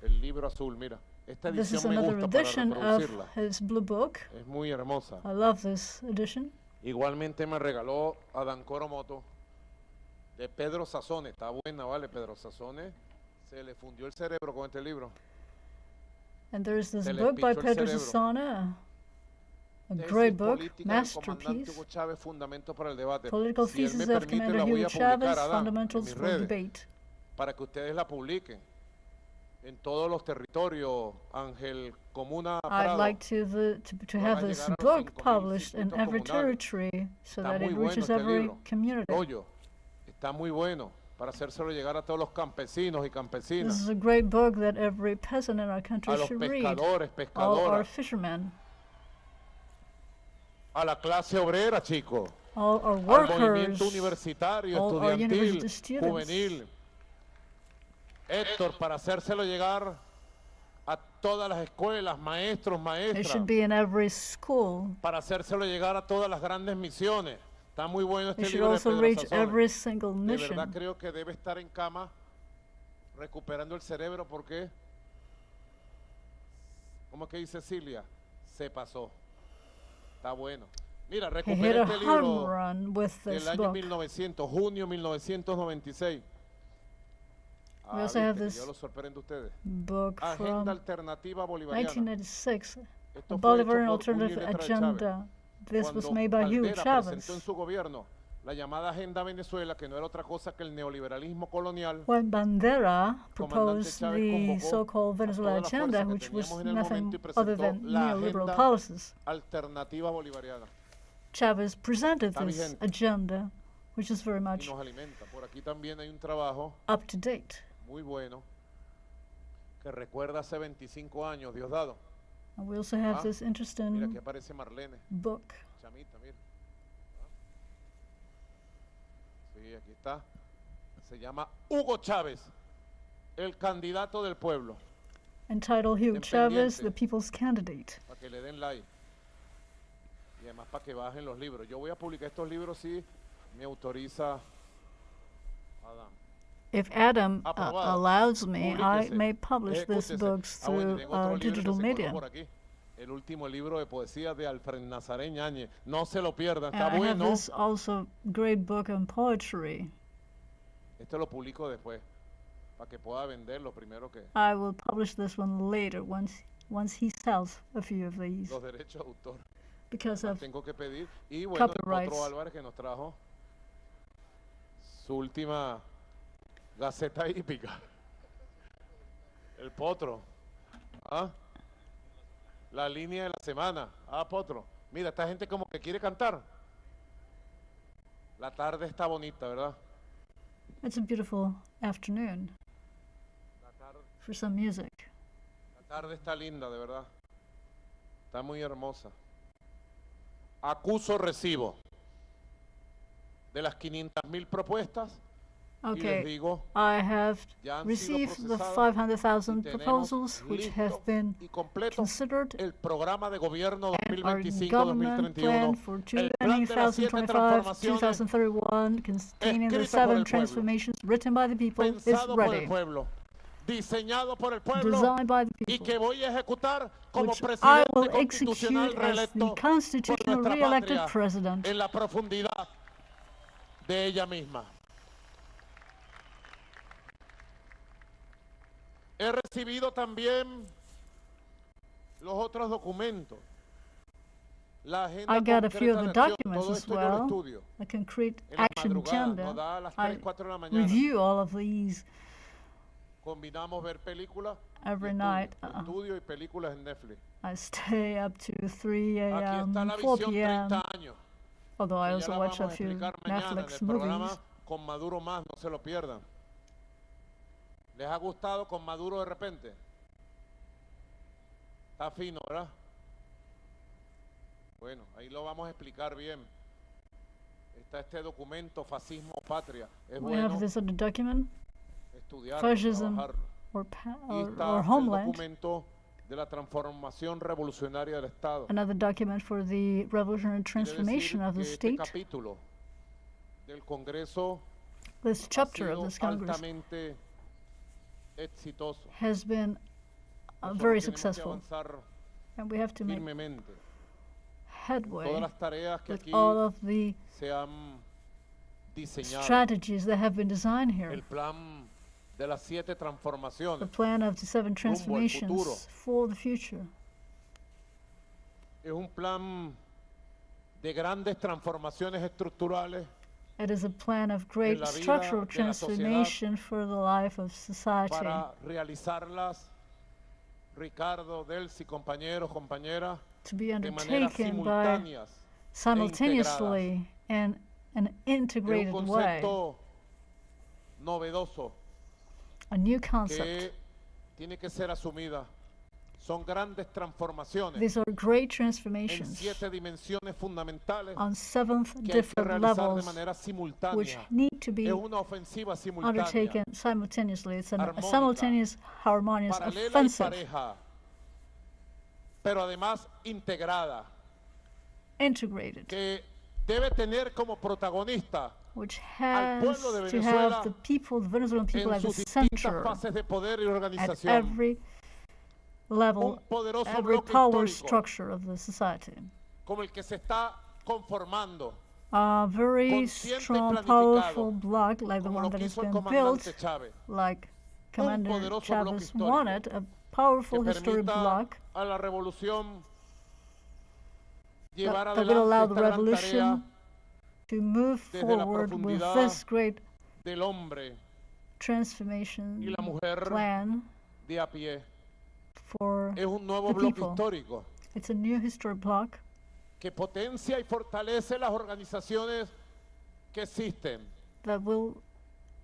el libro azul, mira. Esta This is edición me another gusta para edition of reproducirla. his blue book. Es muy hermosa. I love this edition. Igualmente me regaló Adán Coromoto de Pedro Sazone. Está buena, vale, Pedro Sazone. Se le fundió el cerebro con este libro. And there is this Se le book by pichó el Pedro cerebro. Sassone, a Tesis great book, política del comandante masterpiece. Hugo Chávez, fundamento para el debate. Political Si él me thesis of permite, Commander la voy Hugo a publicar, Chávez, Adán, en Fundamentals mis for redes, Debate. para que ustedes la publiquen en todos los territorios. Ángel Comuna I'd Prado. like to have this book published in every territory so Está that muy it bueno reaches este every libro. community. Rollo. Está muy bueno para hacérselo llegar a todos los campesinos y This campesinas, is a great book that every peasant in our country a los should read. pescadores, All our pescadoras, fishermen, a la clase obrera, chicos, all our al workers, movimiento universitario, all our estudiantil, university students. juvenil. Héctor, para hacérselo llegar a todas las escuelas, maestros, It maestras, should be in every school. para hacérselo llegar a todas las grandes misiones. Está muy bueno It este should libro de also Pedro reach Sazone. every single De verdad mission. creo que debe estar en cama recuperando el cerebro porque, ¿cómo que dice Cilia? Se pasó. Está bueno. Mira, He hit recuperé a este home libro run with del this año book. 1900, junio 1996. We also have viste, que this yo los sorprendo a ustedes. book from Agenda Alternativa Bolivariana. 1996, Esto a fue hecho Bolivarian por puño y Alternative letra de Chávez. Agenda. This was Cuando made by Hugo Caldera Chavez. presentó en su gobierno la llamada Agenda Venezuela, que no era otra cosa que el neoliberalismo colonial. When Bandera Comandante proposed Chávez the convocó so-called a Venezuela toda la fuerza agenda, que which was teníamos en el nothing momento y other presentó than la neoliberal Agenda policies, Alternativa Bolivariana. Chavez presented Está this vigente. agenda, which is very Y much nos alimenta. Por aquí también hay un trabajo up to date. muy bueno que recuerda hace 25 años, Diosdado. And we also have Ah, this Mira, interesting aquí aparece Marlene, book. chamita, mira. Ah. Sí, aquí está. Se llama Hugo Chávez, el candidato del pueblo. Entitled Hugo Chavez, Independiente. the People's Candidate. Para que le den like. Y además para que bajen los libros. Yo voy a publicar estos libros si me autoriza Adam. If Adam Aprobado. allows me, I Publíquese. may publish these Ejecútese. books Bueno, y through tengo otro libro que digital se colgó media. por aquí. El último libro de poesía de Alfred Nazaret Ñañez. No se lo pierdan, And está I have bueno. this also great book on poetry. Este lo publico después, para que pueda venderlo primero que I will publish this one later once he sells a few of these los derechos de autor. because of Tengo que pedir. Y bueno, copyrights. otro Álvarez que nos trajo su última gaceta hípica. El potro. ¿Ah? La línea de la semana. Ah, potro. Mira, esta gente como que quiere cantar. La tarde está bonita, ¿verdad? it's a beautiful afternoon La tarde, for some music. la tarde está linda, de verdad. Está muy hermosa. Acuso recibo de las 500.000 propuestas y les Okay, digo, I have ya han sido received the procesadas 500,000 y tenemos proposals which have listo been y completo considered el programa de gobierno and our government plan 2025-2031, for el plan de las 7 transformaciones 2025-2031 containing the escrito por 7 el pueblo, transformations written by the people is pensado por el ready, pueblo, diseñado por el pueblo designed by the y people, que voy a ejecutar como which I presidente will constitucional execute as reelecto the por constitutional nuestra re-elected patria president. en la profundidad de ella misma. He recibido también los otros documentos. La agenda I got a few of concreta the de acción, documents todo as esto yo lo well, estudio a concrete en las action madrugadas, nos agenda. da a las I 3, 4 de la mañana. review all of these Combinamos ver películas y every estudio, night. estudio y películas en Netflix. I stay up to 3 Aquí a.m., está la 4 visión p.m., 30 años. although I que ya also la watch vamos a a few explicar mañana en Netflix el programa movies. Con Maduro Más, no se lo pierdan. ¿Les ha gustado Con Maduro de repente? Está fino, ¿verdad? Bueno, ahí lo vamos a explicar bien. Está este documento, Fascismo o Patria. Es We have bueno this other document, estudiarlo, Fascism trabajarlo. Y or está el Homeland, documento de la transformación revolucionaria del Estado. another document for the revolutionary Quiere transformation decir of the que este state. capítulo del Congreso This ha chapter of sido this Congress altamente exitoso. has been Nosotros very tenemos que successful, avanzar and we have to make firmemente. headway Todas las tareas que with aquí all of the se han diseñado. strategies that have been designed here. El plan de las 7 The transformaciones plan of the 7 rumbo al futuro. transformations for the future. Es un plan de grandes transformaciones estructurales It is a plan of great la vida structural de la sociedad transformation for the life of society. para realizarlas, Ricardo, Delcy, compañeros, compañeras, To be de manera undertaken by simultáneas simultaneously in an Es integrated un way. concepto novedoso A new concept. que tiene que ser asumida. Son grandes transformaciones These are great en transformations 7 dimensiones fundamentales on 7 que hay que different realizar de levels manera which simultánea. need to be Es una ofensiva simultánea, undertaken simultaneously. It's a armónica, simultaneous, harmonious paralela y offensive, pareja, pero además integrada, integrated, que debe tener como protagonista which al has pueblo de to Venezuela have the people, the Venezuelan people en at the sus distintas center, fases de poder y at organización. every level, Un poderoso every bloque power histórico structure of the society. como el que se está conformando, A very consciente y strong, planificado, powerful bloc like the como one lo that has quiso el been comandante built, Chávez, like Commander poderoso bloque Chavez histórico wanted, a que powerful historic permita bloc a la revolución llevar that will allow adelante the esta gran tarea revolution to move desde la forward with profundidad this great del hombre y transformation la mujer plan de a pie. for Es un nuevo the bloque people. histórico It's a new historic bloc que potencia y fortalece las organizaciones que existen, that will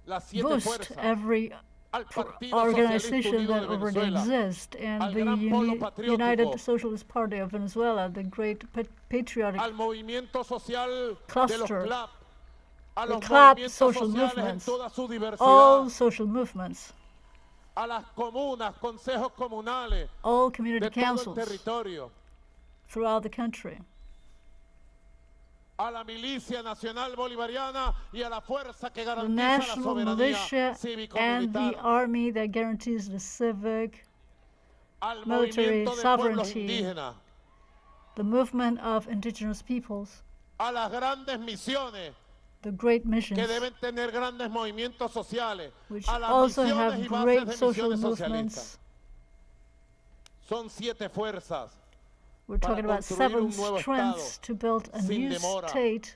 las 7 boost fuerzas, every al Partido Socialista organization Unido that de already Venezuela, exists, and al the gran polo patriótico, United Socialist Party of Venezuela, the great patriotic al movimiento social de los cluster, CLAP, a the los CLAP movimientos social sociales en movements, toda su all diversidad, social movements, a las comunas, consejos comunales all community de todo el councils territorio, throughout the country, a la milicia nacional bolivariana y a la fuerza que the garantiza la national soberanía militia and the cívico-militar, army that guarantees the civic, al military movimiento de pueblos sovereignty, indígenas, the movement of indigenous peoples, a las grandes misiones the great missions, que deben tener grandes movimientos sociales, which a las also misiones have y bases great de social misiones socialistas. movements. Son 7 fuerzas We're para talking about construir 7 un nuevo strengths Estado to build a sin new demora, state,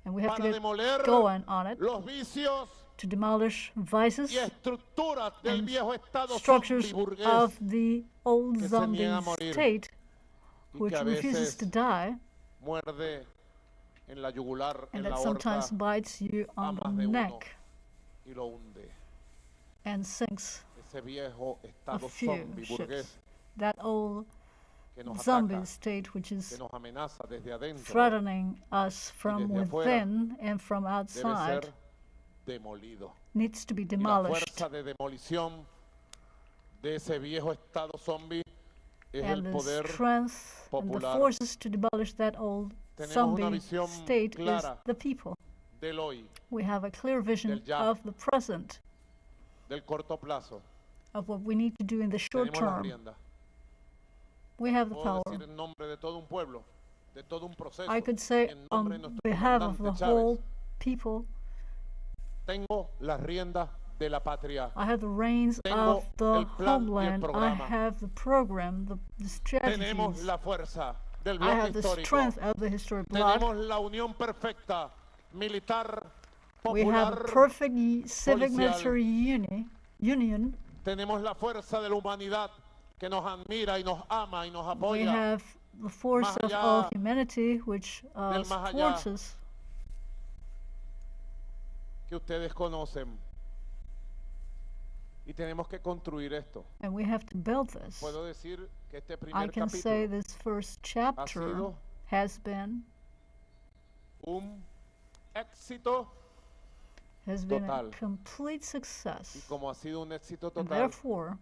and we have to para get demoler going on it, los vicios to demolish vices y estructuras del and viejo Estado structures zombie burgués of the old que se zombie niega a morir state, y which que a refuses to veces die, muerde en la yugular, and en la that sometimes horca bites you a on más the de uno neck y lo hunde. and sinks Ese viejo a Estado few zombie burgués ships. That old que nos zombie ataca, state, which que is nos amenaza desde adentro, threatening us from desde afuera, within and from debe outside, ser demolido. needs to be Y la demolished. fuerza de demolición de ese viejo Estado zombie es And el the poder strength and the popular. forces to demolish that old Tenemos una zombie visión state is clara the people. del hoy, We have a clear vision del ya. of the present, del corto plazo. of what we need to do in the short Tenemos la term. rienda. We have the Puedo power. decir en nombre de todo un pueblo, de todo un proceso, I could say en nombre de on nuestro behalf of the comandante whole Chávez, people, tengo las riendas de la patria. I have the reins Tengo of the el plan y el homeland. I programa. have the program, the Tenemos strategies. la fuerza del I bloque have the histórico. strength of the historic bloc. Tenemos la unión perfecta militar, We have a popular. perfect civic policial. military union. Tenemos la fuerza de la humanidad que nos admira y nos ama y nos We apoya. have the force Más of allá all humanity, which del más allá. supports us, Que ustedes conocen. Y tenemos que construir esto. And we have to build this. Puedo decir que este I primer can say capítulo this first chapter sido has been un éxito a total. complete Y success. como ha sido un éxito And total, therefore,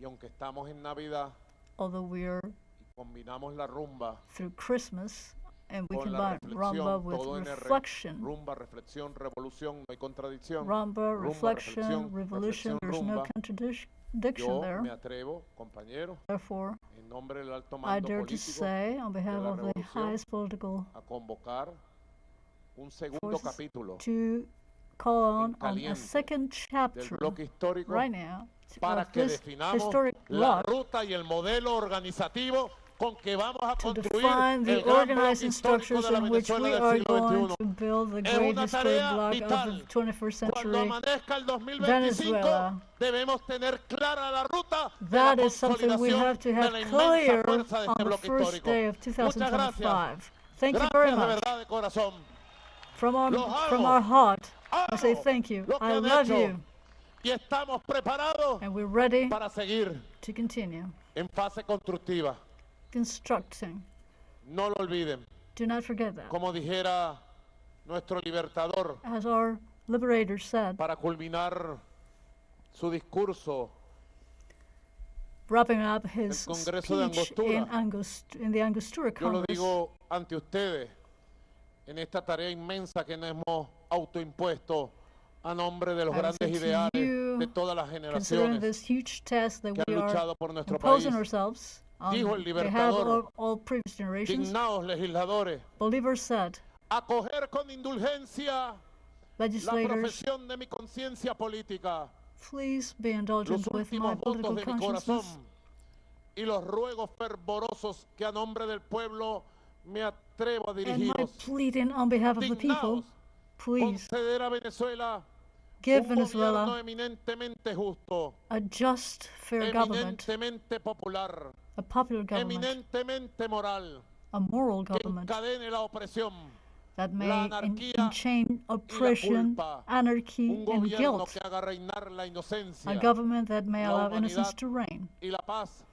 y aunque estamos en Navidad although we are y combinamos la rumba through Christmas and we con la combine rumba reflexión, with todo en reflection, rumba, reflexión, revolución, no hay contradicción. rumba, reflection, reflexión, revolution, there's no rumba. contradiction Yo there. me atrevo, compañero, Therefore, en nombre del alto I mando dare to político, say, on behalf la of the revolución, highest political a convocar un segundo forces, capítulo to call on a caliente second del chapter bloque histórico right now para of que this definamos historic la bloc ruta y el modelo organizativo con que vamos a to construir define the el gran bloque organizing histórico structures de la in which Venezuela we del are siglo going XXI. to build the Es great una historic tarea bloc of vital. the 21st Cuando century. amanezca el 2025 Venezuela. debemos tener clara la ruta de That la is something we have to consolidación de have la inmensa clear fuerza de on este the bloque first histórico. day of Muchas gracias. 2025. Thank you very Gracias de much. verdad de corazón. From our Los heart, I say amo thank you. lo que I han love hecho. you. Y estamos preparados And we're ready para seguir to continue en fase constructiva. constructing. No lo olviden. Do not forget that. Como dijera nuestro libertador, As our liberator said, para culminar su discurso, wrapping up his El Congreso de speech in the Angostura yo lo Congress, digo ante ustedes, en esta tarea inmensa que nos hemos autoimpuesto a nombre de los I grandes said to ideales you, de todas las considering generaciones this huge task that que we han are luchado por nuestro imposing país. ourselves on Dijo el behalf libertador, of all previous generations, dignados legisladores, Bolivar said, acoger con indulgencia la legislators, profesión de mi conciencia política, please be los indulgent with my últimos votos political de mi corazón consciousness y los ruegos fervorosos que a nombre del pueblo me atrevo a and my dirigirlos. pleading on behalf of the people. Dignaos Please conceder a Venezuela give un gobierno Venezuela eminentemente justo, a just, fair government, eminentemente popular, a popular government, eminentemente moral, a moral que government encadene la opresión, that may la anarquía enchain oppression, culpa, anarchy, un and gobierno guilt, que haga reinar la inocencia, a government that may la allow innocence humanidad to reign, y la paz,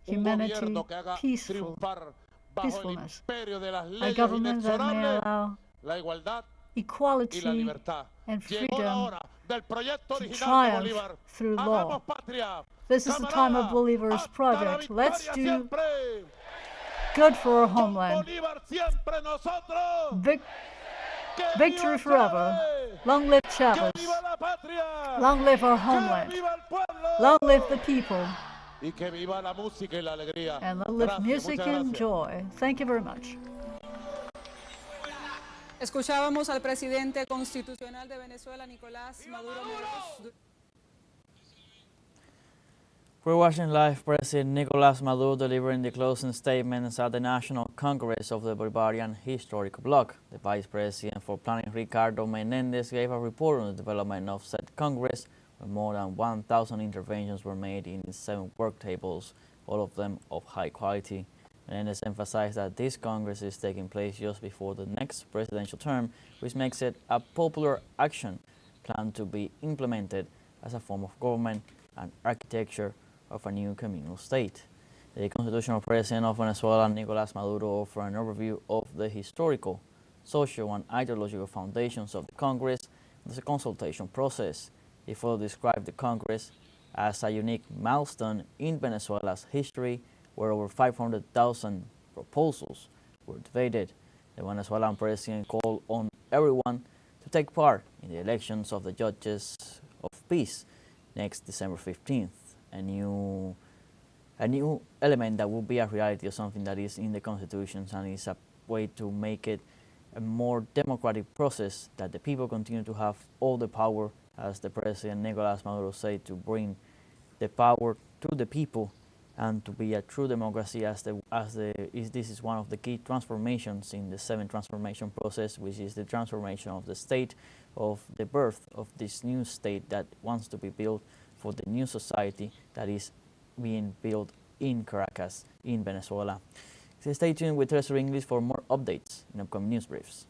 un humanity, gobierno que haga triunfar bajo el peacefulness, imperio de las a leyes government that may inexorables allow la igualdad y la equality libertad. and Llegó la freedom hora del proyecto to original de triumph Bolívar. through law. Hagamos patria. This is the time of Camarada, Bolivar's hasta project. la Let's victoria do siempre. good for our Con homeland. Bolívar siempre nosotros. Que Victory viva forever. Chávez. Long live Que Chavez. viva la patria. Long live our Que homeland. viva el pueblo. Long live the people. Y que viva la música y la alegría. And long live Gracias, music muchas and gracias. joy. Thank you very much. Escuchábamos al presidente constitucional de Venezuela, Nicolás Maduro. We're watching live President Nicolás Maduro delivering the closing statements at the National Congress of the Bolivarian Historical Bloc. The Vice President for Planning, Ricardo Menendez, gave a report on the development of said Congress, where more than 1,000 interventions were made in 7 work tables, all of them of high quality. Menendez emphasized that this Congress is taking place just before the next presidential term, which makes it a popular action plan to be implemented as a form of government and architecture of a new communal state. The constitutional president of Venezuela, Nicolás Maduro, offered an overview of the historical, social, and ideological foundations of the Congress and the consultation process. He further described the Congress as a unique milestone in Venezuela's history, where over 500,000 proposals were debated. The Venezuelan president called on everyone to take part in the elections of the judges of peace next December 15th. A new element that will be a reality of something that is in the constitutions, and is a way to make it a more democratic process, that the people continue to have all the power, as the president Nicolás Maduro said, to bring the power to the people and to be a true democracy, this is one of the key transformations in the 7 transformation process, which is the transformation of the state, of the birth of this new state that wants to be built for the new society that is being built in Caracas, in Venezuela. So stay tuned with teleSUR English for more updates in upcoming news briefs.